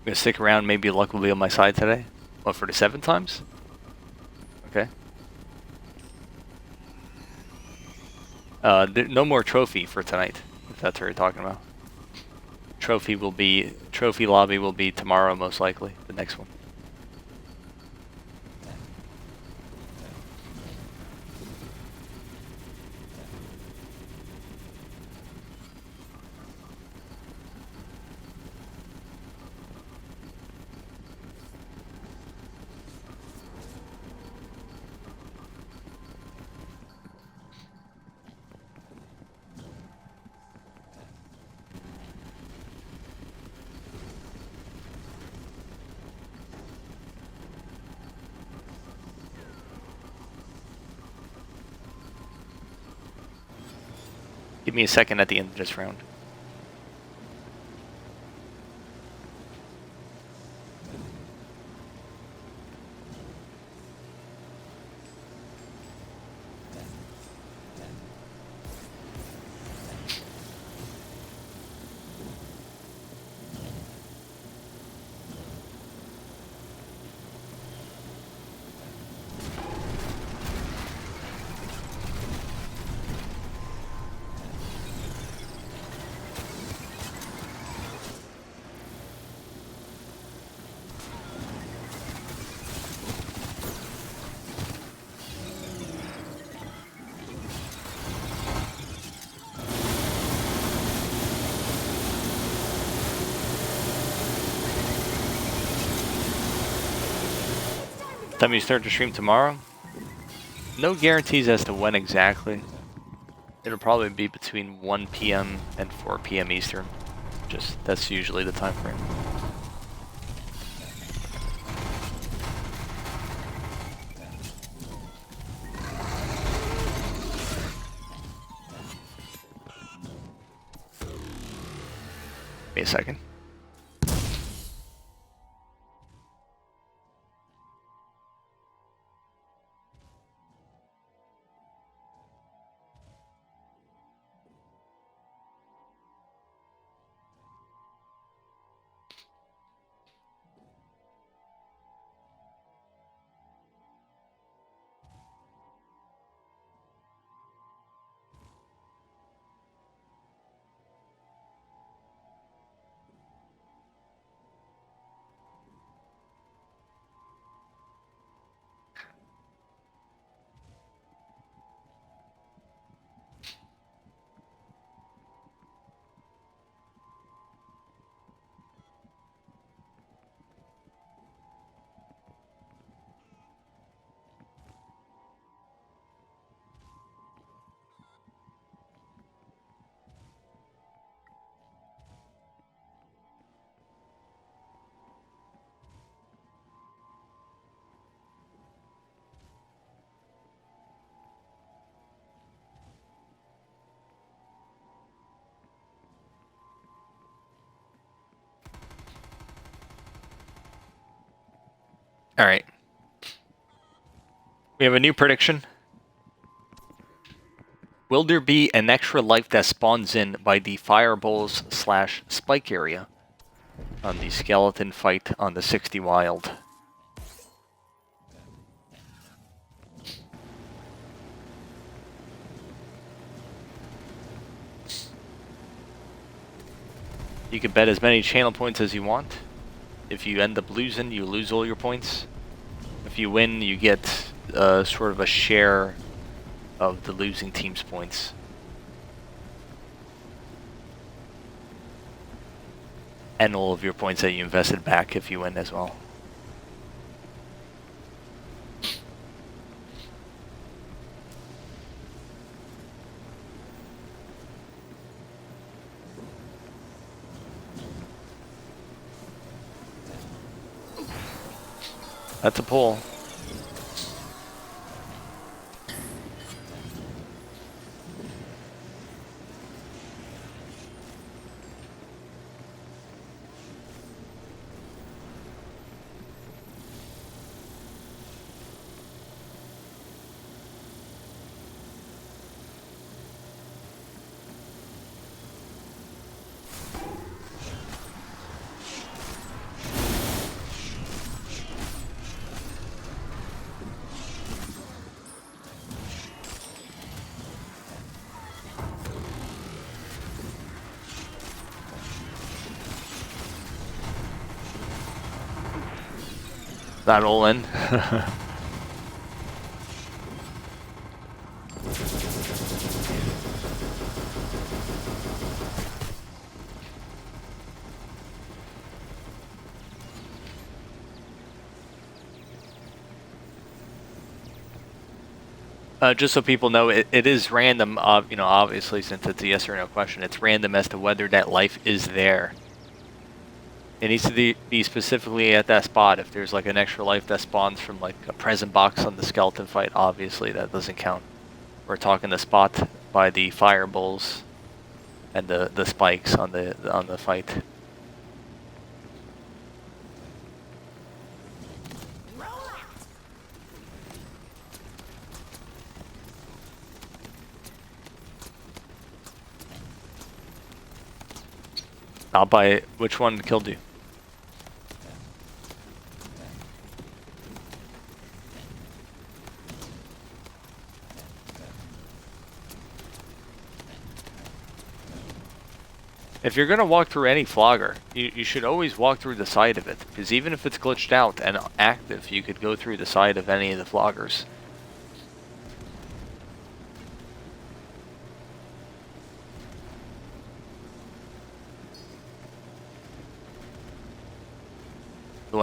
gonna stick around. Maybe luck will be on my side today. What, for the 7 times? Okay. No more trophy for tonight, if that's what you're talking about. Trophy lobby will be tomorrow, most likely, the next one. Give me a second at the end of this round. Time you start to stream tomorrow? No guarantees as to when exactly. It'll probably be between 1 p.m. and 4 p.m. Eastern. That's usually the time frame. Give me a second. Alright. We have a new prediction. Will there be an extra life that spawns in by the fireballs / spike area on the skeleton fight on the 60 wild? You can bet as many channel points as you want. If you end up losing, you lose all your points. If you win, you get sort of a share of the losing team's points. And all of your points that you invested back if you win as well. That's a pull. Not all in. Just so people know, it is random, you know, obviously, since it's a yes or no question, it's random as to whether that life is there. It needs to be specifically at that spot. If there's like an extra life that spawns from like a present box on the skeleton fight, obviously that doesn't count. We're talking the spot by the fireballs and the spikes on the fight. I'll buy which one killed you. If you're gonna walk through any flogger, you should always walk through the side of it, because even if it's glitched out and active, you could go through the side of any of the floggers. The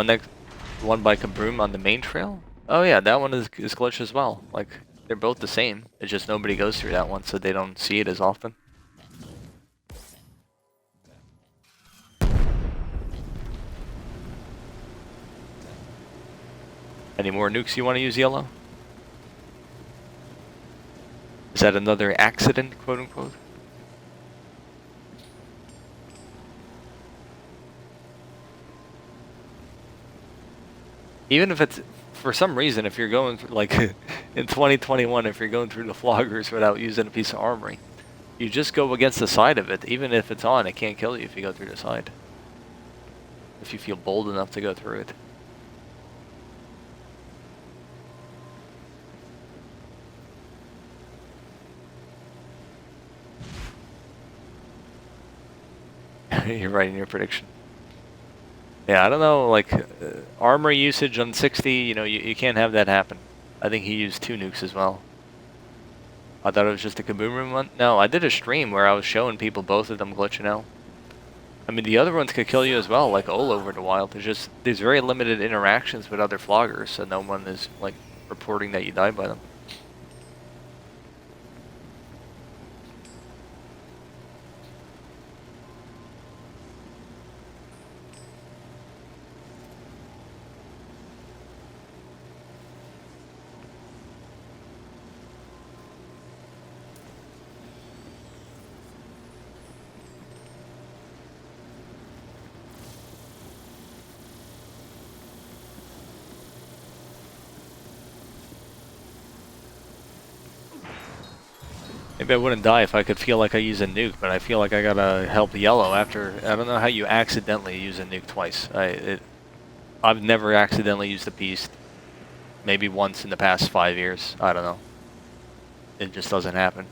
one by Kabroom on the main trail? Oh yeah, that one is glitched as well. Like, they're both the same. It's just nobody goes through that one, so they don't see it as often. Any more nukes you want to use, Yellow? Is that another accident, quote unquote? Even if it's, for some reason, if you're going through, like, in 2021, if you're going through the floggers without using a piece of armory, you just go against the side of it. Even if it's on, it can't kill you if you go through the side. If you feel bold enough to go through it. You're right in your prediction. Yeah, I don't know, like, armor usage on 60, you know, you can't have that happen. I think he used 2 nukes as well. I thought it was just a Kaboom Room one. No, I did a stream where I was showing people both of them glitching out. I mean, the other ones could kill you as well, like Ol over the wild. There's very limited interactions with other floggers, so no one is, like, reporting that you died by them. Maybe I wouldn't die if I could feel like I use a nuke, but I feel like I gotta help Yellow after. I don't know how you accidentally use a nuke twice. I've never accidentally used a piece. Maybe once in the past 5 years. I don't know. It just doesn't happen.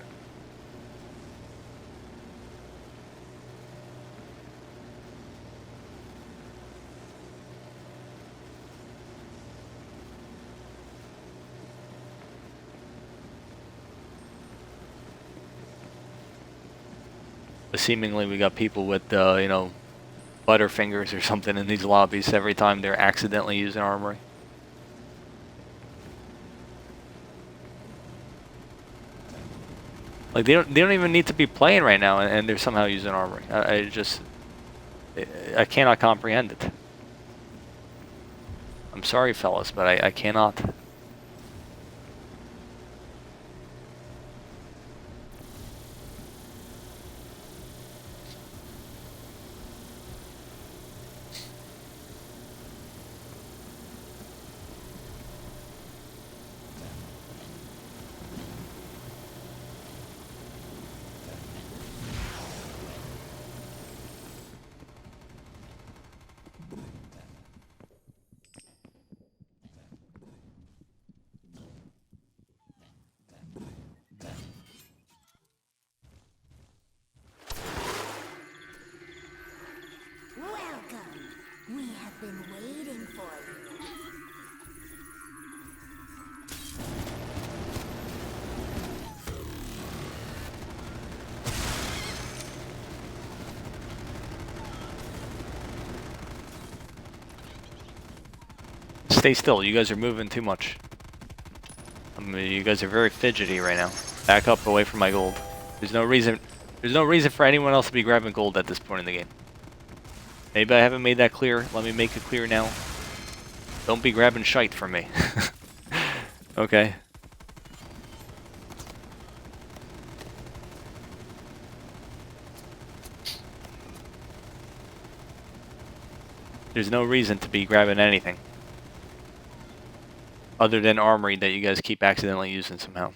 But seemingly we got people with, you know, butterfingers or something in these lobbies every time they're accidentally using armory. Like, they don't even need to be playing right now, and they're somehow using armory. I cannot comprehend it. I'm sorry, fellas, but I cannot. Welcome. We have been waiting for you. stay still. You guys are moving too much. I mean, you guys are very fidgety right now. Back up away from my gold. There's no reason for anyone else to be grabbing gold at this point in the game. Maybe I haven't made that clear. Let me make it clear now. Don't be grabbing shite from me. Okay. There's no reason to be grabbing anything. Other than armory that you guys keep accidentally using somehow.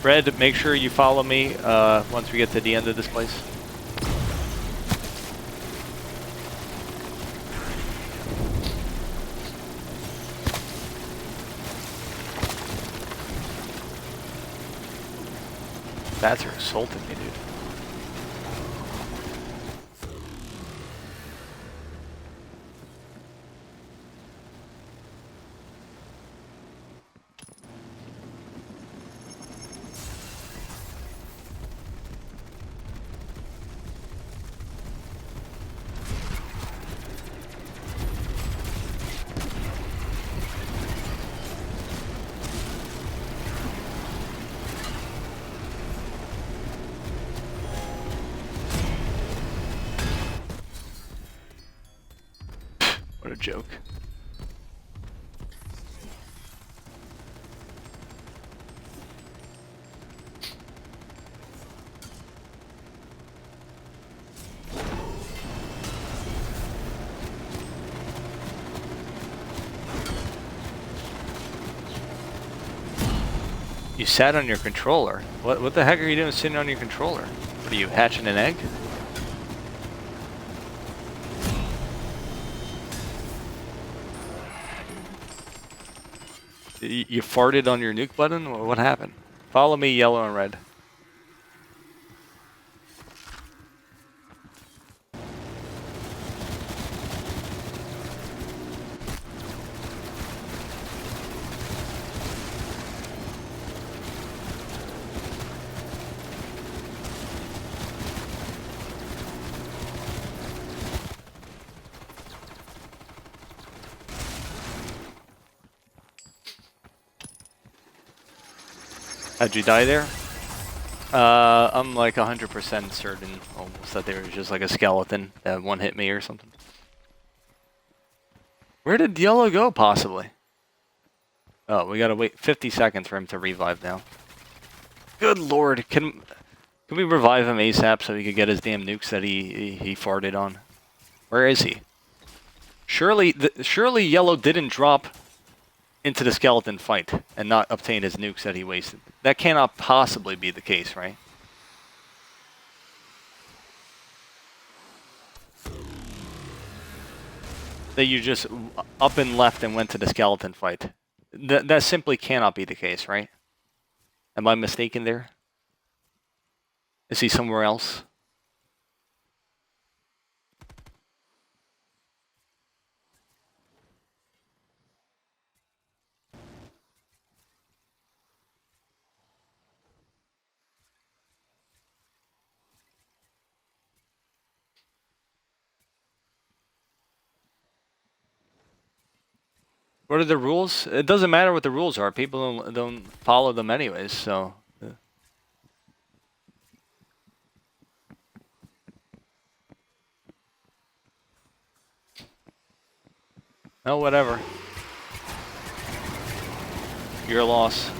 Red, make sure you follow me once we get to the end of this place. Bats are assaulting me, dude. What a joke. You sat on your controller? What the heck are you doing sitting on your controller? What are you, hatching an egg? You farted on your nuke button? What happened? Follow me, yellow and red. How'd you die there? I'm like 100% certain almost that there was just like a skeleton that one hit me or something. Where did yellow go, possibly? Oh, we gotta wait 50 seconds for him to revive now. Good lord, can we revive him ASAP so he could get his damn nukes that he farted on? Where is he? Surely yellow didn't drop into the skeleton fight and not obtain his nukes that he wasted. That cannot possibly be the case, right? That you just up and left and went to the skeleton fight. That simply cannot be the case, right? Am I mistaken there? Is he somewhere else? What are the rules? It doesn't matter what the rules are. People don't follow them anyways, so. Oh, whatever. Your loss.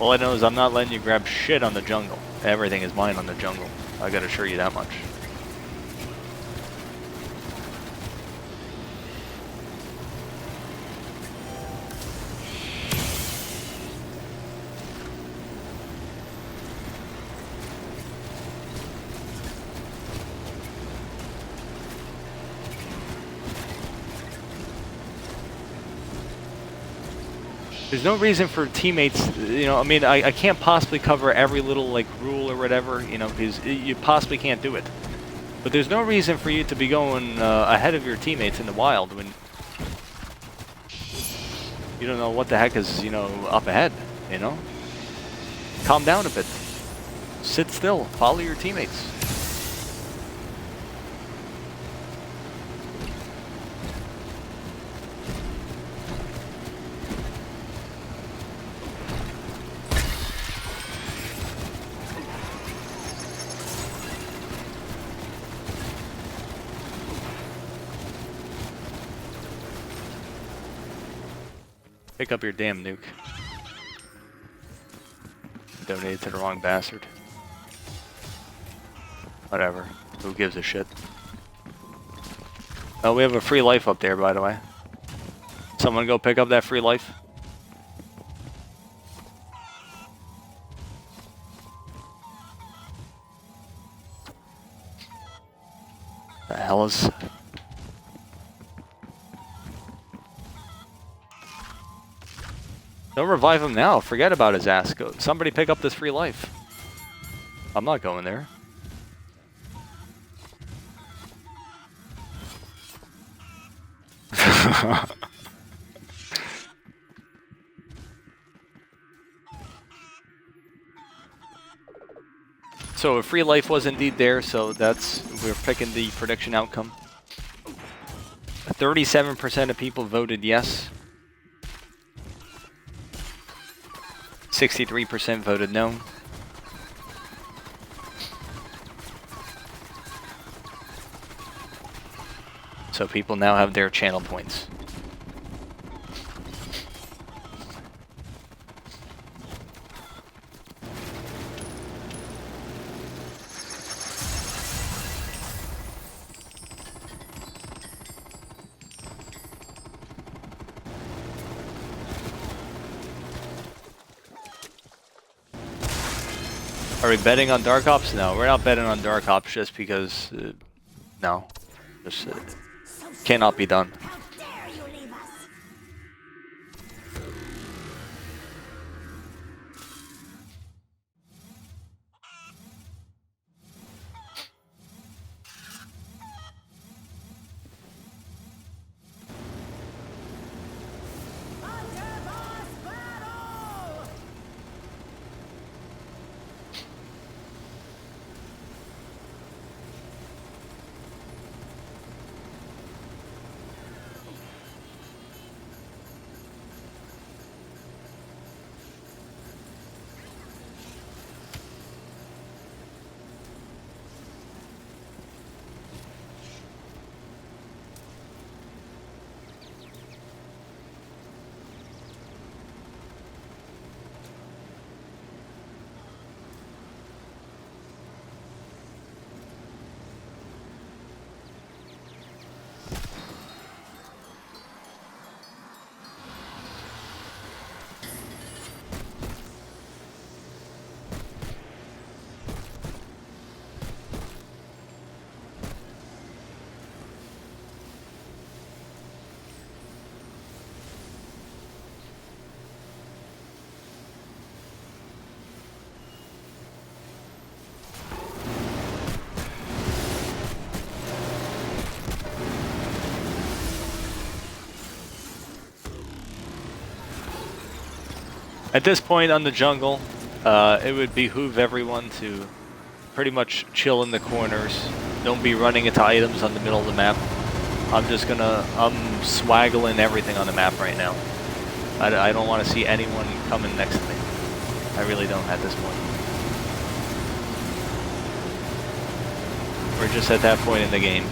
All I know is I'm not letting you grab shit on the jungle. Everything is mine on the jungle. I gotta assure you that much. There's no reason for teammates, you know, I mean, I can't possibly cover every little, like, rule or whatever, you know, because you possibly can't do it. But there's no reason for you to be going ahead of your teammates in the wild when you don't know what the heck is, you know, up ahead, you know? Calm down a bit. Sit still. Follow your teammates. Pick up your damn nuke. Donated to the wrong bastard. Whatever. Who gives a shit? Oh, we have a free life up there, by the way. Someone go pick up that free life. The hell is... Don't revive him now. Forget about his ass. Go. Somebody pick up this free life. I'm not going there. So a free life was indeed there, so we're picking the prediction outcome. 37% of people voted yes. 63% voted no. So people now have their channel points. Are we betting on Dark Ops? No, we're not betting on Dark Ops just because, no. Just cannot be done. How dare you leave us? Underboss battle! At this point on the jungle, it would behoove everyone to pretty much chill in the corners, Don't be running into items on the middle of the map. I'm swaggling everything on the map right now. I don't want to see anyone coming next to me. I really don't at this point. We're just at that point in the game.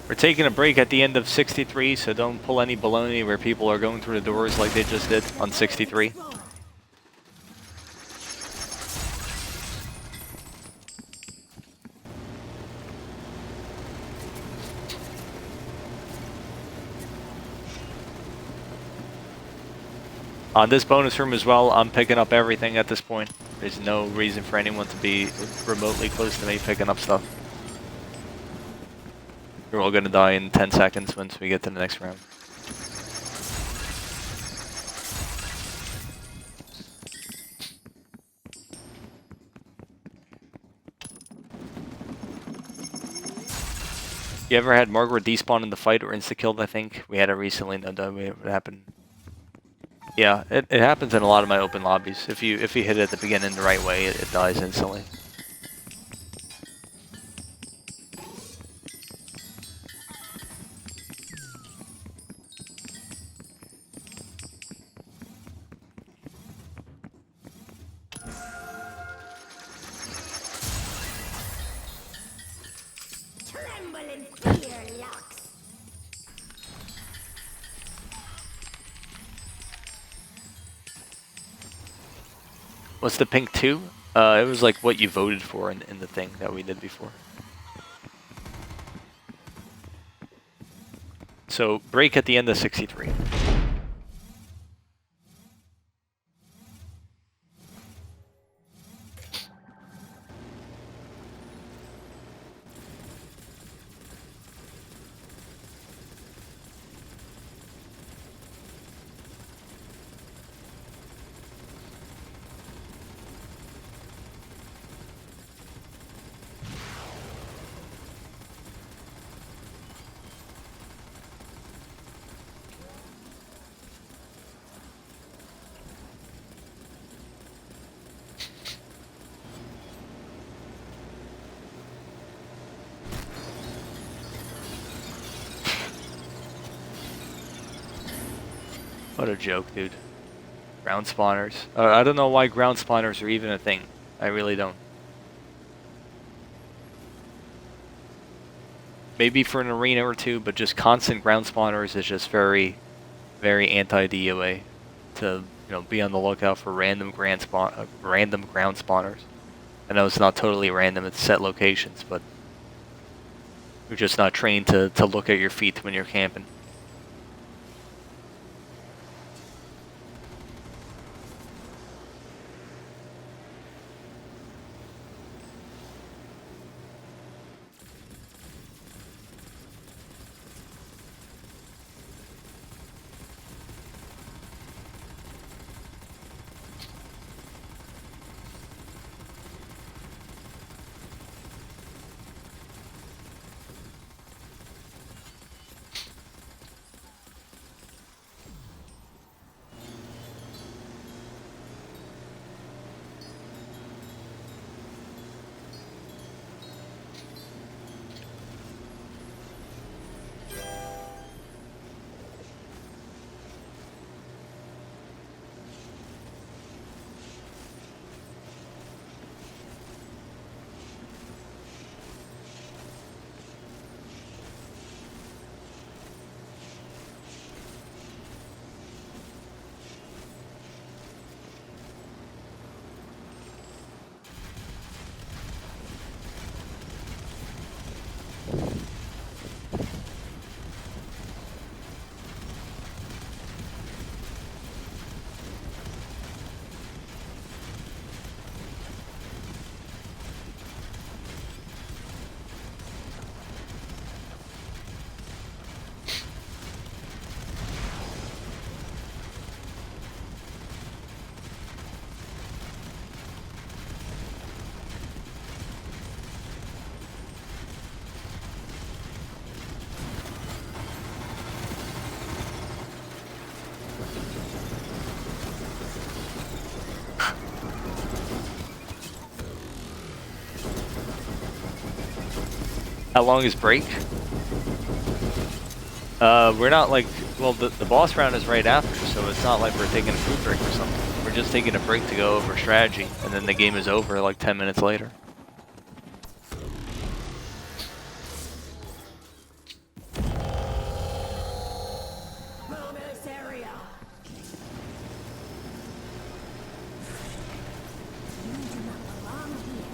We're taking a break at the end of 63, so don't pull any baloney where people are going through the doors like they just did on 63. On this bonus room as well, I'm picking up everything at this point. There's no reason for anyone to be remotely close to me picking up stuff. We're all gonna die in 10 seconds once we get to the next round. You ever had Margaret despawn in the fight or insta-killed, I think? We had it recently, no doubt it happened. Yeah, it happens in a lot of my open lobbies. If you hit it at the beginning the right way, it dies instantly. What's the pink 2? It was like what you voted for in the thing that we did before. So, break at the end of 63. What a joke, dude. Ground spawners. I don't know why ground spawners are even a thing. I really don't. Maybe for an arena or two, but just constant ground spawners is just very, very anti-DOA. To be on the lookout for random ground spawners. I know it's not totally random; it's set locations, but you're just not trained to look at your feet when you're camping. How long is break? We're not like, well, the boss round is right after, so it's not like we're taking a food break or something. We're just taking a break to go over strategy, and then the game is over like 10 minutes later. Bonus area. You do not belong here.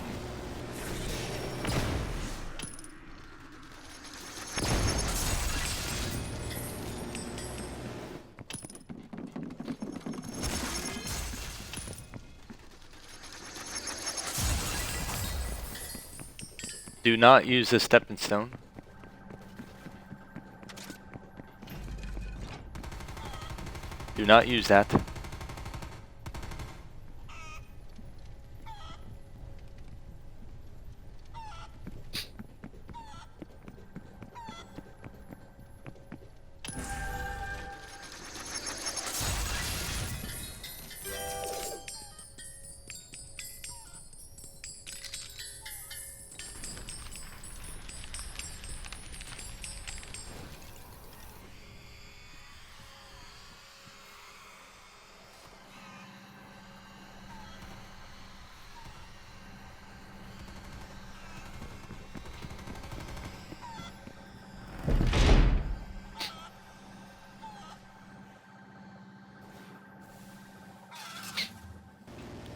Do not use the stepping stone. Do not use that.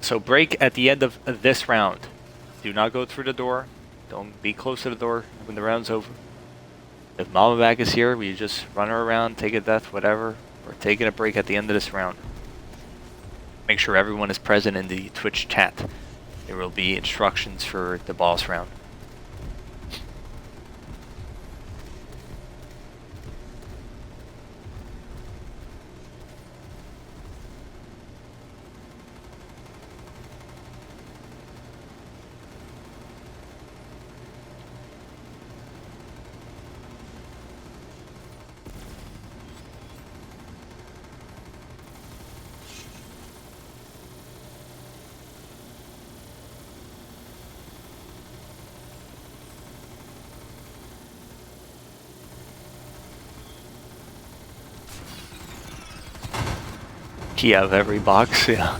So break at the end of this round. Do not go through the door. Don't be close to the door when the round's over. If Mama Bag is here, we just run her around, take a death, whatever. We're taking a break at the end of this round. Make sure everyone is present in the Twitch chat. There will be instructions for the boss round. Key out of every box, yeah.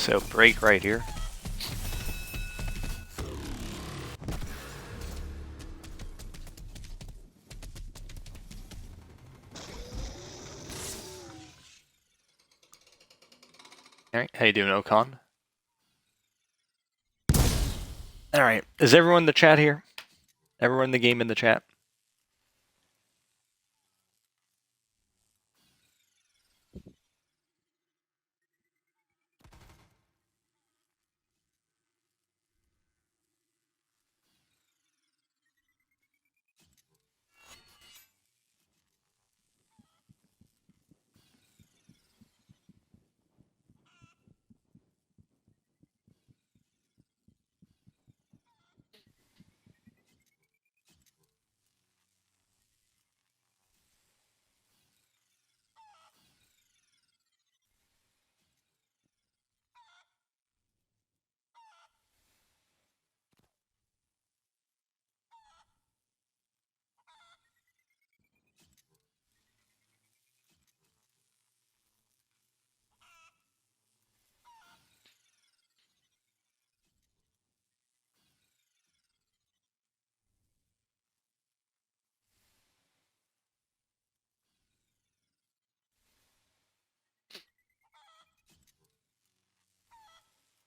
So break right here. Alright, how you doing, Okan? Alright, is everyone in the chat here? Everyone in the game in the chat?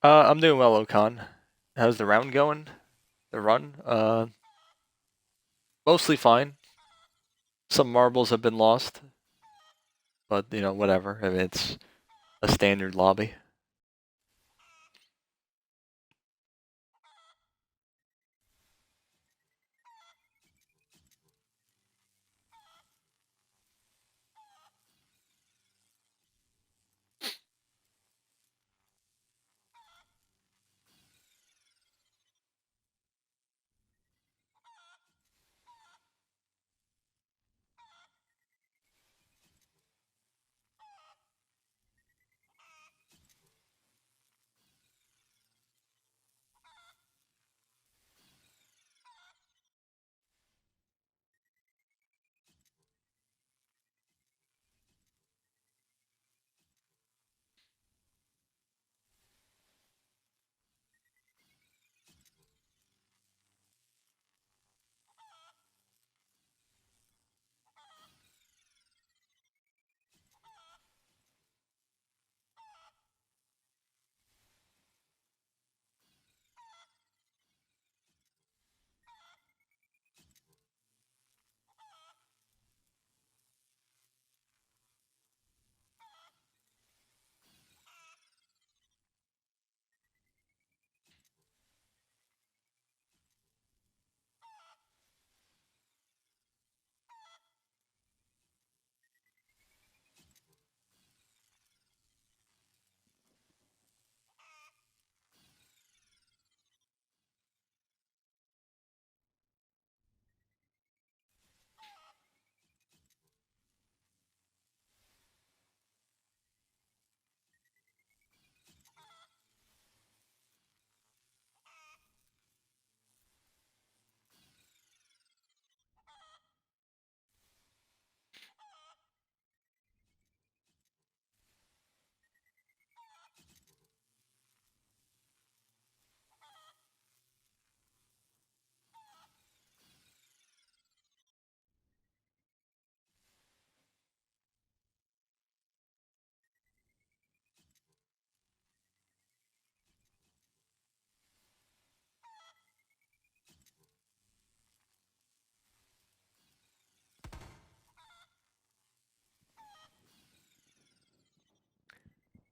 I'm doing well, Okan. How's the round going? The run? Mostly fine. Some marbles have been lost. But, you know, whatever. I mean, it's a standard lobby.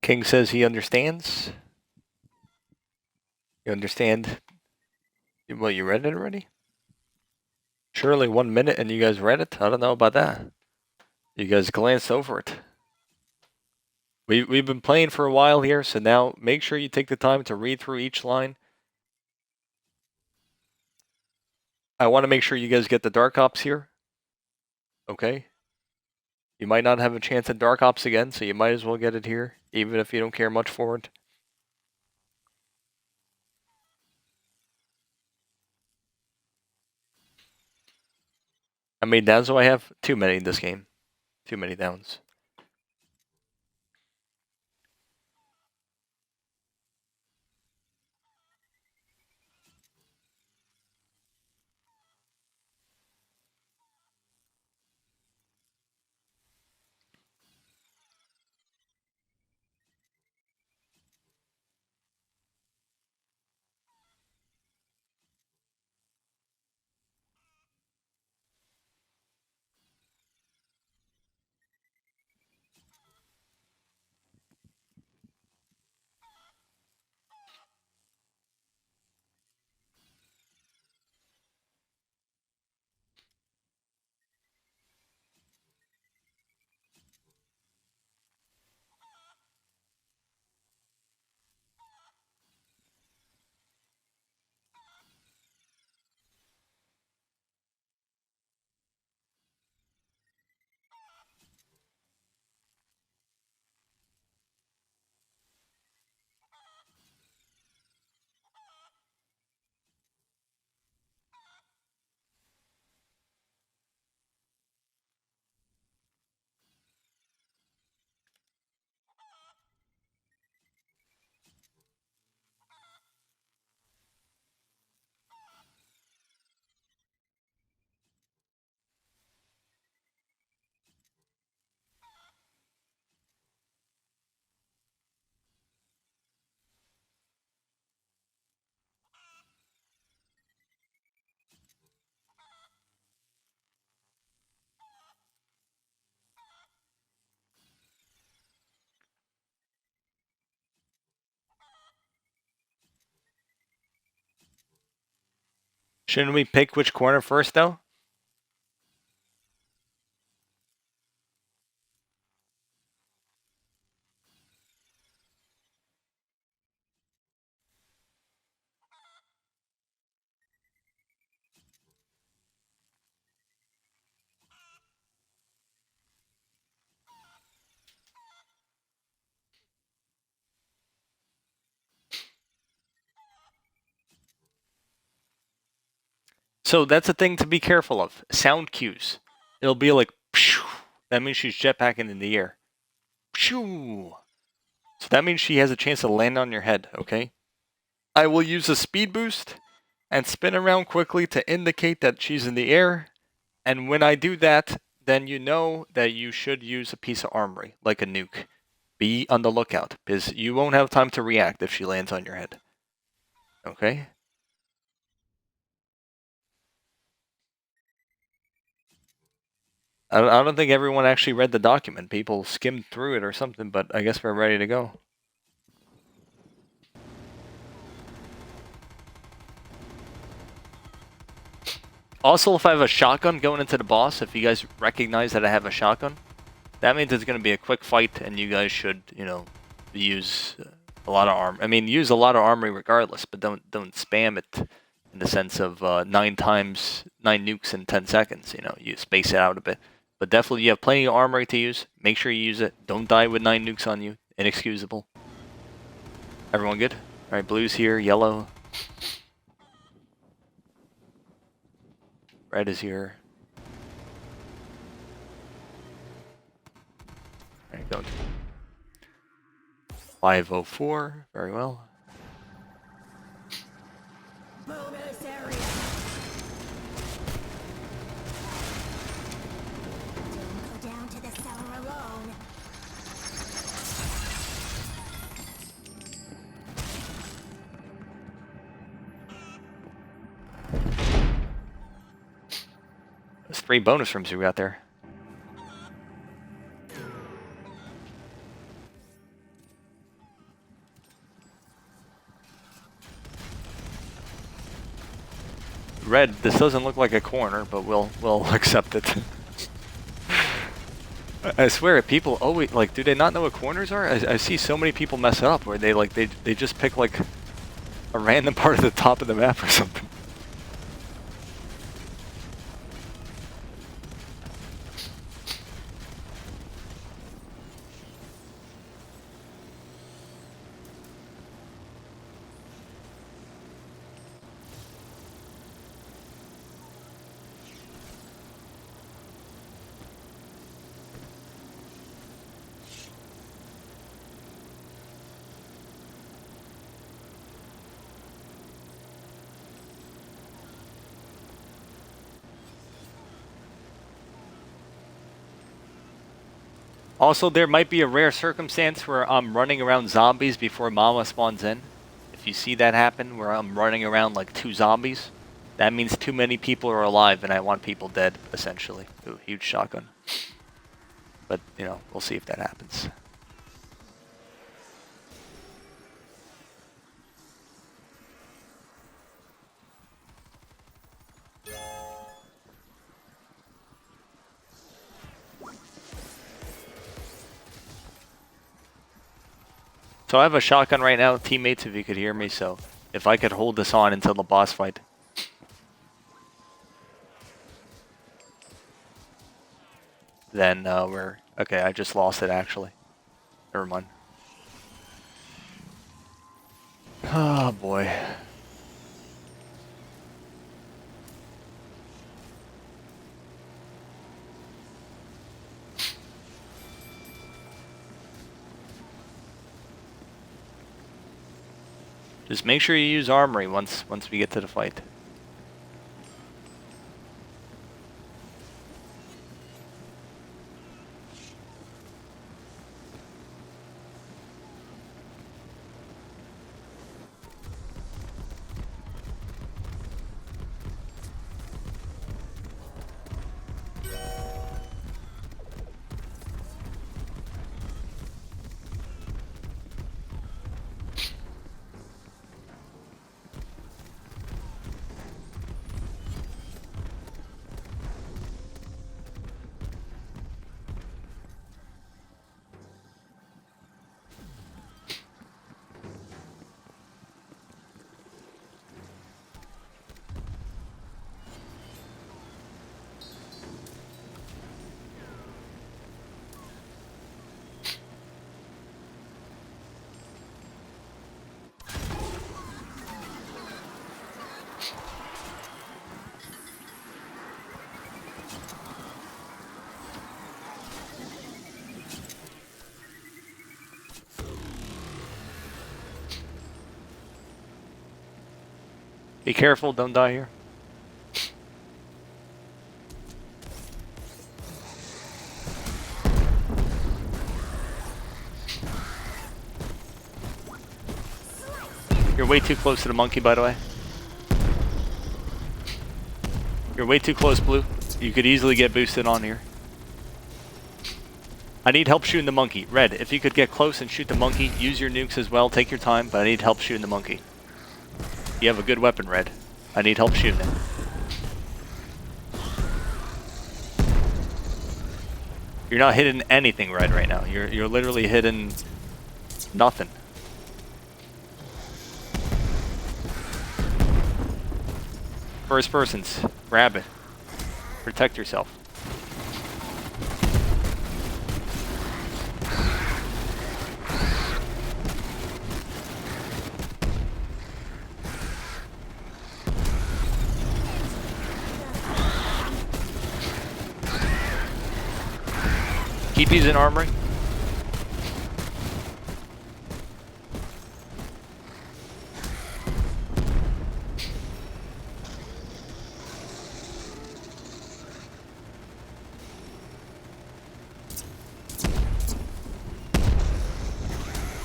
King says he understands. You understand? Well, you read it already? Surely 1 minute and you guys read it? I don't know about that. You guys glanced over it. We've been playing for a while here, so now make sure you take the time to read through each line. I want to make sure you guys get the Dark Ops here. Okay? You might not have a chance at Dark Ops again, so you might as well get it here, even if you don't care much for it. How many downs do I have? Too many in this game. Too many downs. Shouldn't we pick which corner first, though? So that's a thing to be careful of. Sound cues. It'll be like, phew. That means she's jetpacking in the air. Phew. So that means she has a chance to land on your head, okay? I will use a speed boost and spin around quickly to indicate that she's in the air. And when I do that, then you know that you should use a piece of armory, like a nuke. Be on the lookout, because you won't have time to react if she lands on your head. Okay? I don't think everyone actually read the document. People skimmed through it or something, but I guess we're ready to go. Also, if I have a shotgun going into the boss, if you guys recognize that I have a shotgun, that means it's going to be a quick fight, and you guys should, you know, use a lot of armor. I mean, use a lot of armory regardless, but don't spam it in the sense of 9 nukes in 10 seconds. You know, you space it out a bit. But definitely, you have plenty of armory to use. Make sure you use it. Don't die with 9 nukes on you. Inexcusable. Everyone good? All right, blue's here, yellow. Red is here. All right, go. 504, very well. Move this area. Don't go down to the cellar alone. There's 3 bonus rooms we got there. Red, this doesn't look like a corner, but we'll accept it. I swear, people always like. Do they not know what corners are? I see so many people mess it up where they just pick like a random part of the top of the map or something. Also, there might be a rare circumstance where I'm running around zombies before Mama spawns in. If you see that happen, where I'm running around like 2 zombies, that means too many people are alive and I want people dead, essentially. Ooh, huge shotgun. But, you know, we'll see if that happens. So I have a shotgun right now, teammates, if you could hear me, so if I could hold this on until the boss fight. Then we're... Okay, I just lost it, actually. Never mind. Oh, boy. Just make sure you use armory once we get to the fight. Be careful, don't die here. You're way too close to the monkey, by the way. You're way too close, Blue. You could easily get boosted on here. I need help shooting the monkey. Red, if you could get close and shoot the monkey, use your nukes as well. Take your time, but I need help shooting the monkey. You have a good weapon, Red. I need help shooting it. You're not hitting anything, Red, right now. You're literally hitting nothing. First persons, grab it. Protect yourself. Keep using armory.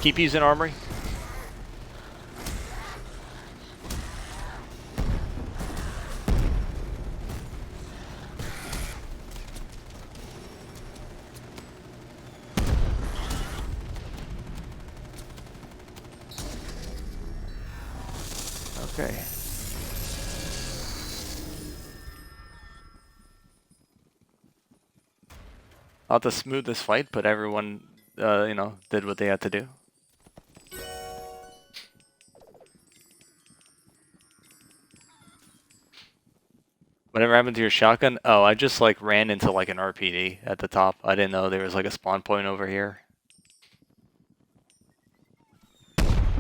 Keep using armory. Okay. Not the smoothest fight, but everyone, you know, did what they had to do. Whatever happened to your shotgun? Oh, I just like ran into like an RPD at the top. I didn't know there was like a spawn point over here.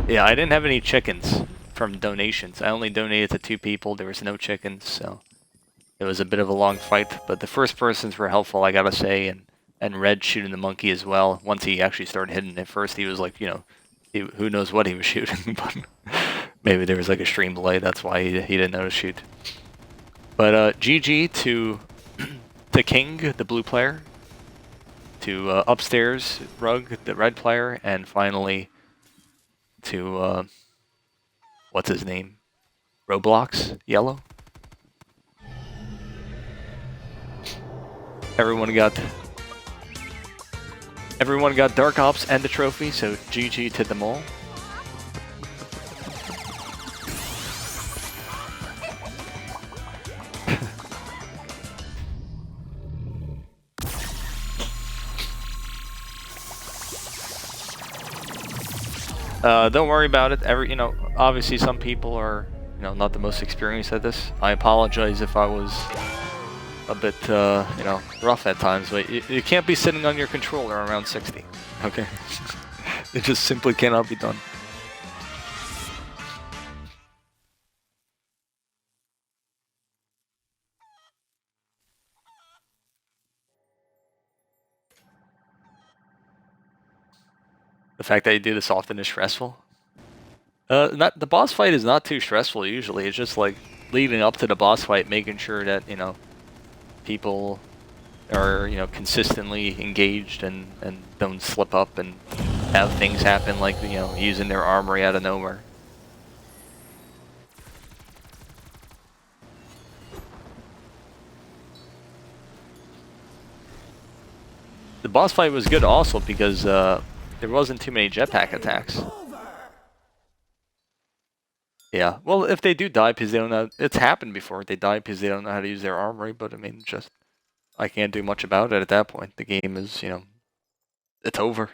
Yeah, I didn't have any chickens from donations. I only donated to 2 people. There was no chickens, so it was a bit of a long fight. But the first persons were helpful, I gotta say, and Red shooting the monkey as well. Once he actually started hitting it, first he was like, you know, who knows what he was shooting, but maybe there was like a stream delay. That's why he didn't know to shoot. But GG to to King, the blue player, to Upstairs Rug, the red player, and finally to what's his name? Roblox, yellow. Everyone got Dark Ops and the trophy, so GG to them all. Don't worry about it. You know, obviously some people are, you know, not the most experienced at this. I apologize if I was a bit, you know, rough at times, but you can't be sitting on your controller around 60, okay? It just simply cannot be done. The fact that you do this often is stressful. The boss fight is not too stressful usually. It's just like leading up to the boss fight, making sure that, you know, people are, you know, consistently engaged and don't slip up and have things happen like, you know, using their armory out of nowhere. The boss fight was good also because there wasn't too many jetpack attacks. Yeah, well, if they do die because they don't know, it's happened before. They die because they don't know how to use their armory, but I mean, just I can't do much about it at that point. The game is, you know, it's over.